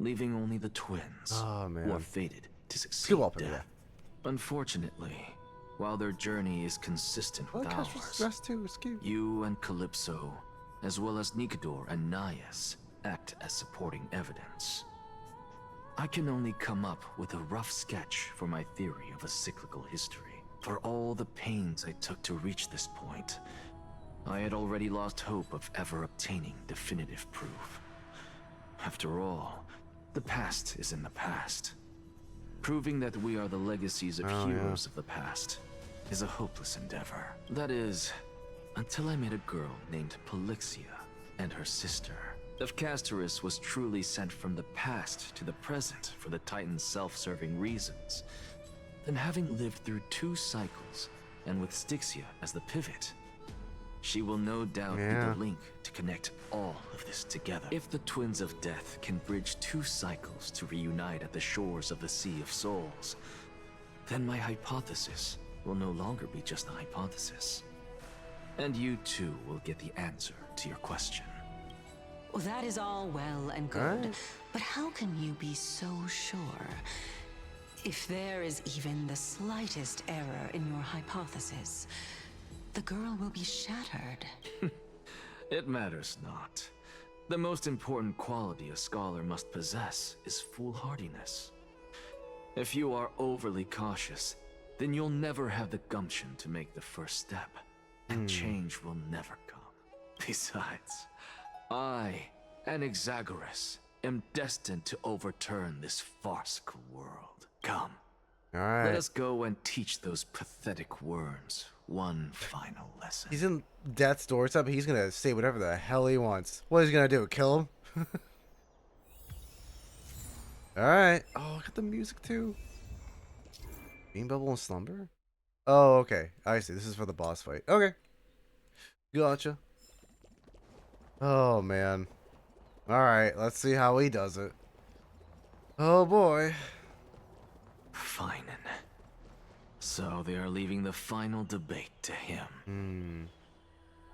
leaving only the twins, who are fated to succeed death. Unfortunately, while their journey is consistent with ours, you and Calypso, as well as Nicodor and Naias, act as supporting evidence. I can only come up with a rough sketch for my theory of a cyclical history. For all the pains I took to reach this point, I had already lost hope of ever obtaining definitive proof. After all, the past is in the past. Proving that we are the legacies of heroes of the past is a hopeless endeavor. That is, until I met a girl named Polixia and her sister. If Castorus was truly sent from the past to the present for the Titan's self-serving reasons, then having lived through 2 cycles, and with Styxia as the pivot, she will no doubt be the link to connect all of this together. If the Twins of Death can bridge 2 cycles to reunite at the shores of the Sea of Souls, then my hypothesis will no longer be just a hypothesis. And you too will get the answer to your question. Well, that is all well and good, but how can you be so sure? If there is even the slightest error in your hypothesis, the girl will be shattered. It matters not. The most important quality a scholar must possess is foolhardiness. If you are overly cautious, then you'll never have the gumption to make the first step, and change will never come. Besides, I, an Exagoras, am destined to overturn this farcical world. Come. Let us go and teach those pathetic worms one final lesson. He's in death's doorstep, but he's gonna say whatever the hell he wants. What is he gonna do? Kill him? Alright. Oh, I got the music too. Beam Bubble and Slumber? Oh, okay. I see. This is for the boss fight. Okay. Gotcha. Oh, man. Alright, let's see how he does it. Oh, boy. Fine. So they are leaving the final debate to him.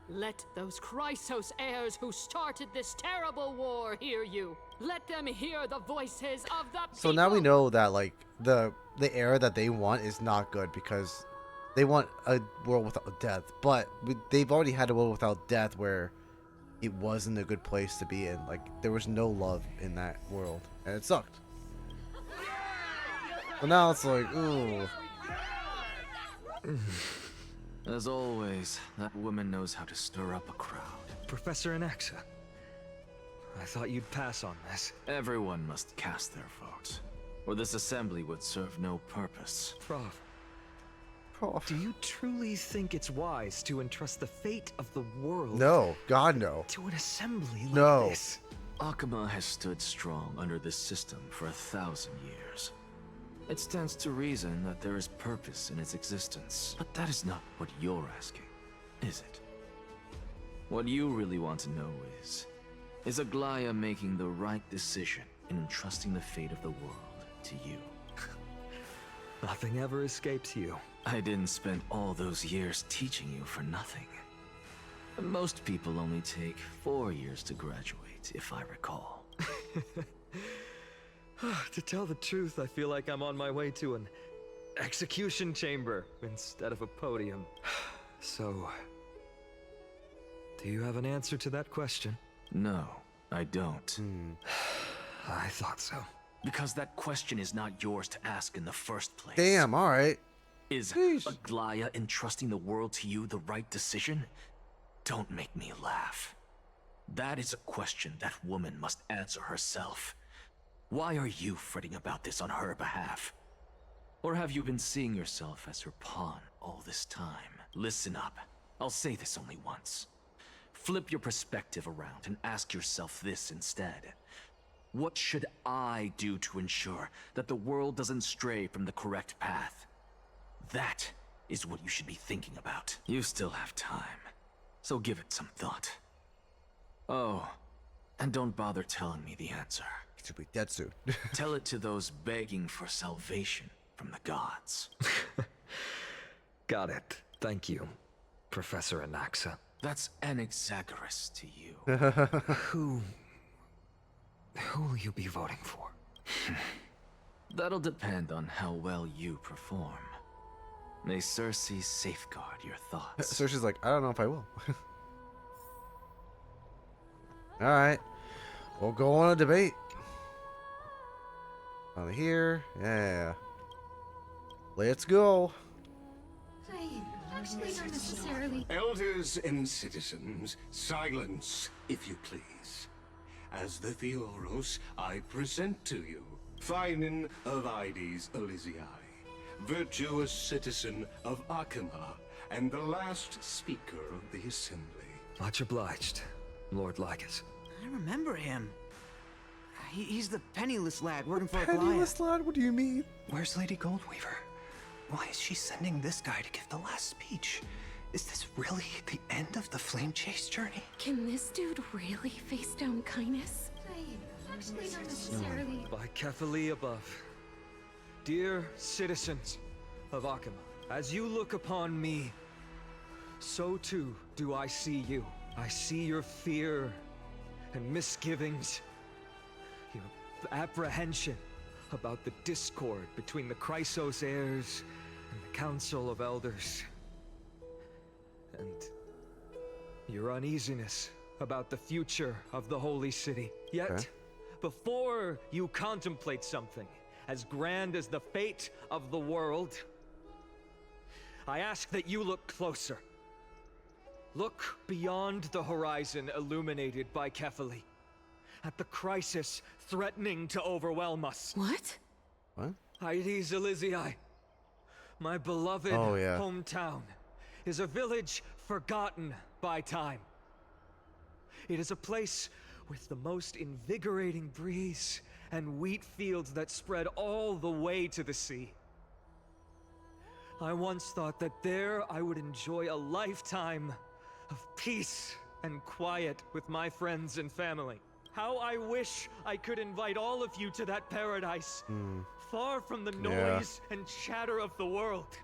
Let those Chrysos heirs who started this terrible war hear you. Let them hear the voices of the people. So now we know that, like, the era that they want is not good because they want a world without death. But they've already had a world without death where it wasn't a good place to be in. Like, there was no love in that world, and it sucked. But now it's like, ooh. As always, that woman knows how to stir up a crowd. Professor Anaxa, I thought you'd pass on this. Everyone must cast their vote, or this assembly would serve no purpose. Prof, do you truly think it's wise to entrust the fate of the world? No, God, no. To an assembly like No. this? Akuma has stood strong under this system for 1,000 years. It stands to reason that there is purpose in its existence. But that is not what you're asking, is it? What you really want to know is Aglaya making the right decision in entrusting the fate of the world to you? Nothing ever escapes you. I didn't spend all those years teaching you for nothing. Most people only take 4 years to graduate, if I recall. To tell the truth, I feel like I'm on my way to an execution chamber instead of a podium. So, do you have an answer to that question? No, I don't. I thought so. Because that question is not yours to ask in the first place. Damn, alright. Is Aglaya entrusting the world to you the right decision? Don't make me laugh. That is a question that woman must answer herself. Why are you fretting about this on her behalf? Or have you been seeing yourself as her pawn all this time? Listen up. I'll say this only once. Flip your perspective around and ask yourself this instead. What should I do to ensure that the world doesn't stray from the correct path? That is what you should be thinking about. You still have time, so give it some thought. Oh, and don't bother telling me the answer. He should be dead soon. Tell it to those begging for salvation from the gods. Got it. Thank you, Professor Anaxa. That's Anaxagoras to you. Who will you be voting for? That'll depend on how well you perform. May Cersei safeguard your thoughts. Cersei's like, I don't know if I will. Alright. We'll go on a debate. Out of here. Yeah. Let's go. Actually, not necessarily. Elders and citizens, silence, if you please. As the Theoros, I present to you Finan of Ides Elysiae, virtuous citizen of Akima, and the last speaker of the assembly. Much obliged, Lord Lycus. I remember him. He's the penniless lad working for Penniless lad? What do you mean? Where's Lady Goldweaver? Why is she sending this guy to give the last speech? Is this really the end of the Flame Chase journey? Can this dude really face down kindness? Actually, not necessarily. By Kefali above. Dear citizens of Akima, as you look upon me, so too do I see you. I see your fear and misgivings, your apprehension about the discord between the Chrysos heirs and the Council of Elders, and your uneasiness about the future of the Holy City. Yet, before you contemplate something as grand as the fate of the world, I ask that you look closer. Look beyond the horizon illuminated by Kefali, at the crisis threatening to overwhelm us. What? What? Ides Elysiae, my beloved hometown, is a village forgotten by time. It is a place with the most invigorating breeze and wheat fields that spread all the way to the sea. I once thought that there I would enjoy a lifetime of peace and quiet with my friends and family. How I wish I could invite all of you to that paradise, far from the noise and chatter of the world.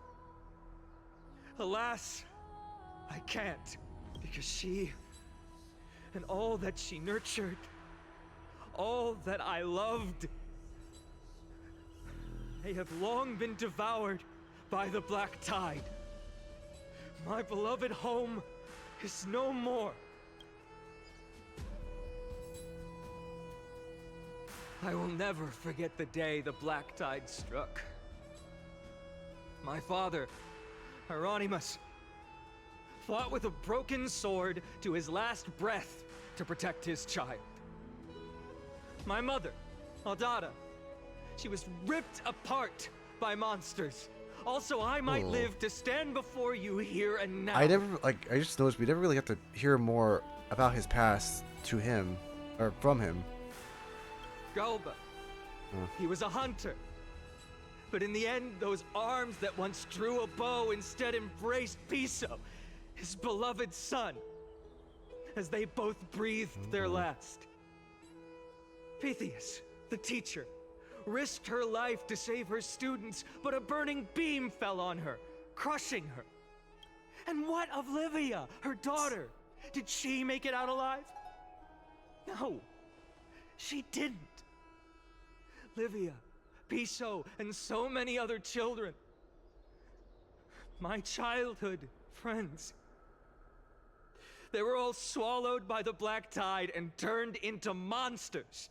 Alas, I can't, because she and all that she nurtured, all that I loved, they have long been devoured by the black tide. My beloved home is no more. I will never forget the day the black tide struck. My father, Hieronymus, fought with a broken sword to his last breath to protect his child. My mother, Aldada, she was ripped apart by monsters. Also, I might live to stand before you here and now. I just noticed we never really got to hear more about his past to him, or from him. Galba, he was a hunter. But in the end, those arms that once drew a bow instead embraced Piso, his beloved son, as they both breathed their last. Pythias, the teacher, risked her life to save her students, but a burning beam fell on her, crushing her. And what of Livia, her daughter? Did she make it out alive? No, she didn't. Livia, Piso, and so many other children. My childhood friends. They were all swallowed by the black tide and turned into monsters.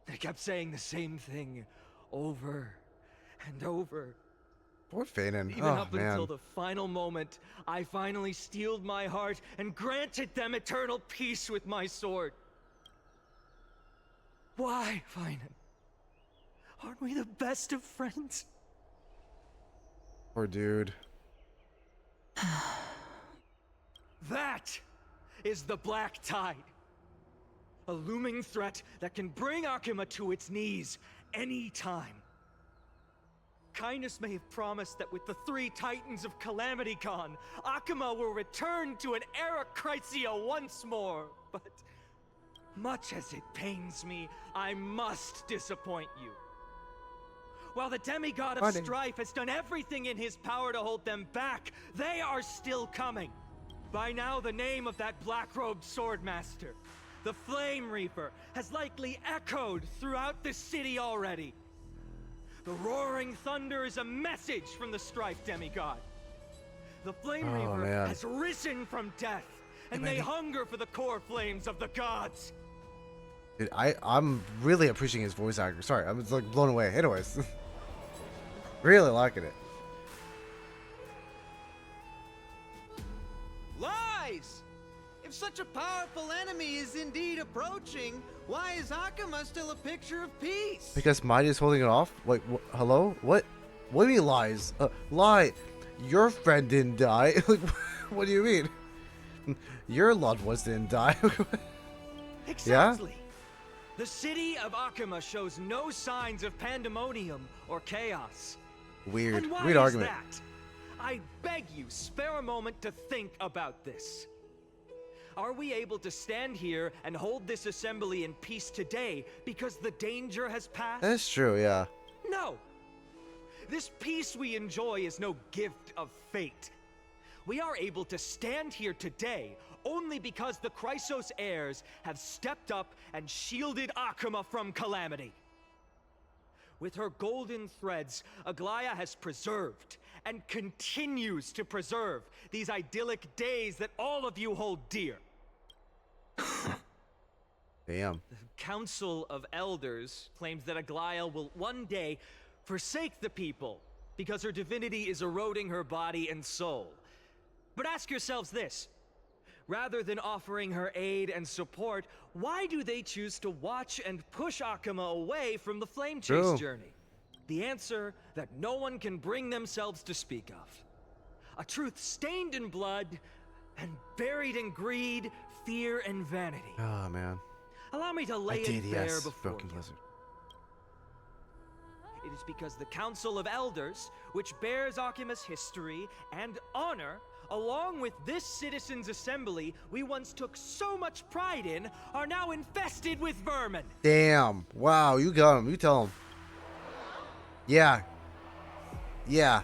They kept saying the same thing over and over. Poor Fanon. Even up until the final moment, I finally steeled my heart and granted them eternal peace with my sword. Why, Fanon? Aren't we the best of friends? Poor dude. That is the black tide. A looming threat that can bring Akuma to its knees any time. Kindness may have promised that with the 3 Titans of Calamity Con, Akuma will return to an era Chrysia once more, but much as it pains me, I must disappoint you. While the demigod of strife has done everything in his power to hold them back, they are still coming. By now, the name of that black-robed swordmaster, the Flame Reaper, has likely echoed throughout the city already. The roaring thunder is a message from the strife demigod. The Flame Reaper has risen from death, and they hunger for the core flames of the gods. Dude, I'm really appreciating his voice actor. Sorry, I'm just like blown away. Anyways. Really liking it. Lies! If such a powerful enemy is indeed approaching, why is Akuma still a picture of peace? Because Mighty is holding it off? Wait, hello? What? What do you mean lies? Lie. Your friend didn't die. Like, what do you mean? Your loved ones didn't die. Exactly. Yeah? The city of Akuma shows no signs of pandemonium or chaos. Weird. And why Weird is argument. That? I beg you, spare a moment to think about this. Are we able to stand here and hold this assembly in peace today because the danger has passed? That's true, yeah. No. This peace we enjoy is no gift of fate. We are able to stand here today only because the Chrysos heirs have stepped up and shielded Akuma from calamity. With her golden threads, Aglaya has preserved and continues to preserve these idyllic days that all of you hold dear. Damn. The Council of Elders claims that Aglaya will one day forsake the people because her divinity is eroding her body and soul. But ask yourselves this. Rather than offering her aid and support, why do they choose to watch and push Akuma away from the Flame Chase journey? The answer that no one can bring themselves to speak of. A truth stained in blood and buried in greed, fear, and vanity. Oh, man. Allow me to lay it bare before you. It is because the Council of Elders, which bears Akima's history and honor, along with this citizens' assembly we once took so much pride in, are now infested with vermin. Damn. Wow, you got him. You tell him. Yeah. Yeah.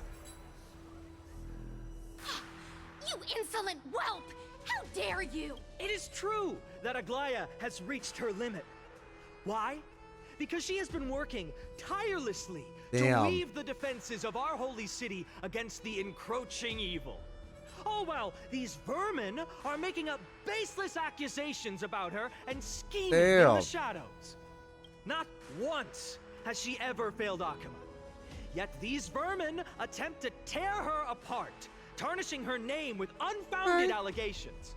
You insolent whelp! How dare you! It is true that Aglaya has reached her limit. Why? Because she has been working tirelessly to weave the defenses of our holy city against the encroaching evil. All while these vermin are making up baseless accusations about her and scheming in the shadows. Not once has she ever failed Akuma. Yet these vermin attempt to tear her apart, tarnishing her name with unfounded allegations.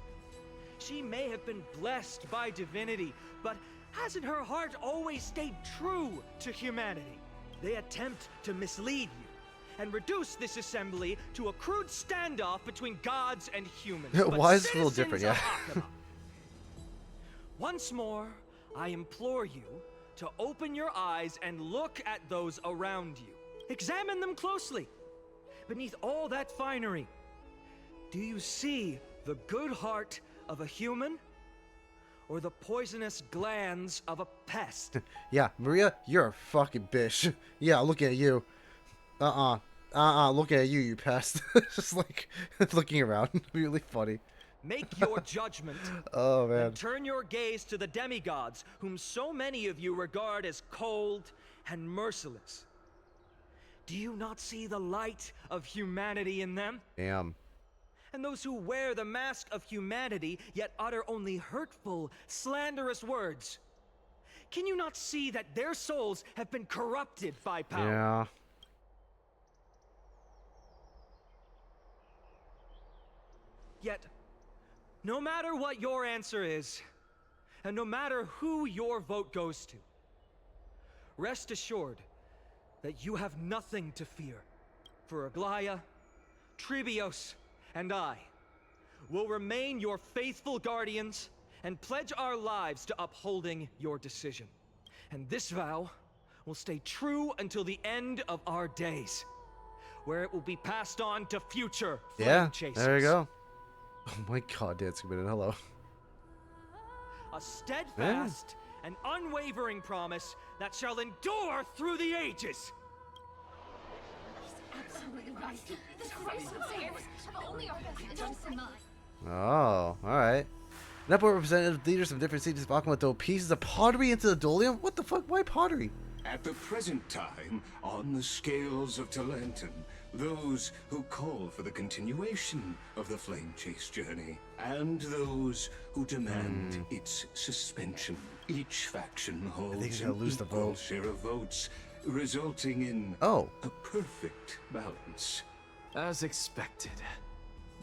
She may have been blessed by divinity, but hasn't her heart always stayed true to humanity? They attempt to mislead you and reduce this assembly to a crude standoff between gods and humans. Why is it a little different? Yeah. Once more, I implore you to open your eyes and look at those around you. Examine them closely. Beneath all that finery, do you see the good heart of a human? Or the poisonous glands of a pest? Yeah, Maria, you're a fucking bitch. Yeah, look at you. Look at you, you pest. Just like looking around. Really funny. Make your judgment. Oh, man. And turn your gaze to the demigods, whom so many of you regard as cold and merciless. Do you not see the light of humanity in them? Damn. And those who wear the mask of humanity, yet utter only hurtful, slanderous words. Can you not see that their souls have been corrupted by power? Yeah. Yet, no matter what your answer is, and no matter who your vote goes to, rest assured that you have nothing to fear. For Aglaya, Tribios, and I will remain your faithful guardians and pledge our lives to upholding your decision. And this vow will stay true until the end of our days, where it will be passed on to future flame chasers. There you go. Oh my god, Dancing Minute, hello. A steadfast and unwavering promise that shall endure through the ages. Absolutely right. The Christ have only our best interests in mind. Oh, alright. Network representative leaders from different cities of Akuma throw pieces of pottery into the Dolium? What the fuck? Why pottery? At the present time, on the scales of Talanton, those who call for the continuation of the Flame Chase journey, and those who demand its suspension. Each faction holds an equal share of votes, resulting in a perfect balance. As expected.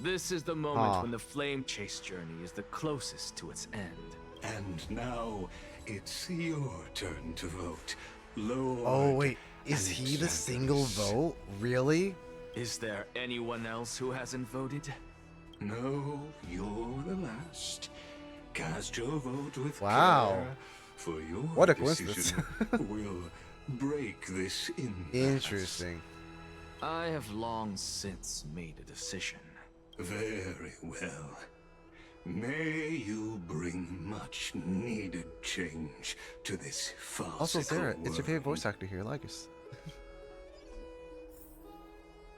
This is the moment when the Flame Chase journey is the closest to its end. And now, it's your turn to vote, Lord. Oh, wait. Is he the single vote? Really? Is there anyone else who hasn't voted? No, you're the last. Cast your vote with care, for your what a coincidence. will break this impasse. Interesting. I have long since made a decision. Very well. May you bring much needed change to this farcical Also, Sarah, world. it's your favorite voice actor here. Like us.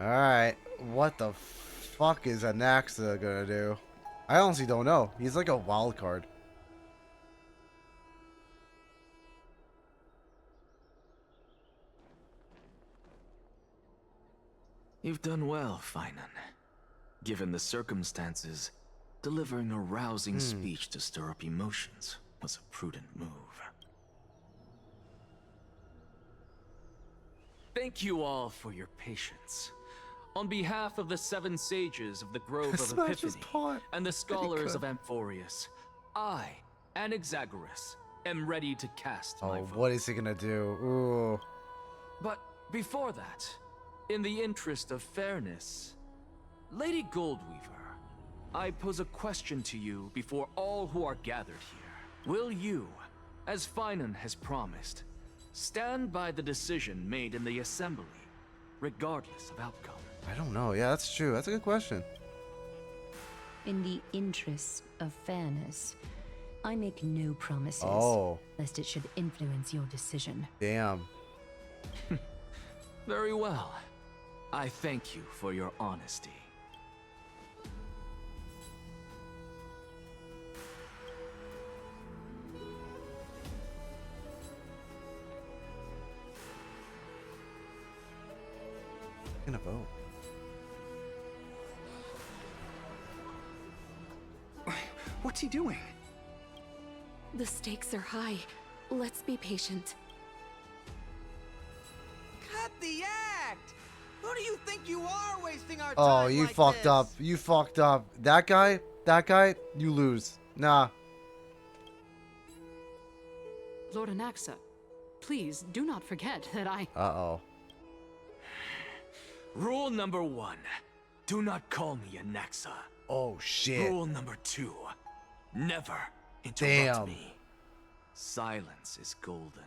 Alright. What the fuck is Anaxa gonna do? I honestly don't know. He's like a wild card. You've done well, Finan. Given the circumstances, delivering a rousing speech to stir up emotions was a prudent move. Thank you all for your patience. On behalf of the 7 sages of the Grove of Epiphany and the scholars of Amphorius, I, Anaxagoras, am ready to cast my vote. What is he gonna do? Ooh. But before that, in the interest of fairness, Lady Goldweaver, I pose a question to you before all who are gathered here. Will you, as Finan has promised, Stand by the decision made in the assembly, regardless of outcome. I don't know. Yeah, that's true. That's a good question. In the interests of fairness, I make no promises, lest it should influence your decision. Damn. Very well. I thank you for your honesty. I'm gonna vote. What's he doing? The stakes are high. Let's be patient. Cut the act! Who do you think you are wasting our time? Oh, you like fucked this? up. You fucked up. That guy, you lose. Nah. Lord Anaxa, please do not forget that I... Uh-oh. Rule number 1. Do not call me Anaxa. Oh, shit. Rule number 2. Never interrupt me. Silence is golden.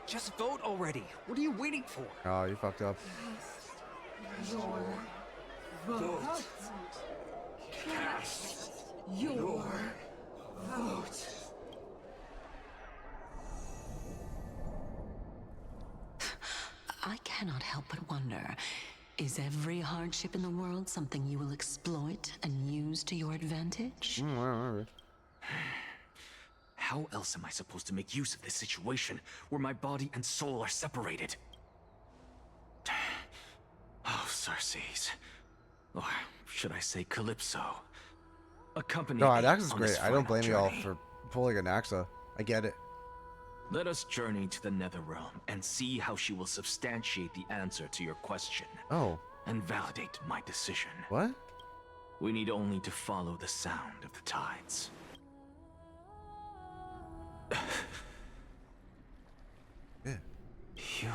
Just vote already. What are you waiting for? Oh, you fucked up. Your vote. Cast your vote. I cannot help but wonder, is every hardship in the world something you will exploit and use to your advantage? How else am I supposed to make use of this situation where my body and soul are separated? Oh, Circes. Or should I say Calypso? Accompany No, me Anaxa's on great. this I don't final blame y'all journey. for pulling Anaxa. I get it. Let us journey to the Netherrealm and see how she will substantiate the answer to your question. Oh. And validate my decision. What? We need only to follow the sound of the tides. Yeah. You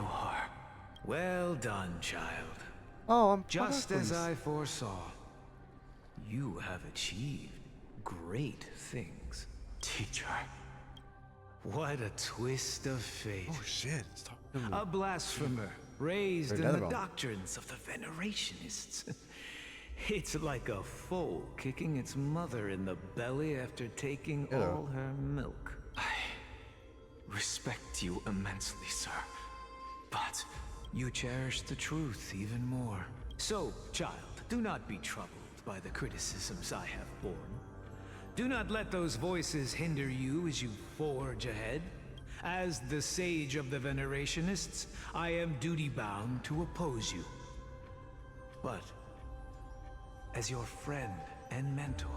are... Well done, child. Oh, I'm just as pleased. I foresaw. You have achieved great things. Teacher. What a twist of fate. Oh shit. It's talking A blasphemer raised in Netherrealm. the doctrines of the Venerationists. It's like a foal kicking its mother in the belly after taking all her milk. I respect you immensely, sir. But you cherish the truth even more. So, child, do not be troubled by the criticisms I have borne. Do not let those voices hinder you as you forge ahead. As the sage of the Venerationists, I am duty-bound to oppose you. But as your friend and mentor,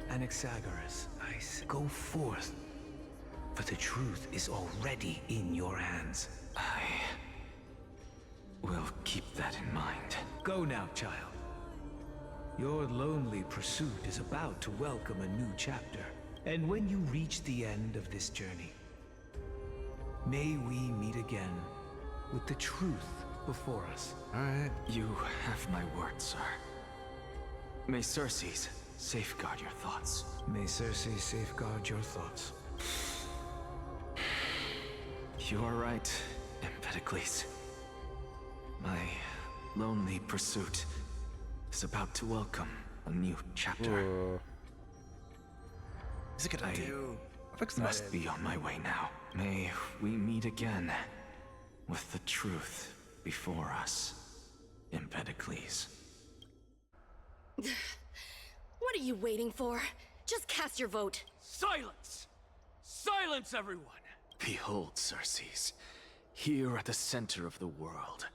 Anaxagoras, I say, go forth, for the truth is already in your hands. I will keep that in mind. Go now, child. Your lonely pursuit is about to welcome a new chapter. And when you reach the end of this journey, may we meet again with the truth before us. Alright. You have my word, sir. May Circes safeguard your thoughts. May Circe safeguard your thoughts. You are right, Empedocles. My lonely pursuit is about to welcome a new chapter. Is it gonna do? Must be on my way now. May we meet again with the truth before us, Empedocles. What are you waiting for? Just cast your vote. Silence! Silence, everyone! Behold, Circes, here at the center of the world,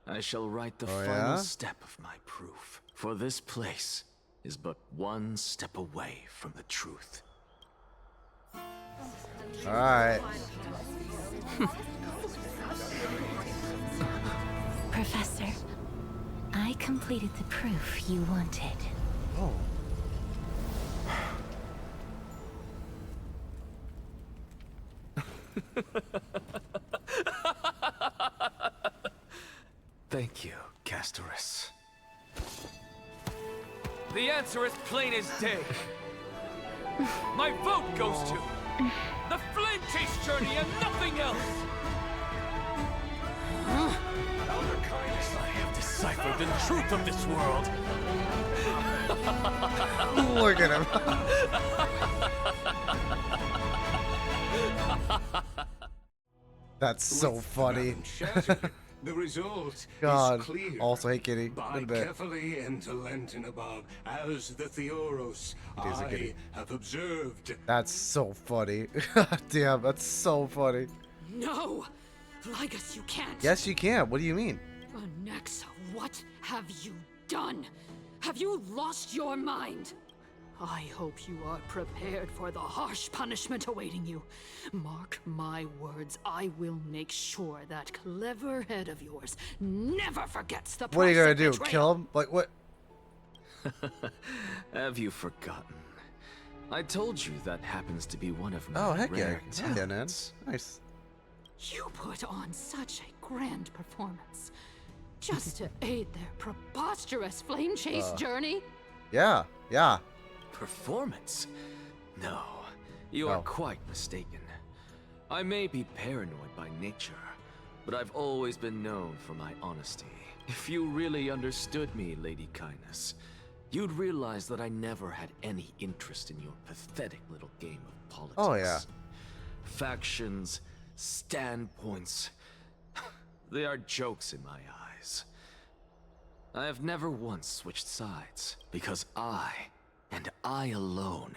I shall write the final step of my proof. For this place is but one step away from the truth. Alright. Professor, I completed the proof you wanted. Oh. Thank you, Castorus. The answer is plain as day. My vote goes to the Flame Chase journey and nothing else. Elder Kindness, I have deciphered the truth of this world. Look at him. That's so funny. The result God, is clear. also hate Kitty. Buy carefully into Lenten above, as the Theoros I have observed. That's so funny. Damn, that's so funny. No! Lygus, you can't! Yes, you can. What do you mean? Onyxa, what have you done? Have you lost your mind? I hope you are prepared for the harsh punishment awaiting you. Mark my words, I will make sure that clever head of yours never forgets the price. What are you gonna of do? betrayal. Kill him? Like what? Have you forgotten? I told you that happens to be one of my Oh, heck yeah. rare Yeah, man. talents. Nice. You put on such a grand performance just to aid their preposterous flame chase journey. Yeah, yeah. Performance? No, you are quite mistaken. I may be paranoid by nature, but I've always been known for my honesty. If you really understood me, Lady Kindness, you'd realize that I never had any interest in your pathetic little game of politics. Oh, yeah. Factions, standpoints, they are jokes in my eyes. I have never once switched sides, because I, and I alone,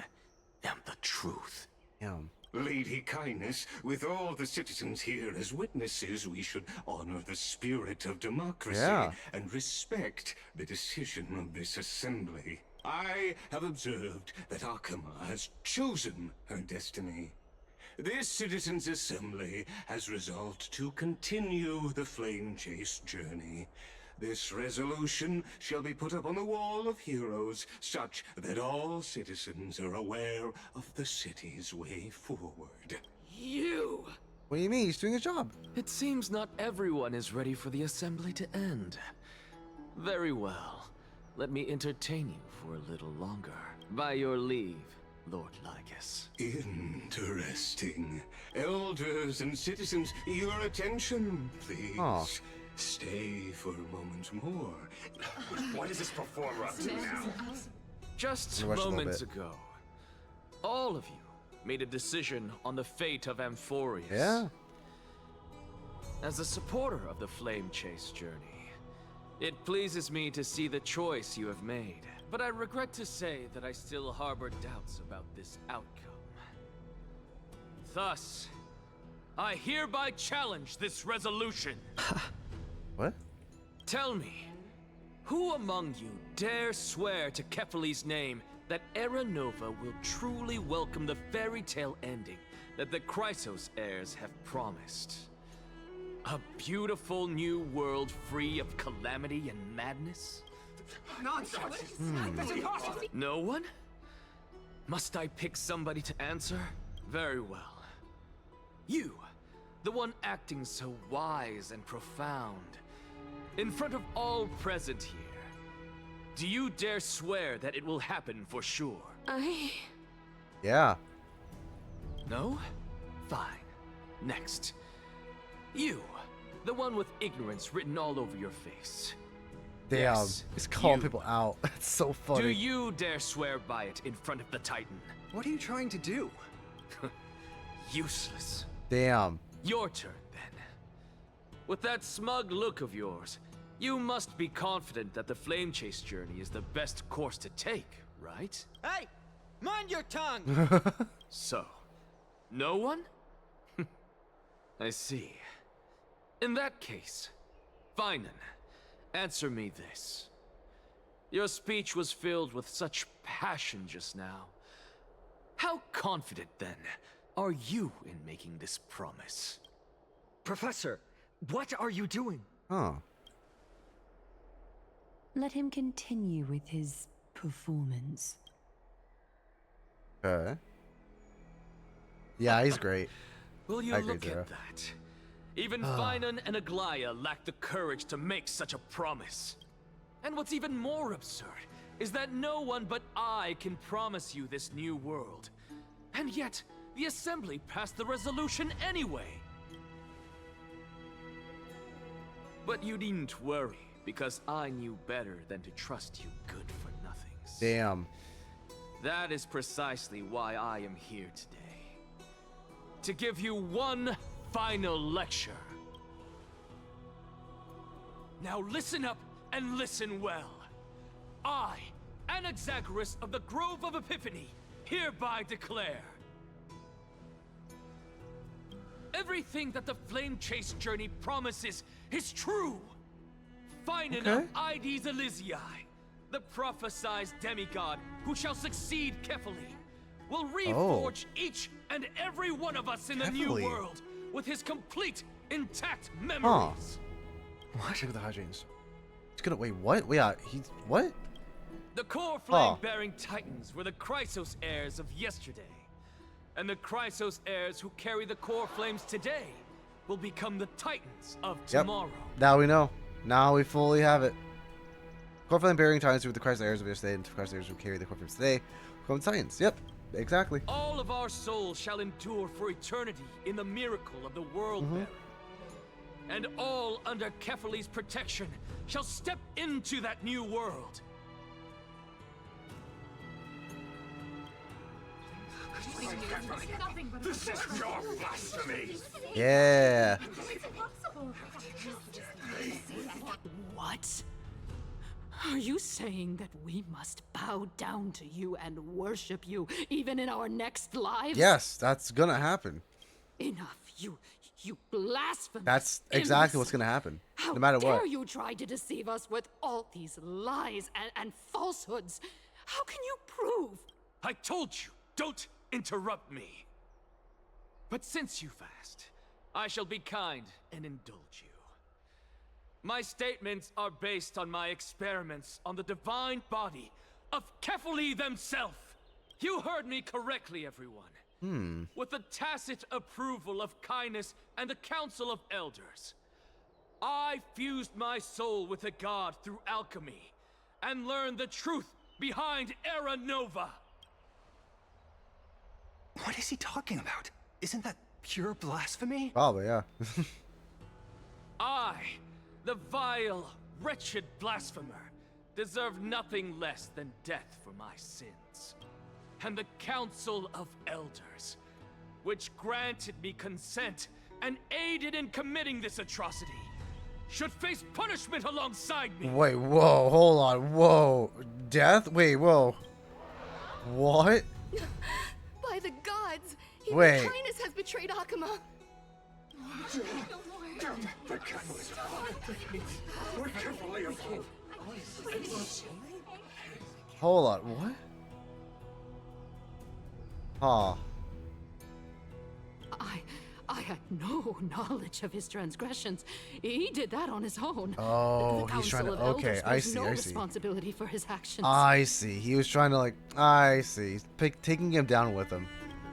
am the truth. Lady Kindness, with all the citizens here as witnesses, we should honor the spirit of democracy and respect the decision of this assembly. I have observed that Akama has chosen her destiny. This citizens' assembly has resolved to continue the flame chase journey. This resolution shall be put up on the wall of heroes, such that all citizens are aware of the city's way forward. You! What do you mean? He's doing his job. It seems not everyone is ready for the assembly to end. Very well. Let me entertain you for a little longer. By your leave, Lord Lygus. Interesting. Elders and citizens, your attention, please. Oh. Stay for a moment more. What is this performer up to now? Just moments ago, all of you made a decision on the fate of Amphorius. Yeah. As a supporter of the Flame Chase journey, it pleases me to see the choice you have made. But I regret to say that I still harbor doubts about this outcome. Thus, I hereby challenge this resolution. What? Tell me, who among you dare swear to Kefali's name that Era Nova will truly welcome the fairy tale ending that the Chrysos heirs have promised? A beautiful new world free of calamity and madness? Nonsense! That's impossible! No one? Must I pick somebody to answer? Very well. You, the one acting so wise and profound. In front of all present here, do you dare swear that it will happen for sure? Yeah. No? Fine. Next. You, the one with ignorance written all over your face. Damn. Yes, He's calling you. people out. That's so funny. Do you dare swear by it in front of the Titan? What are you trying to do? Useless. Damn. Your turn, then. With that smug look of yours, you must be confident that the Flame Chase journey is the best course to take, right? Hey! Mind your tongue! So, no one? I see. In that case, Finan, answer me this. Your speech was filled with such passion just now. How confident, then, are you in making this promise? Professor, what are you doing? Huh. Let him continue with his performance. Okay. Yeah, he's great. Will you I agree, look Zara. at that? Even Finan and Aglaya lack the courage to make such a promise. And what's even more absurd is that no one but I can promise you this new world. And yet, the Assembly passed the resolution anyway. But you needn't worry, because I knew better than to trust you good-for-nothings. Damn. That is precisely why I am here today. To give you one final lecture. Now listen up and listen well. I, Anaxagoras of the Grove of Epiphany, hereby declare everything that the Flame Chase journey promises is true. Finan of Ides Elysiae, the prophesized demigod who shall succeed Kefali, will reforge each and every one of us in the new world with his complete, intact memories. What? Check the hygiene. He's gonna wait. What? Yeah, he's what? The core flame-bearing titans were the Chrysos heirs of yesterday, and the Chrysos heirs who carry the core flames today will become the titans of tomorrow. Now we know. Now we fully have it. Core flame-bearing titans were the Chrysos heirs of yesterday, and the Chrysos heirs who carry the core flames today become titans. Yep, exactly. All of our souls shall endure for eternity in the miracle of the world-bearer. And all under Kefali's protection shall step into that new world. This is your blasphemy! Yeah. What? Are you saying that we must bow down to you and worship you even in our next lives? Yes, that's gonna happen. Enough, you blasphemous. That's exactly what's gonna happen. How no matter dare what. you try to deceive us with all these lies and falsehoods? How can you prove? I told you, don't interrupt me. But since you've asked, I shall be kind and indulge you. My statements are based on my experiments on the divine body of Kefali themselves. You heard me correctly, everyone. With the tacit approval of kindness and the Council of Elders, I fused my soul with a god through alchemy and learned the truth behind Era Nova. What is he talking about? Isn't that pure blasphemy? Probably, yeah. I, the vile, wretched blasphemer, deserve nothing less than death for my sins. And the Council of Elders, which granted me consent and aided in committing this atrocity, should face punishment alongside me. Wait, whoa, hold on, whoa. Death? Wait, whoa. What? By the gods, Wait. Your Highness has betrayed Akuma. The catalyst. We're carefully afloat. Hold on, what? Huh. I had no knowledge of his transgressions. He did that on his own. Oh, the he's trying to. Council of Okay, Elders I bears see. no I see. responsibility for his actions. I see. He was trying to like. I see. Taking him down with him.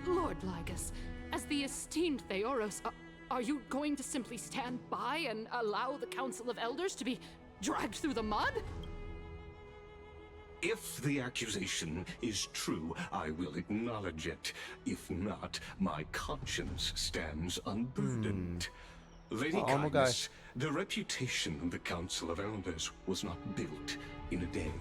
Lord Lygus, as the esteemed Theoros, are you going to simply stand by and allow the Council of Elders to be dragged through the mud? If the accusation is true, I will acknowledge it. If not, my conscience stands unburdened. Lady Kindness, the reputation of the Council of Elders was not built in a day,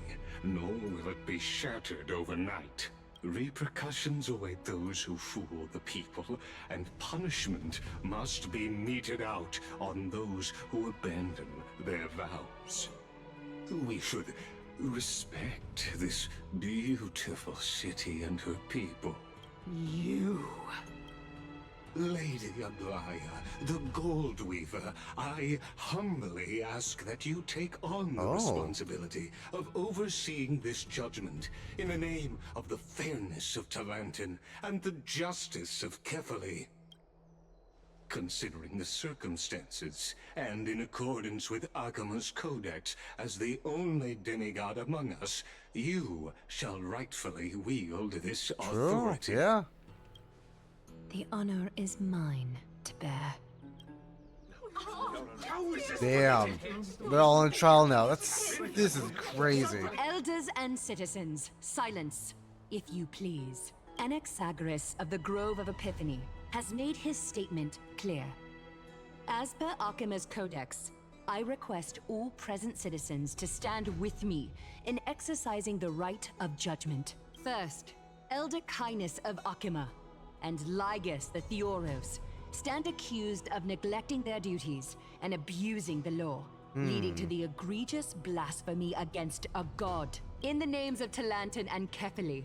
nor will it be shattered overnight. Repercussions await those who fool the people, and punishment must be meted out on those who abandon their vows. We should respect this beautiful city and her people. You... Lady Aglaya, the Gold Weaver, I humbly ask that you take on the responsibility of overseeing this judgment in the name of the fairness of Talantin and the justice of Kefali. Considering the circumstances, and in accordance with Akuma's codex as the only demigod among us, you shall rightfully wield this authority. Yeah. The honor is mine to bear. Damn. They're all on trial now. This is crazy. Elders and citizens, silence, if you please. Anaxagoras of the Grove of Epiphany has made his statement clear. As per Akima's Codex, I request all present citizens to stand with me in exercising the right of judgment. First, Elder Kindness of Akima and Ligus the Theoros stand accused of neglecting their duties and abusing the law, leading to the egregious blasphemy against a god. In the names of Talantan and Kefili,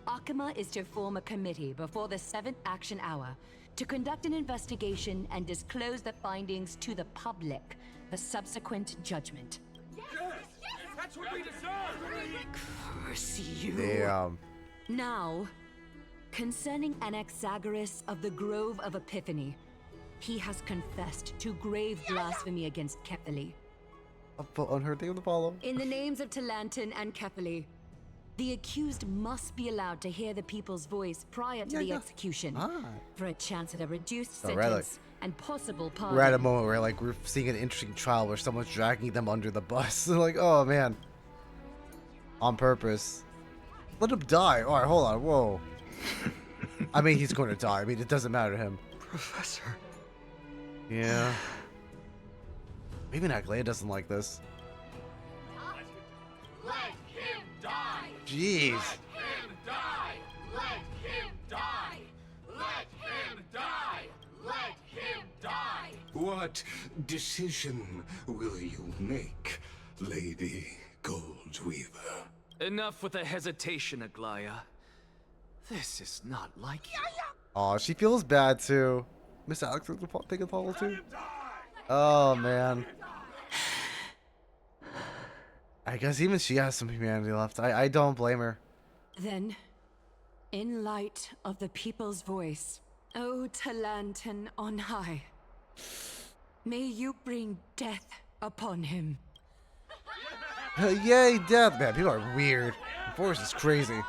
Akima is to form a committee before the 7th action hour to conduct an investigation and disclose the findings to the public for subsequent judgment. Yes! That's what we deserve! Curse you. Damn. Now, concerning Anaxagoras of the Grove of Epiphany, he has confessed to grave blasphemy against Kefili. I'll put on her thing to follow. In the names of Talantan and Kefili, the accused must be allowed to hear the people's voice prior to the execution for a chance at a reduced sentence and possible pardon. We're at a moment where like we're seeing an interesting trial where someone's dragging them under the bus. Like, oh man. On purpose. Let him die. Alright, hold on. Whoa. I mean, he's going to die. I mean, it doesn't matter to him. Professor. Yeah. Maybe Naglea doesn't like this. Let him die! Jeez. Let him die! Let him die! Let him die! Let him die! What decision will you make, Lady Goldweaver? Enough with the hesitation, Aglaya. This is not like you. Oh, she feels bad too. Miss Alex is taking Apollo too. Oh man. I guess even she has some humanity left. I don't blame her. Then, in light of the people's voice, O Talantan on high, may you bring death upon him. Yay, death! Man, people are weird. The forest is crazy.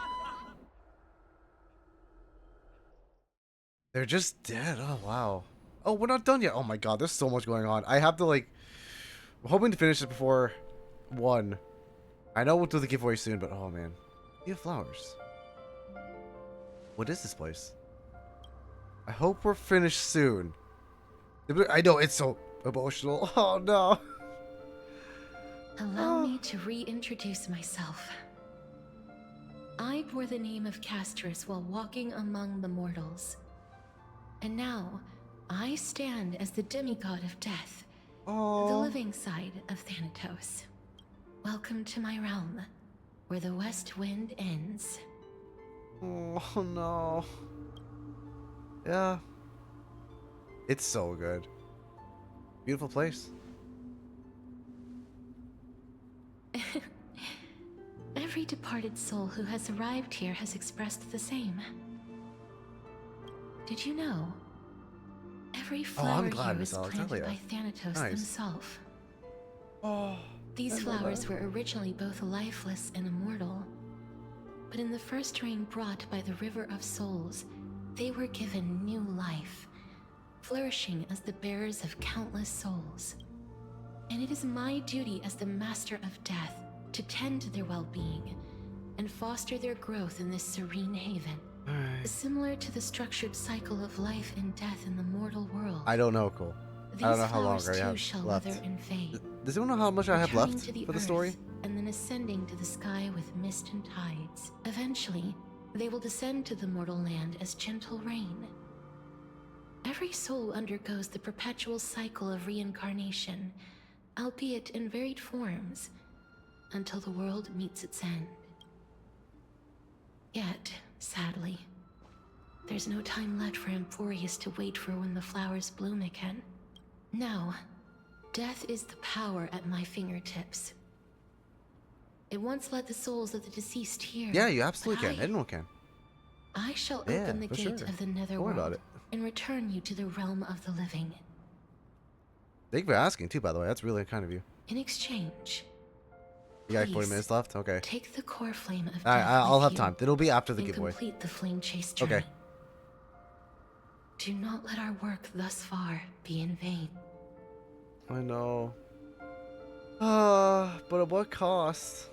They're just dead. Oh, wow. Oh, we're not done yet. Oh my god, there's so much going on. I have to, like... I'm hoping to finish it before 1. I know we'll do the giveaway soon, but oh man. You have flowers. What is this place? I hope we're finished soon. I know, it's so emotional. Oh no. Allow me to reintroduce myself. I bore the name of Castris while walking among the mortals. And now, I stand as the demigod of death, the living side of Thanatos. Welcome to my realm, where the west wind ends. Oh no. Yeah. It's so good. Beautiful place. Every departed soul who has arrived here has expressed the same. Did you know? Every flower here was planted by Thanatos himself. These flowers were originally both lifeless and immortal. But in the first rain brought by the River of Souls, they were given new life, flourishing as the bearers of countless souls. And it is my duty as the Master of Death to tend to their well-being and foster their growth in this serene haven. Similar to the structured cycle of life and death in the mortal world. I don't know, Cole. I don't know how long I have left. Does anyone know how much I have left for the story? And then ascending to the sky with mist and tides. Eventually, they will descend to the mortal land as gentle rain. Every soul undergoes the perpetual cycle of reincarnation, albeit in varied forms, until the world meets its end. Yet, sadly, there's no time left for Emphorius to wait for when the flowers bloom again. Now, death is the power at my fingertips. It once led the souls of the deceased here. Yeah, you absolutely can. Anyone can. I shall open the gate of the netherworld and return you to the realm of the living. Thank you for asking too, by the way. That's really kind of you. In exchange, you got 40 minutes left? Okay. Take the core flame of death I'll have time. It'll be after the giveaway. Complete the flame chase journey. Okay. Do not let our work thus far be in vain. I know. But at what cost?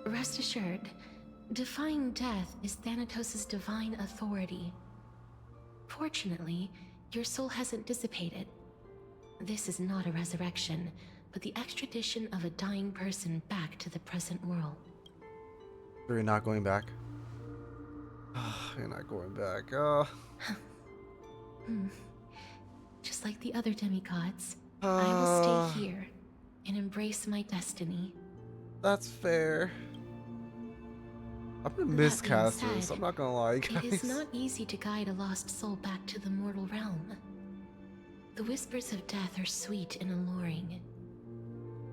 Rest assured, defying death is Thanatos' divine authority. Fortunately, your soul hasn't dissipated. This is not a resurrection, but the extradition of a dying person back to the present world. So you're not going back? You're not going back. Just like the other demigods, I will stay here and embrace my destiny. That's fair. I'm gonna miss Casters. I'm not gonna lie, guys. It is not easy to guide a lost soul back to the mortal realm. The whispers of death are sweet and alluring.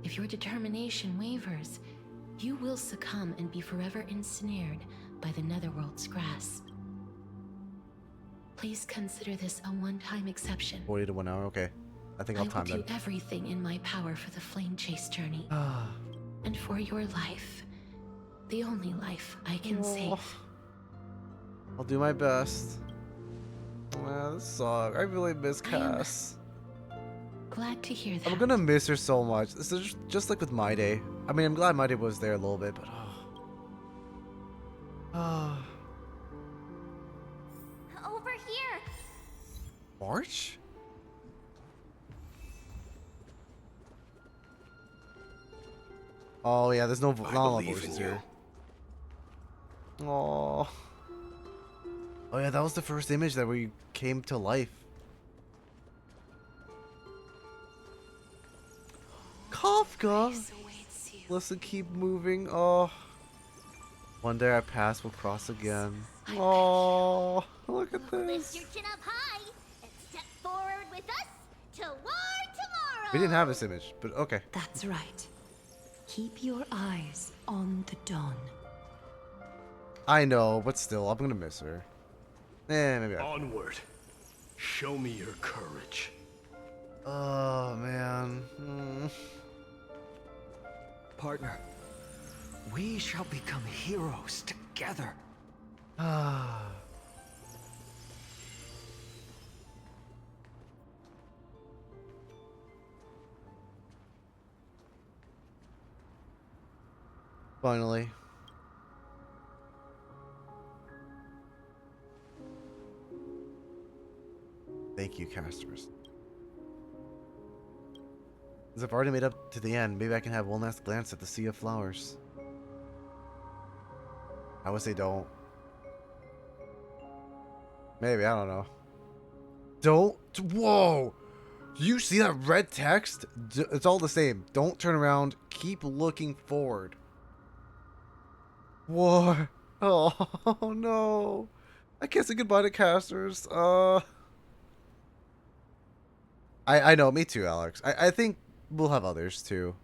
If your determination wavers, you will succumb and be forever ensnared by the netherworld's grasp. Please consider this a one-time exception. 40 to 1 hour, okay. I think I'll time I will that. do everything in my power for the flame chase journey. And for your life. The only life I can save. I'll do my best. This sucks. I really miss Cass. Glad to hear that. I'm gonna miss her so much. This is just like with My Day. I mean, I'm glad My Day was there a little bit, but Over here. March? Oh yeah, there's no voices here. Oh. Oh yeah, that was the first image that we came to life. Kafka. Listen, keep moving. Oh. One day our paths will cross again. Oh, look at Lift this. your chin up high and step forward with us toward tomorrow. We didn't have this image, but okay. That's right. Keep your eyes on the dawn. I know, but still, I'm gonna miss her. Maybe I... Onward. Show me your courage. Oh, man. Partner, we shall become heroes together. Finally. Thank you, casters. As I've already made up to the end, maybe I can have one last glance at the sea of flowers. I would say don't. Maybe, I don't know. Don't. Whoa! Do you see that red text? It's all the same. Don't turn around. Keep looking forward. War. Oh, no. I can't say goodbye to casters. I know, me too, Alex. I think we'll have others too.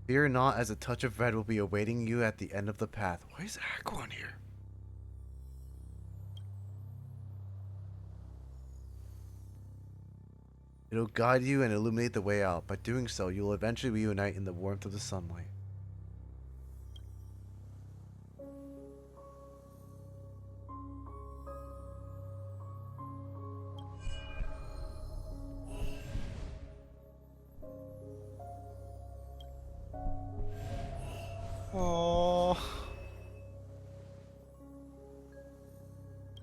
Fear not, as a touch of red will be awaiting you at the end of the path. Why is Aquan here? It'll guide you and illuminate the way out. By doing so, you will eventually reunite in the warmth of the sunlight. Oh.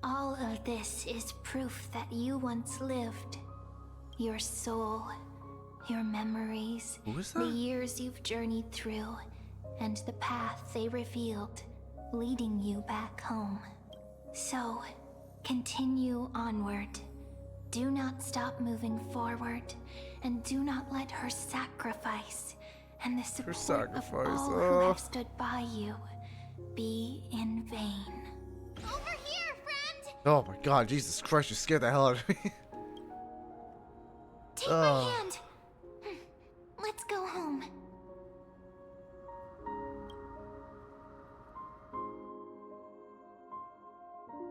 All of this is proof that you once lived. Your soul, your memories, the years you've journeyed through, and the path they revealed, leading you back home. So, continue onward. Do not stop moving forward, and do not let her sacrifice and the support of all who have stood by you be in vain. Over here, friend! Oh my god, Jesus Christ, you scared the hell out of me. Take my hand. Let's go home.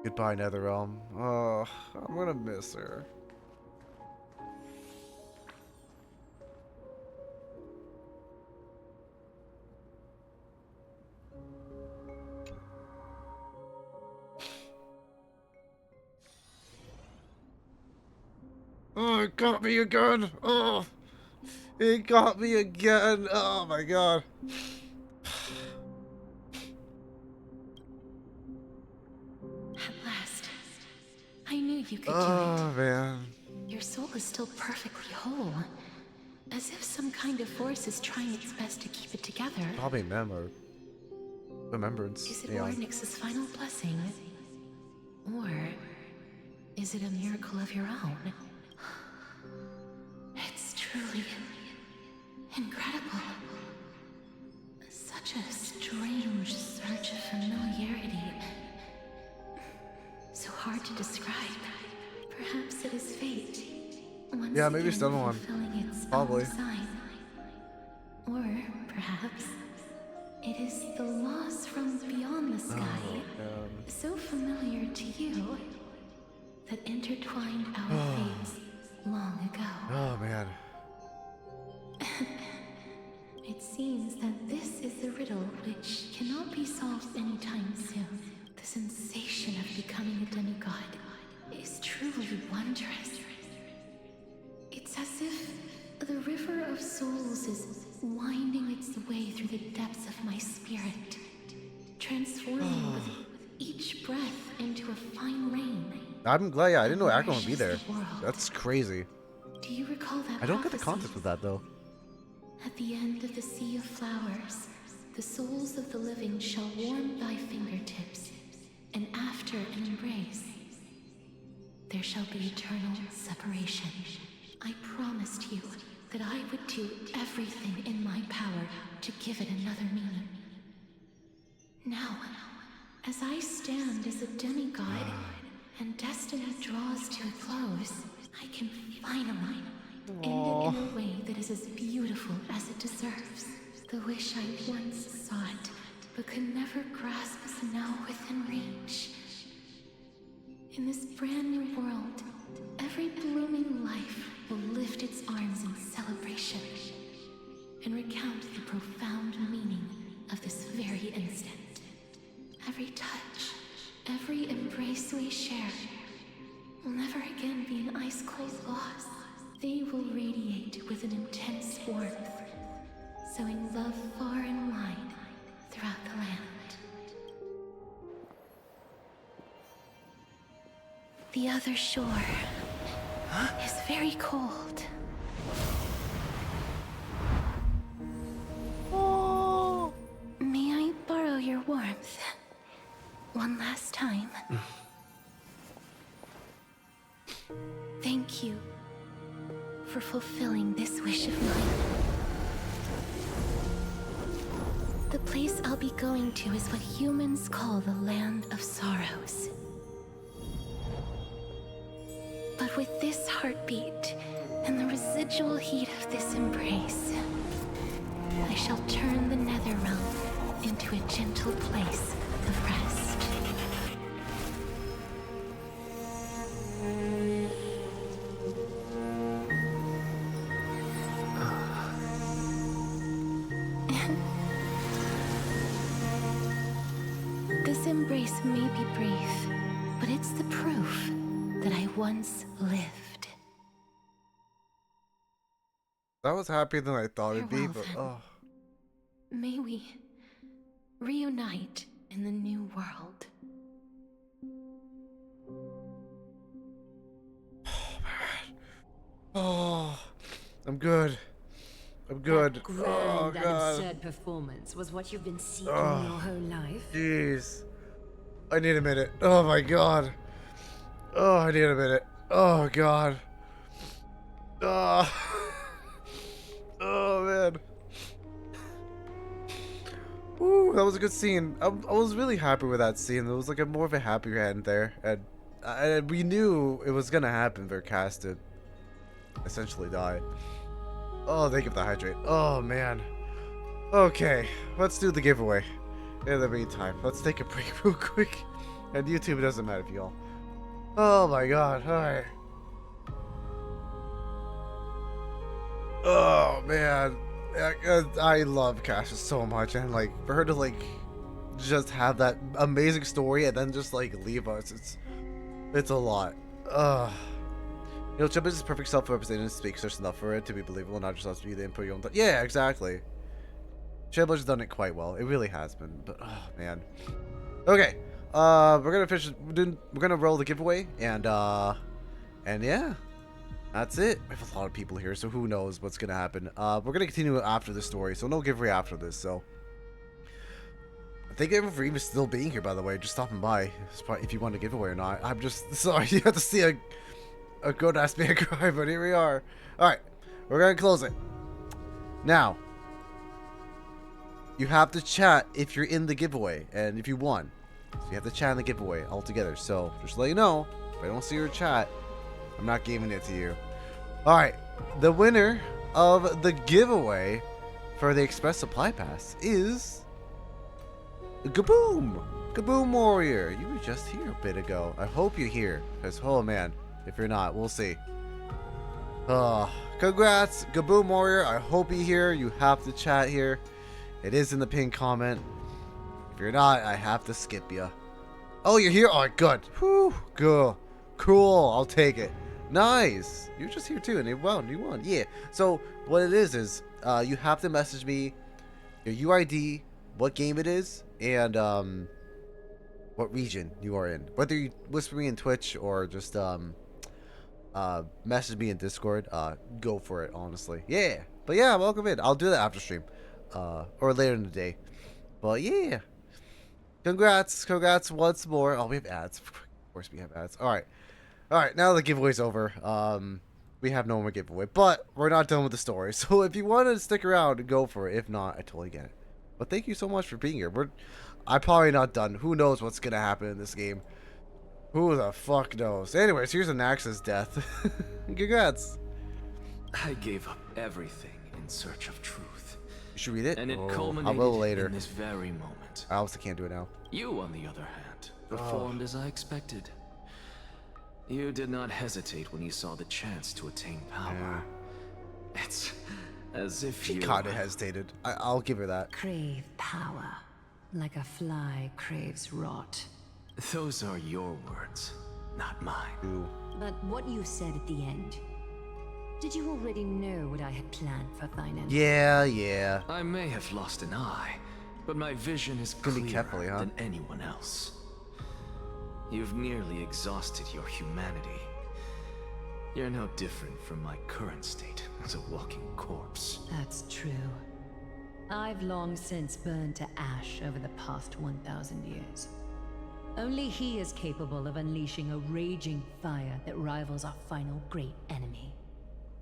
Goodbye, Netherrealm. Oh, I'm gonna miss her. Oh, it got me again. Oh, it got me again. Oh my god. At last, I knew you could do it. Oh man. Your soul is still perfectly whole. As if some kind of force is trying its best to keep it together. Probably remembrance. Is it Warnix's final blessing? Or is it a miracle of your own? It's truly incredible. Such a strange surge of familiarity. So hard to describe. Perhaps it is fate. Yeah, maybe someone. Probably. Sign. Or perhaps it is the loss from beyond the sky, so familiar to you that intertwined our fates long ago. Oh man. It seems that this is a riddle which cannot be solved anytime soon. The sensation of becoming a demigod is truly wondrous. It's as if the river of souls is winding its way through the depths of my spirit, transforming with each breath into a fine rain. I'm glad. Yeah, I didn't know Akron would be there. That's crazy. Do you recall that? I don't get the context with that though. At the end of the sea of flowers, the souls of the living shall warm thy fingertips, and after an embrace, there shall be eternal separation. I promised you that I would do everything in my power to give it another meaning. Now, as I stand as a demigod and destiny draws to a close, I can finally end it in a way that is as beautiful as it deserves. The wish I once sought, but could never grasp is now within reach. In this brand new world, every blooming life will lift its arms in celebration and recount the profound meaning of this very instant. Every touch, every embrace we share will never again be an ice-cold loss. They will radiate with an intense warmth, sowing love far and wide throughout the land. The other shore is very cold. Oh. May I borrow your warmth one last time? Thank you for fulfilling this wish of mine. The place I'll be going to is what humans call the Land of Sorrows. But with this heartbeat and the residual heat of this embrace, I shall turn the nether realm into a gentle place of rest. This embrace may be brief, but it's the proof that I once lived. That was happier than I thought it'd be, but May we reunite in the new world. Oh, I'm good. I'm good. That grand Oh and god. absurd performance was what you've been seeking your whole life. Jeez. I need a minute. Oh my god. Oh, I need a minute. Oh god. Oh, oh man. Ooh, that was a good scene. I was really happy with that scene. There was like a more of a happy end there, and we knew it was gonna happen for Cass to essentially die. Oh, thank you for the hydrate. Oh man. Okay, let's do the giveaway. In the meantime, let's take a break real quick. And YouTube, it doesn't matter if y'all. Oh my god, alright. Oh man. I love Cassius so much, and like for her to like just have that amazing story and then just like leave us, it's a lot. You know, Chubb is his perfect self-representation speaks just enough for it to be believable, not just us to be the input your own thought. Yeah, exactly. Shayla's done it quite well. It really has been, but oh man. Okay, we're gonna finish. We're gonna roll the giveaway, and yeah, that's it. We have a lot of people here, so who knows what's gonna happen. We're gonna continue after the story, so no giveaway after this. So, thank you for even still being here. By the way, just stopping by. If you want a giveaway or not, I'm just sorry you have to see a good ass man cry, but here we are. All right, we're gonna close it now. You have to chat if you're in the giveaway and if you won. So you have to chat in the giveaway all together. So just to let you know, if I don't see your chat, I'm not giving it to you. Alright, the winner of the giveaway for the Express Supply Pass is Gaboom! Gaboom Warrior. You were just here a bit ago. I hope you're here. Because, oh man, if you're not, we'll see. Congrats, Gaboom Warrior. I hope you're here. You have to chat here. It is in the pinned comment. If you're not, I have to skip you. Oh, you're here? Oh, good. Whew, good. Cool. I'll take it. Nice. You're just here too, and you won. Yeah. So what it is you have to message me your UID, what game it is, and what region you are in. Whether you whisper me in Twitch or just message me in Discord, go for it. Honestly, yeah. But yeah, welcome in. I'll do that after stream. Or later in the day. But yeah. Congrats once more. Oh, we have ads. Of course we have ads. Alright, now the giveaway's over. We have no more giveaway. But we're not done with the story. So if you want to stick around, go for it. If not, I totally get it. But thank you so much for being here. I'm probably not done. Who knows what's gonna happen in this game. Who the fuck knows? Anyways, here's Anax's death. Congrats. I gave up everything in search of truth. You should read it. And it I culminated will later. in this very moment. I also can't do it now. You, on the other hand, performed as I expected. You did not hesitate when you saw the chance to attain power. Yeah. It's as if she kinda hesitated. I'll give her that. Crave power, like a fly craves rot. Those are your words, not mine. Ooh. But what you said at the end, did you already know what I had planned for Thailand? Yeah. I may have lost an eye, but my vision is clearer than anyone else. You've nearly exhausted your humanity. You're no different from my current state as a walking corpse. That's true. I've long since burned to ash over the past 1,000 years. Only he is capable of unleashing a raging fire that rivals our final great enemy.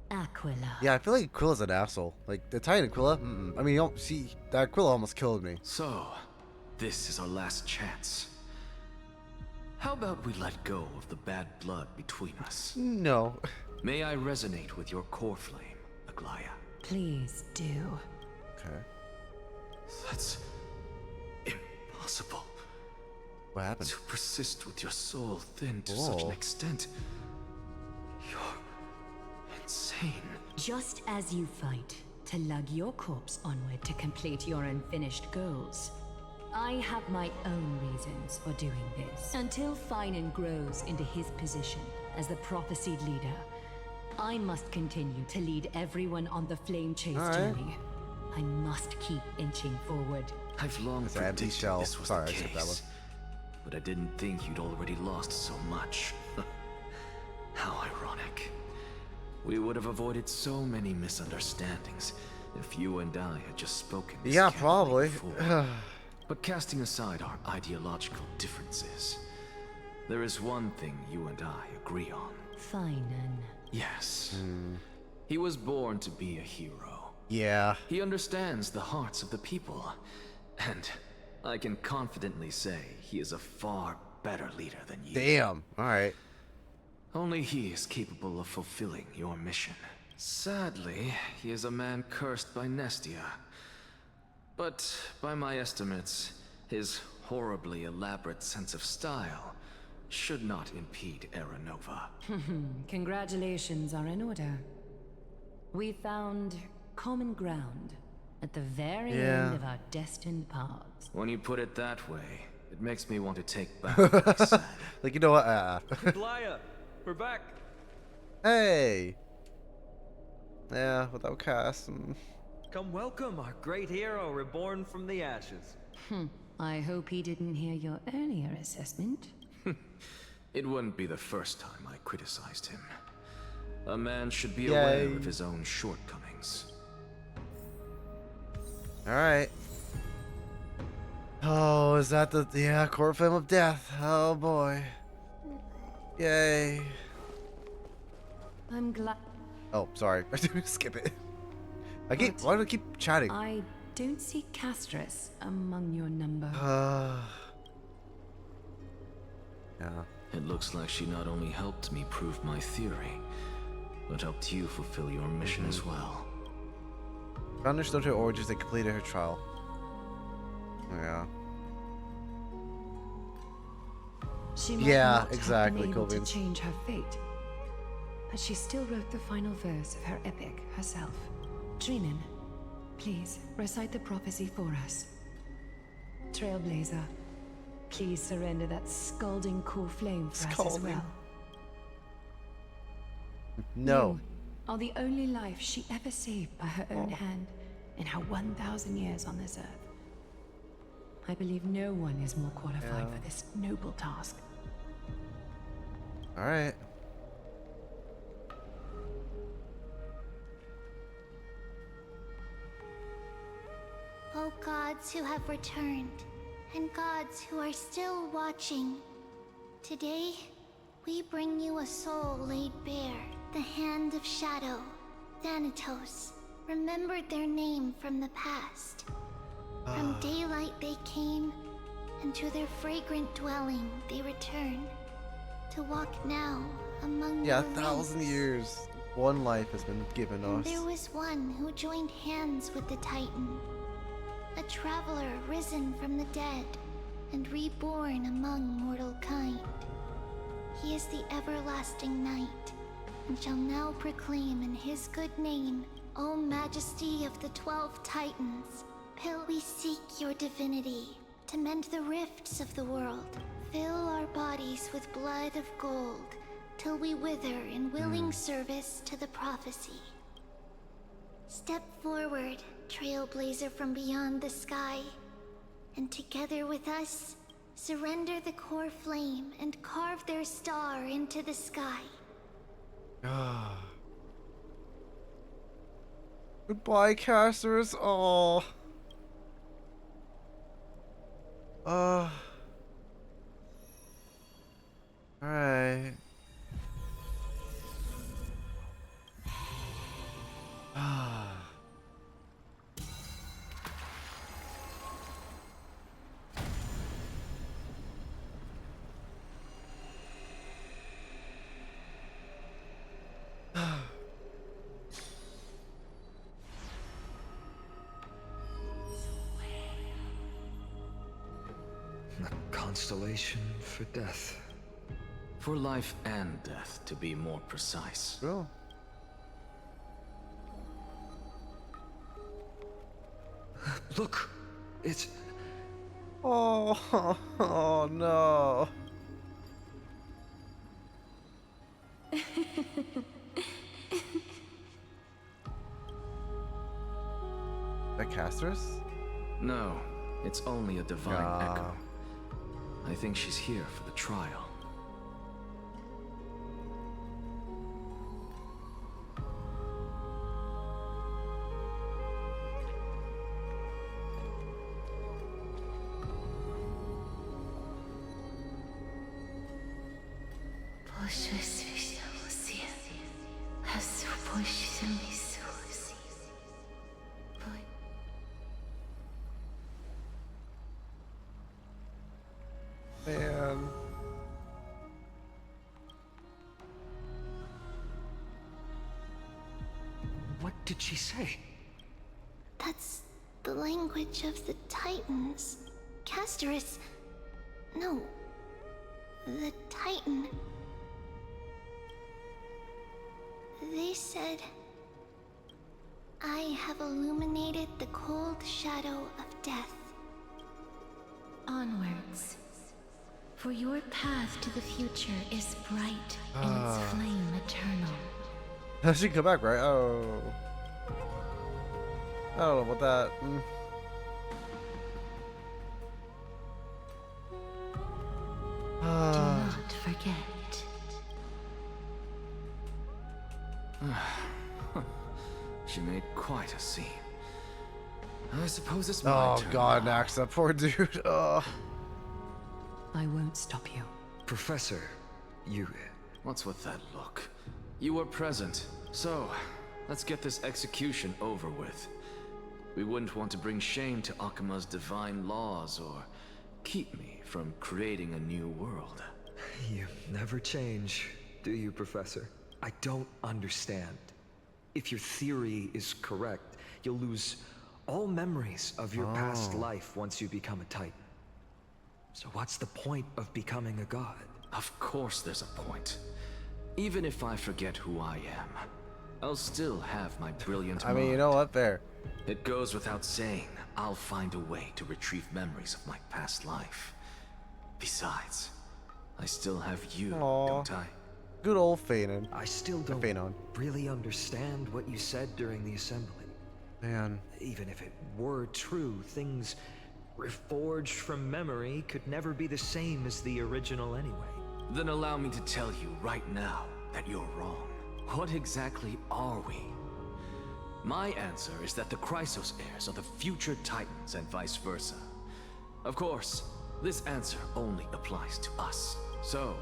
Aquila. Yeah, I feel like Aquila's an asshole. Like, the Titan Aquila? I mean, you don't see, that Aquila almost killed me. So, this is our last chance. How about we let go of the bad blood between us? No. May I resonate with your core flame, Aglaya? Please do. Okay. That's impossible. What happened? To persist with your soul thinned to such an extent. You're insane. Just as you fight to lug your corpse onward to complete your unfinished goals, I have my own reasons for doing this. Until Finan grows into his position as the prophesied leader, I must continue to lead everyone on the flame chase journey. I must keep inching forward. I've long predicted this was the case, but I didn't think you'd already lost so much. How ironic. We would have avoided so many misunderstandings if you and I had just spoken. Yeah, probably. But casting aside our ideological differences, there is one thing you and I agree on. Finan. Yes. He was born to be a hero. Yeah. He understands the hearts of the people. And I can confidently say he is a far better leader than you. Damn. Alright. Only he is capable of fulfilling your mission. Sadly, he is a man cursed by Nestia. But by my estimates, his horribly elaborate sense of style should not impede Aranova. Congratulations are in order. We found common ground at the very end of our destined paths. When you put it that way, it makes me want to take back what I said. Like, you know what? Aglaya, we're back. Hey. Yeah, without Cass. Come welcome our great hero reborn from the ashes. I hope he didn't hear your earlier assessment. It wouldn't be the first time I criticized him. A man should be aware of his own shortcomings. Alright. Oh, is that the... Yeah, Court Flame of Death. Oh, boy. Yay. I'm glad... Oh, sorry. I didn't skip it. Why do I keep chatting? I don't see Castrus among your number. Yeah. It looks like she not only helped me prove my theory, but helped you fulfill your mission as well. I understood her origins and completed her trial. Yeah. She might not have been able to change her fate, but she still wrote the final verse of her epic herself. Trinan, please recite the prophecy for us. Trailblazer, please surrender that scalding core flame for us as well. No. You are the only life she ever saved by her own hand in her 1,000 years on this earth. I believe no one is more qualified for this noble task. Alright. O gods who have returned, and gods who are still watching, today we bring you a soul laid bare. The hand of shadow, Thanatos, remembered their name from the past. From daylight they came, and to their fragrant dwelling they return. To walk now among the 1,000 years. One life has been given us. There was one who joined hands with the Titan. A traveler risen from the dead and reborn among mortal kind. He is the everlasting night, and shall now proclaim in his good name, O Majesty of the 12 Titans, we seek your divinity to mend the rifts of the world. Fill our bodies with blood of gold, till we wither in willing service to the prophecy. Step forward, trailblazer from beyond the sky, and together with us, surrender the core flame and carve their star into the sky. Goodbye, casters. Oh. Alright. A constellation for death. For life and death, to be more precise. Cool. Look, it's... Oh, oh no. That Castrus? No, it's only a divine echo. I think she's here for the trial. Man. What did she say? That's the language of the Titans. Casterus... No. The Titan. They said... I have illuminated the cold shadow of death. Onwards. For your path to the future is bright and its flame eternal. She can come back, right? Oh. I don't know about that. Do not forget. She made quite a scene. I suppose it's my turn. Oh god, Naxa, poor dude. Oh. I won't stop you. Professor, you... What's with that look? You were present, so let's get this execution over with. We wouldn't want to bring shame to Akima's divine laws or keep me from creating a new world. You never change, do you, Professor? I don't understand. If your theory is correct, you'll lose all memories of your past life once you become a Titan. So what's the point of becoming a god? Of course there's a point. Even if I forget who I am, I'll still have my brilliant mind. I mean, you know what? There. It goes without saying, I'll find a way to retrieve memories of my past life. Besides, I still have you, don't I? Good old Fanon. I still don't really understand what you said during the assembly. Man. Even if it were true, things reforged from memory could never be the same as the original anyway. Then allow me to tell you right now that you're wrong. What exactly are we? My answer is that the Chrysos heirs are the future Titans and vice versa. Of course, this answer only applies to us. So,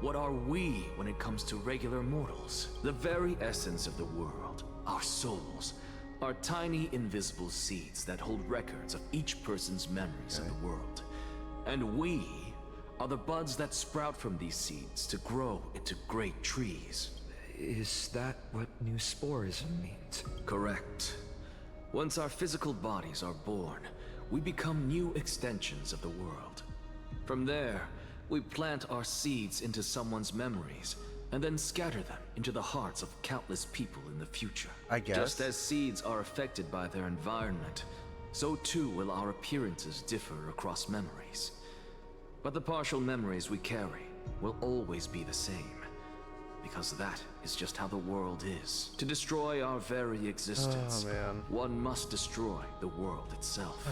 what are we when it comes to regular mortals? The very essence of the world, our souls, are tiny invisible seeds that hold records of each person's memories of the world. And we are the buds that sprout from these seeds to grow into great trees. Is that what new sporism means? Correct. Once our physical bodies are born, we become new extensions of the world. From there, we plant our seeds into someone's memories, and then scatter them into the hearts of countless people in the future. I guess. Just as seeds are affected by their environment, so too will our appearances differ across memories. But the partial memories we carry will always be the same, because that is just how the world is. To destroy our very existence, one must destroy the world itself.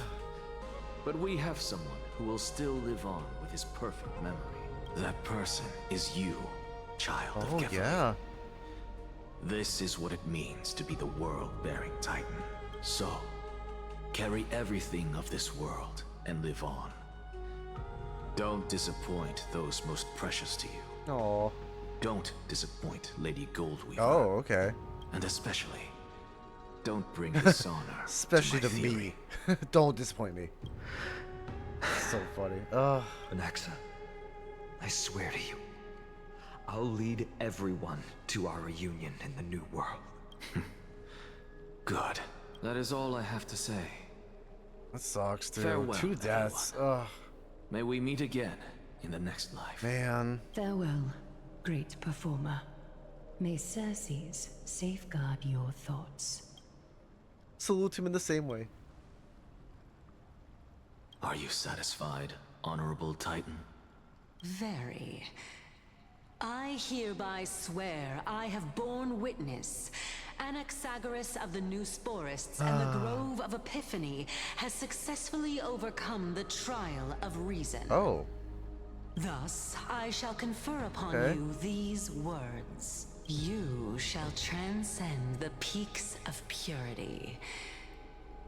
But we have someone who will still live on with his perfect memory. That person is you, child of Kefir. Yeah. This is what it means to be the world-bearing Titan. So, carry everything of this world and live on. Don't disappoint those most precious to you. Aww. Don't disappoint Lady Goldweaver. Oh, okay. And especially, don't bring dishonor especially to, to me. Don't disappoint me. So funny. Anaxa, I swear to you, I'll lead everyone to our reunion in the new world. Good. That is all I have to say. That sucks, dude. Farewell, 2 deaths. Ugh. May we meet again in the next life. Man. Farewell, great performer. May Circes safeguard your thoughts. Salute him in the same way. Are you satisfied, Honorable Titan? Very. I hereby swear I have borne witness. Anaxagoras of the New Sporists and the Grove of Epiphany has successfully overcome the trial of reason. Oh. Thus, I shall confer upon you these words. You shall transcend the peaks of purity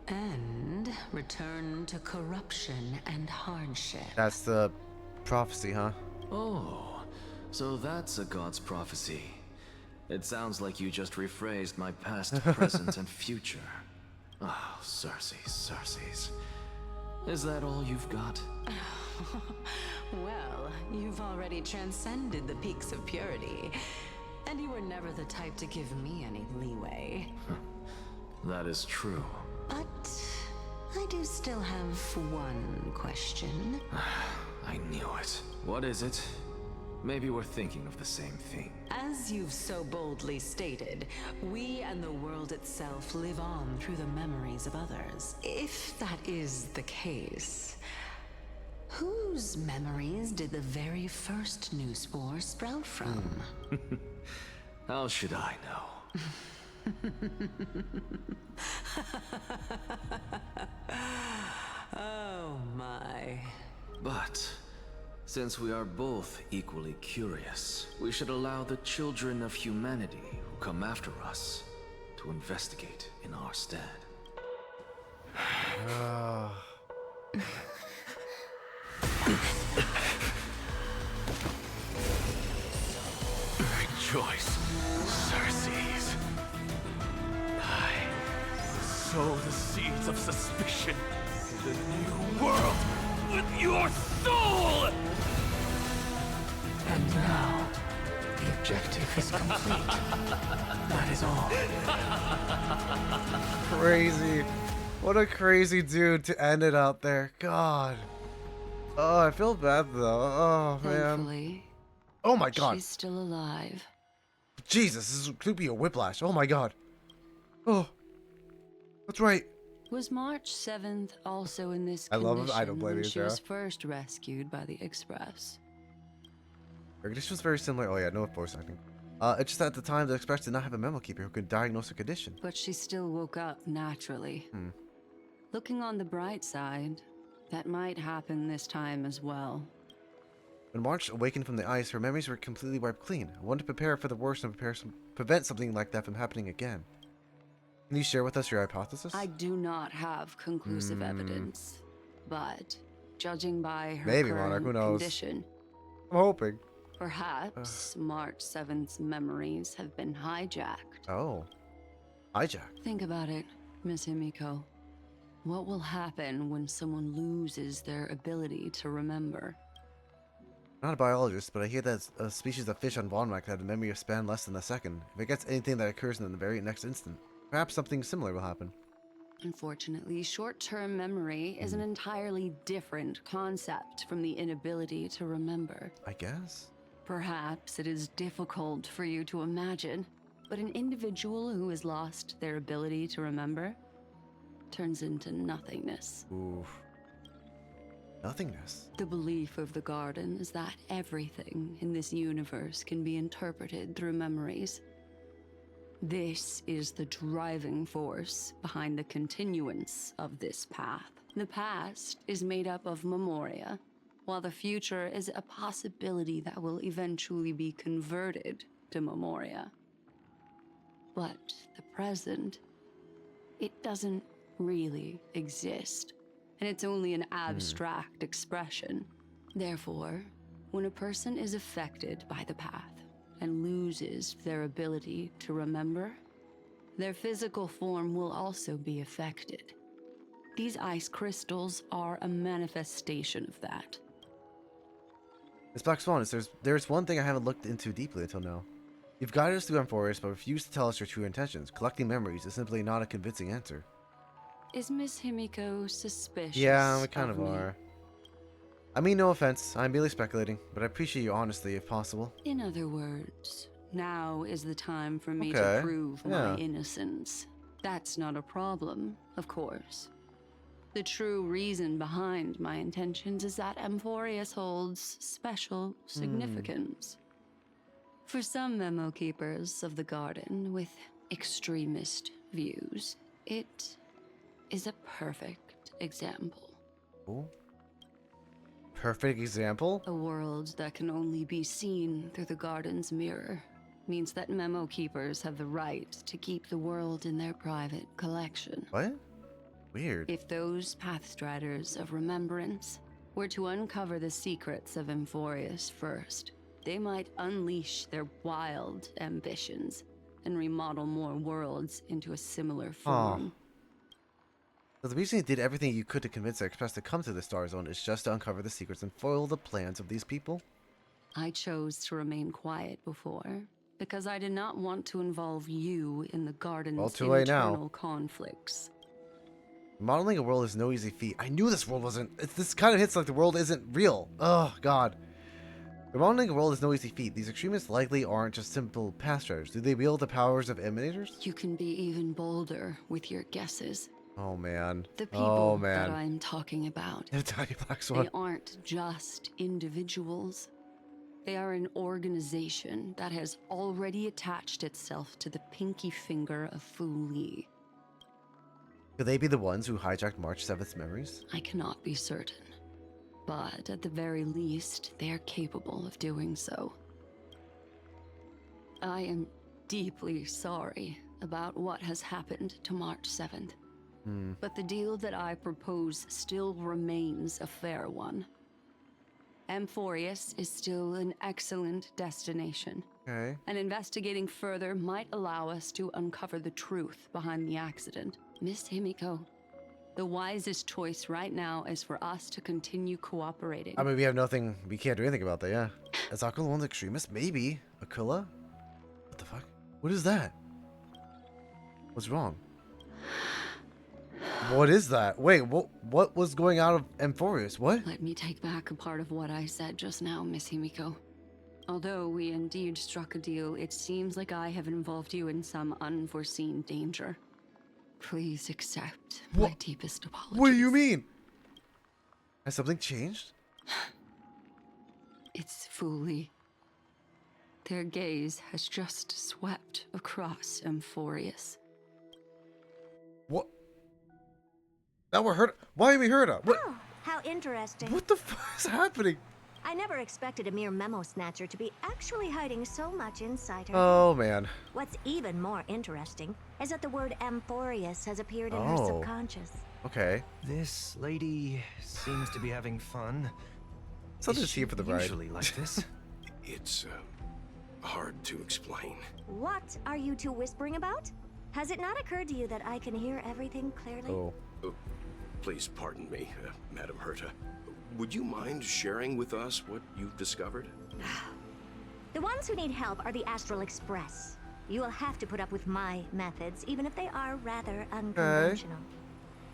and return to corruption and hardship. That's the prophecy, huh? Oh, so that's a god's prophecy. It sounds like you just rephrased my past, present, and future. Oh, Circes. Is that all you've got? Well, you've already transcended the peaks of purity, and you were never the type to give me any leeway. That is true. But I do still have one question. I knew it. What is it? Maybe we're thinking of the same thing. As you've so boldly stated, we and the world itself live on through the memories of others. If that is the case, whose memories did the very first new spore sprout from? How should I know? Oh my. But since we are both equally curious, we should allow the children of humanity who come after us to investigate in our stead. Rejoice, Circes. I sow the seeds of suspicion in the new world with your soul! And now, the objective is complete. That is all. Crazy. What a crazy dude to end it out there. God. Oh, I feel bad though. Oh, man. Thankfully, Oh my God. she's still alive. Jesus, this could be a whiplash. Oh my God. Oh. That's right. Was March 7th also in this I condition love it. I don't blame when you, she was Sarah. first rescued by the Express? Her condition was very similar. Oh yeah, no voice acting. It's just that at the time the Express did not have a memo keeper who could diagnose a condition. But she still woke up naturally. Looking on the bright side, that might happen this time as well. When March awakened from the ice, her memories were completely wiped clean. I wanted to prepare her for the worst and prevent something like that from happening again. Can you share with us your hypothesis? I do not have conclusive evidence, but judging by her Maybe, Monarch, current who knows? condition, I'm hoping. perhaps March 7th's memories have been hijacked. Oh. Hijack. Think about it, Miss Himiko. What will happen when someone loses their ability to remember? I'm not a biologist, but I hear that a species of fish on Vonrak had a memory of span less than a second. If it gets anything that occurs in the very next instant, perhaps something similar will happen. Unfortunately, short-term memory is an entirely different concept from the inability to remember. I guess. Perhaps it is difficult for you to imagine, but an individual who has lost their ability to remember turns into nothingness. Oof. Nothingness. The belief of the Garden is that everything in this universe can be interpreted through memories. This is the driving force behind the continuance of this path. The past is made up of memoria, while the future is a possibility that will eventually be converted to memoria. But the present, it doesn't really exist, and it's only an abstract expression. Therefore, when a person is affected by the path and loses their ability to remember, their physical form will also be affected. These ice crystals are a manifestation of that. Miss Black Swan, there's one thing I haven't looked into deeply until now. You've guided us through Amphorius, but refused to tell us your true intentions. Collecting memories is simply not a convincing answer. Is Miss Himiko suspicious? Yeah, we kind of me? are. I mean, no offense. I'm merely speculating, but I appreciate your honesty if possible. In other words, now is the time for me Okay, to prove yeah. my innocence. That's not a problem, of course. The true reason behind my intentions is that Amphorius holds special significance. For some memo keepers of the Garden with extremist views, it is a perfect example. Oh. Perfect example? A world that can only be seen through the Garden's mirror means that memo keepers have the right to keep the world in their private collection. What? Weird. If those Pathstriders of Remembrance were to uncover the secrets of Amphorius first, they might unleash their wild ambitions and remodel more worlds into a similar form. So the reason you did everything you could to convince the Express to come to the Star Zone is just to uncover the secrets and foil the plans of these people? I chose to remain quiet before, because I did not want to involve you in the Garden's too late now. internal conflicts. Modeling a world is no easy feat. I knew this world wasn't. This kind of hits like the world isn't real. Oh, God. Modeling a world is no easy feat. These extremists likely aren't just simple Pathstriders. Do they wield the powers of Emanators? You can be even bolder with your guesses. Oh, man. The people man. that I'm talking about, Tiny Black Swan. they aren't just individuals. They are an organization that has already attached itself to the pinky finger of Fu Li. Could they be the ones who hijacked March 7th's memories? I cannot be certain, but at the very least, they are capable of doing so. I am deeply sorry about what has happened to March 7th. But the deal that I propose still remains a fair one. Amphorius is still an excellent destination. Okay. And investigating further might allow us to uncover the truth behind the accident. Miss Himiko, the wisest choice right now is for us to continue cooperating. I mean, we have nothing. We can't do anything about that, yeah. Is Aquila one of the extremists? Maybe. Aquila? What the fuck? What is that? What's wrong? What is that? Wait, what was going out of Amphorius? What? Let me take back a part of what I said just now, Miss Himiko. Although we indeed struck a deal, it seems like I have involved you in some unforeseen danger. Please accept my deepest apologies. What do you mean? Has something changed? It's Fu Li. Their gaze has just swept across Amphorius. What? Now we're hurt. Why are we hurt? What? Oh, how interesting. What the fuck is happening? I never expected a mere memo snatcher to be actually hiding so much inside her. Oh, man. What's even more interesting is that the word Amphorius has appeared in her subconscious. Okay. This lady seems to be having fun. Something's here for the bride. Usually like this. It's hard to explain. What are you two whispering about? Has it not occurred to you that I can hear everything clearly? Oh. Please pardon me, Madam Herta. Would you mind sharing with us what you've discovered? The ones who need help are the Astral Express. You will have to put up with my methods, even if they are rather unconventional.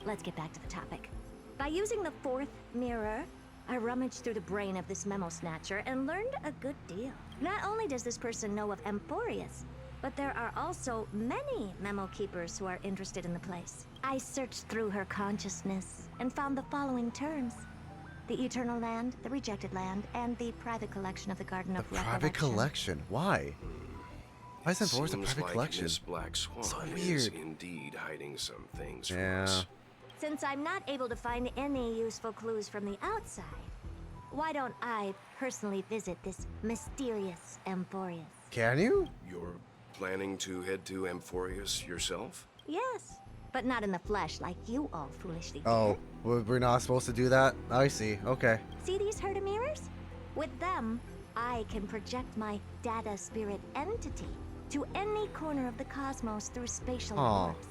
Let's get back to the topic. By using the fourth mirror, I rummaged through the brain of this memo snatcher and learned a good deal. Not only does this person know of Amphorius, but there are also many memo keepers who are interested in the place. I searched through her consciousness and found the following terms: the Eternal Land, the Rejected Land, and the private collection of the Garden of Recollection. Private collection? Why? Why is Amphorius a private like collection? Miss Black Swan So is weird. indeed hiding some things from Yeah. us. Since I'm not able to find any useful clues from the outside, why don't I personally visit this mysterious Amphorius? Can you? You're planning to head to Amphorius yourself? Yes, but not in the flesh like you all foolishly did. Oh, we're not supposed to do that? I see. Okay. See these Herta mirrors? With them, I can project my data spirit entity to any corner of the cosmos through spatial warps,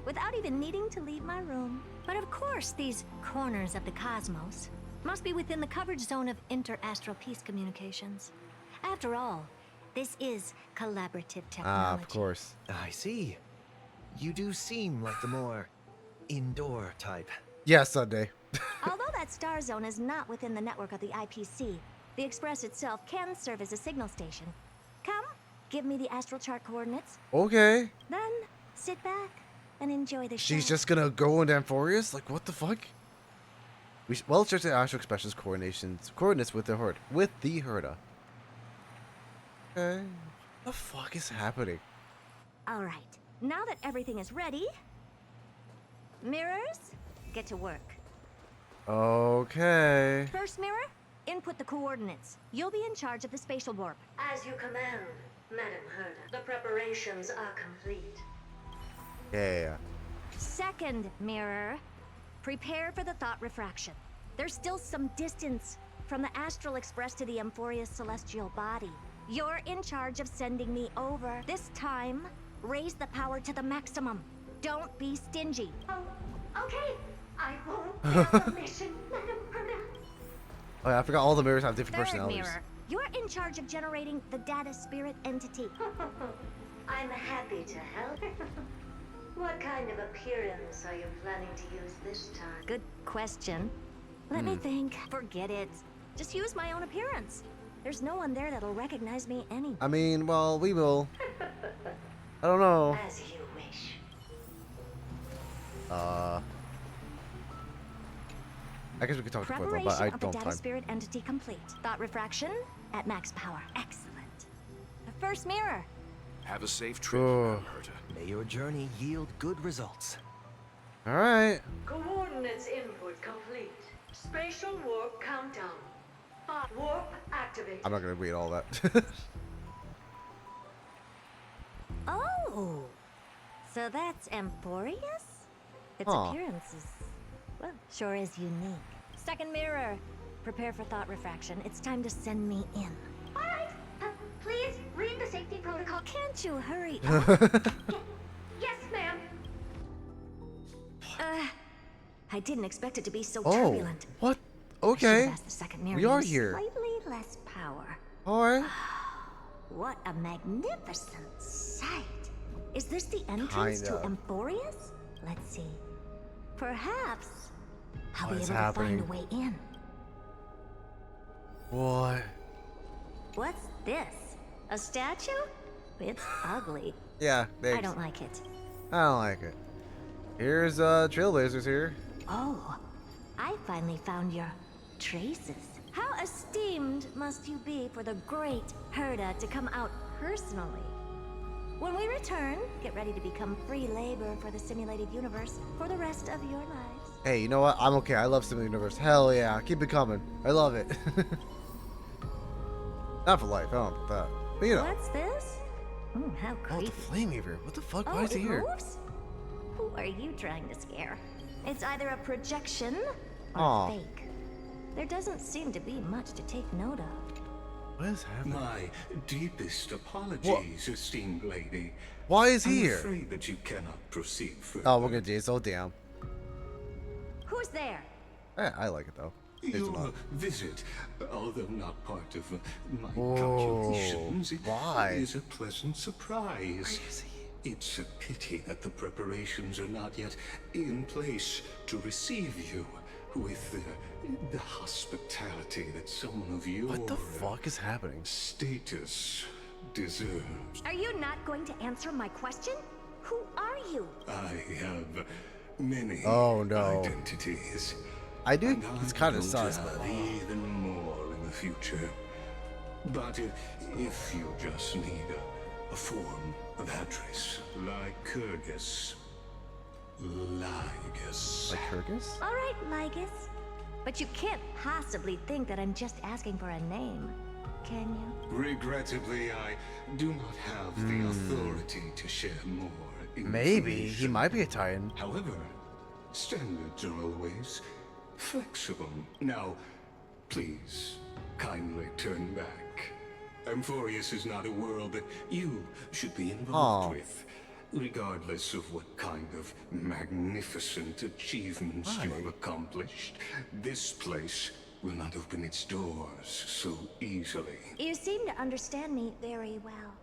without even needing to leave my room. But of course, these corners of the cosmos must be within the coverage zone of inter-astral peace communications. After all, this is collaborative technology. Ah, of course. I see. You do seem like the more indoor type. Yeah, Sunday. Although that star zone is not within the network of the IPC, the Express itself can serve as a signal station. Come, give me the astral chart coordinates. Okay. Then sit back and enjoy the show. She's just gonna go into Amphorius? Like, what the fuck? Well, check the Astral Express's coordinates with the herd. With the Herta. Okay. What the fuck is happening? All right. Now that everything is ready, mirrors, get to work. Okay. First mirror, input the coordinates. You'll be in charge of the spatial warp. As you command, Madam Herta. The preparations are complete. Yeah. Second mirror, prepare for the thought refraction. There's still some distance from the Astral Express to the Amphorius celestial body. You're in charge of sending me over. This time, raise the power to the maximum. Don't be stingy. Oh, okay. I won't fail the mission, Madam Herta. Oh, yeah, I forgot all the mirrors have different Third personalities. mirror, you're in charge of generating the data spirit entity. I'm happy to help. What kind of appearance are you planning to use this time? Good question. Let me think. Forget it. Just use my own appearance. There's no one there that'll recognize me anyway. I mean, well, we will. I don't know. As you wish. I guess we could talk to Quiver, Preparation but I of the don't data time. spirit entity complete. Thought refraction at max power. Excellent. The first mirror. Have a safe trip, Herta. May your journey yield good results. All right. Coordinates input complete. Spatial warp countdown. Warp activated. I'm not gonna read all that. Oh, so that's Amphorius? Its Huh. appearance is, well, sure is unique. Second mirror. Prepare for thought refraction. It's time to send me in. All right. Please read the safety protocol. Can't you hurry up? Yes, ma'am. I didn't expect it to be so Oh, turbulent. what? I should've Okay. asked the second mirror We to are use here. Slightly less power. All right. What a magnificent sight. Is this the entrance Kind to of. Amphorius? Let's see. Perhaps I'll What be is able happening? to find a way in. What? What's this? A statue? It's ugly. Yeah, I thanks. don't like it. I don't like it. Here's Trailblazers here. Oh, I finally found your traces. How esteemed must you be for the great Herta to come out personally? When we return, get ready to become free labor for the simulated universe for the rest of your lives. Hey, you know what? I'm okay. I love Simulated Universe. Hell yeah. Keep it coming. I love it. Not for life. I don't know about that. But you know. What's this? How Oh, creepy. the flame eater. What the fuck? Why Oh, is he it here? moves? Who are you trying to scare? It's either a projection or Aw. fake. There doesn't seem to be much to take note of. What is happening? My deepest apologies, esteemed lady. Why is he I'm here? afraid that you cannot proceed further. Oh, we're gonna do this. Oh, damn. Who's there? I like it though. It's Your not. visit, although not part of my Oh, calculations, why? is a pleasant surprise. It's a pity that the preparations are not yet in place to receive you with the hospitality that someone of your What the fuck is happening? status deserves. Are you not going to answer my question? Who are you? I have many Oh, no. identities. I do. And He's I kind of will sus, have but even more in the future. But if you just need a form of address, like Kyrgyz. Lygus. like Kyrgyz? All right, Lygus. But you can't possibly think that I'm just asking for a name, can you? Regrettably, I do not have the authority to share more information. Maybe he might be a Titan. However, standards are always flexible. Now, please, kindly turn back. Amphorius is not a world that you should be involved Aw. with, regardless of what kind of magnificent achievements you have accomplished. This place will not open its doors so easily. You seem to understand me very well.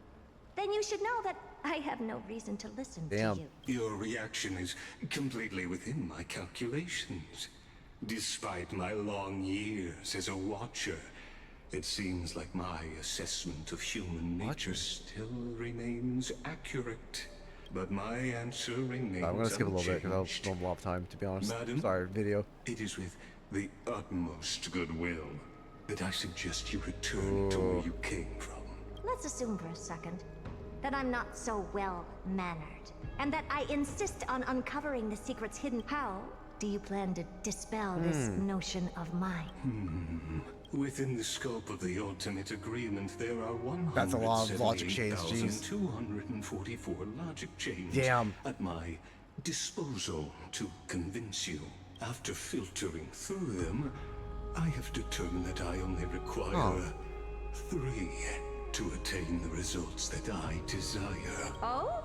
Then you should know that I have no reason to listen Damn. to you. Your reaction is completely within my calculations. Despite my long years as a watcher, it seems like my assessment of human nature still remains accurate. But my answer remains I'm gonna skip a little bit because I unchanged. don't have a lot of time, to be honest. Madam? Sorry, video. It is with the utmost goodwill that I suggest you return to where you came from. Let's assume for a second that I'm not so well-mannered, and that I insist on uncovering the secrets hidden. How do you plan to dispel this notion of mine? Within the scope of the ultimate agreement, there are That's a lot of logic chains, jeez. 178,244 logic chains Damn. at my disposal to convince you. After filtering through them, I have determined that I only require 3 to attain the results that I desire. Oh?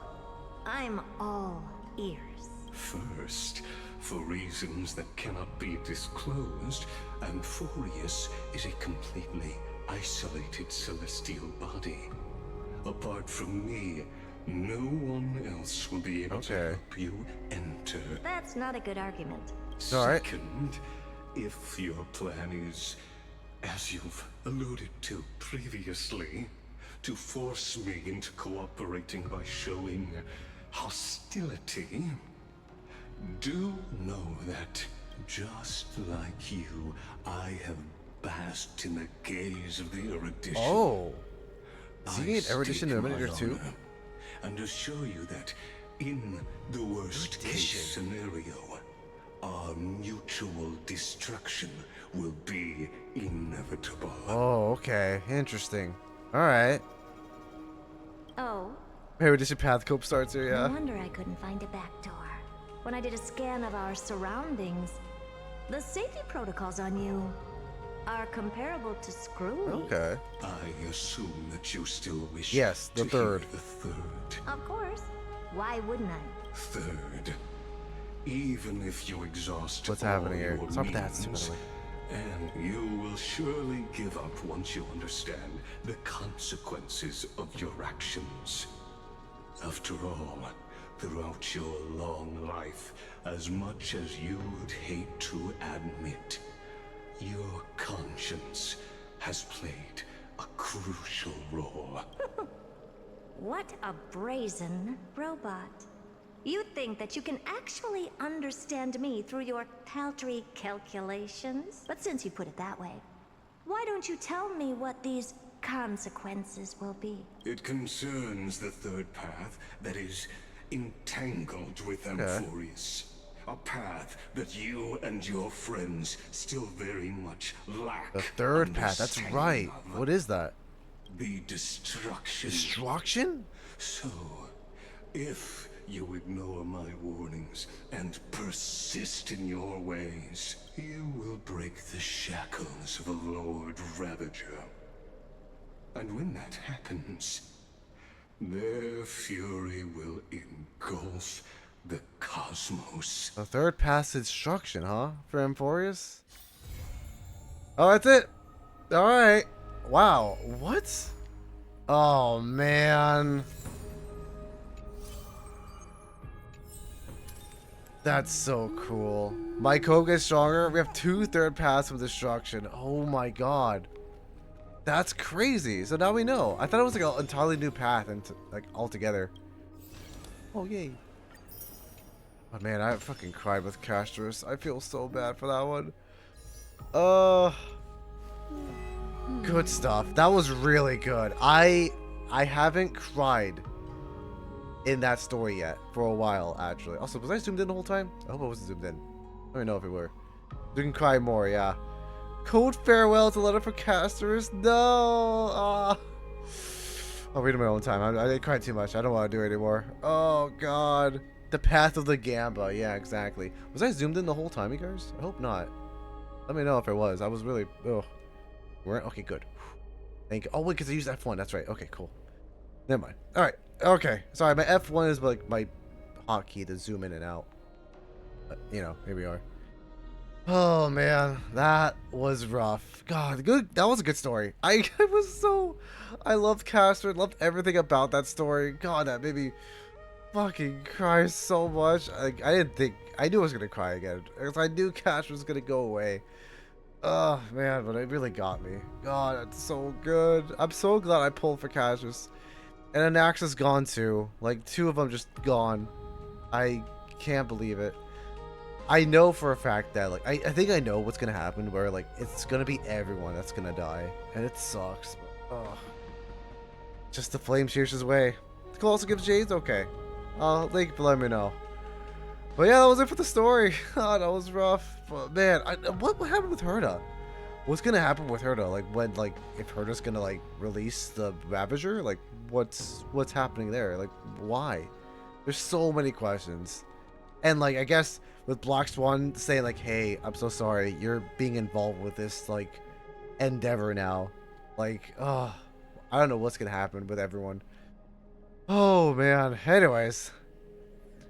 I'm all ears. First, for reasons that cannot be disclosed, Amphorius is a completely isolated celestial body. Apart from me, no one else will be able to help you enter. That's not a good argument. Alright. Second, if your plan is, as you've alluded to previously, to force me into cooperating by showing hostility, do know that Just like you, I have basked in the gaze of the erudition. Oh. Is he I getting erudition stake Terminator my 2? honor and assure you that in the worst case scenario, our mutual destruction will be inevitable. Oh, okay. Interesting. Alright. Oh, Erudition path cope starts here, no yeah. wonder I couldn't find a back door. When I did a scan of our surroundings, the safety protocols on you are comparable to Screwy. Okay. I assume that you still wish Yes, the to third. hear the third. Of course. Why wouldn't I? Third, even if you exhaust What's all happening here? your Stop with that, means, stupid. and you will surely give up once you understand the consequences of your actions. After all, throughout your long life, as much as you would hate to admit, your conscience has played a crucial role. What a brazen robot. You think that you can actually understand me through your paltry calculations? But since you put it that way, why don't you tell me what these consequences will be? It concerns the third path that is entangled with Amphorius. A path that you and your friends still very much lack. The third path, that's understanding right. of. What is that? The destruction. Destruction? So, if you ignore my warnings and persist in your ways, you will break the shackles of a Lord Ravager. And when that happens, their fury will engulf the cosmos. The third path destruction, huh? For Amphorius? Oh, that's it. Alright. Wow. What? Oh, man. That's so cool. My code gets stronger. We have 2 third paths of destruction. Oh my god. That's crazy. So now we know. I thought it was like an entirely new path and like altogether. Oh yay. Oh man, I fucking cried with Castros. I feel so bad for that one. Good stuff. That was really good. I haven't cried in that story yet for a while, actually. Also, was I zoomed in the whole time? I hope I wasn't zoomed in. Let me know if we were. You can cry more, yeah. Cold farewell to letter for casters. No. I'll read it my own time. I didn't cry too much. I don't want to do it anymore. Oh god. The path of the Gamba. Yeah, exactly. Was I zoomed in the whole time, you guys? I hope not. Let me know if I was. I was really. Oh. We're okay. Good. Thank you. Oh wait, because I used F1. That's right. Okay, cool. Never mind. All right. Okay. Sorry, my F1 is like my hotkey to zoom in and out. But, you know, here we are. Oh man, that was rough. God, good. That was a good story. I loved Castor. Loved everything about that story. God, that made me fucking cry so much. I didn't think. I knew I was gonna cry again because I knew Castor was gonna go away. Oh man, but it really got me. God, that's so good. I'm so glad I pulled for Cassius. And Anax is gone too. Like 2 of them just gone. I can't believe it. I know for a fact that like I think I know what's gonna happen where like it's gonna be everyone that's gonna die. And it sucks. But, just the flame shears way. The call also gives Jades? Okay. Thank you for letting me know. But yeah, that was it for the story. Oh, that was rough. But man, what happened with Herta? What's gonna happen with Herta? Like when, like, if Herta's gonna like release the Ravager? Like, what's happening there? Like, why? There's so many questions. And like, I guess with Black Swan saying like, "Hey, I'm so sorry. You're being involved with this like endeavor now." Like, oh, I don't know what's gonna happen with everyone. Oh man. Anyways.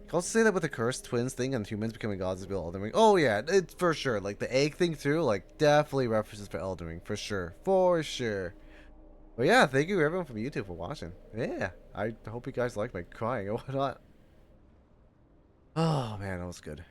Can also say that with the cursed twins thing and humans becoming gods is built Elden Ring. Oh yeah, it's for sure. Like the egg thing too, like definitely references for Elden Ring, for sure. For sure. But yeah, thank you everyone from YouTube for watching. Yeah, I hope you guys like my crying and whatnot. Oh man, that was good.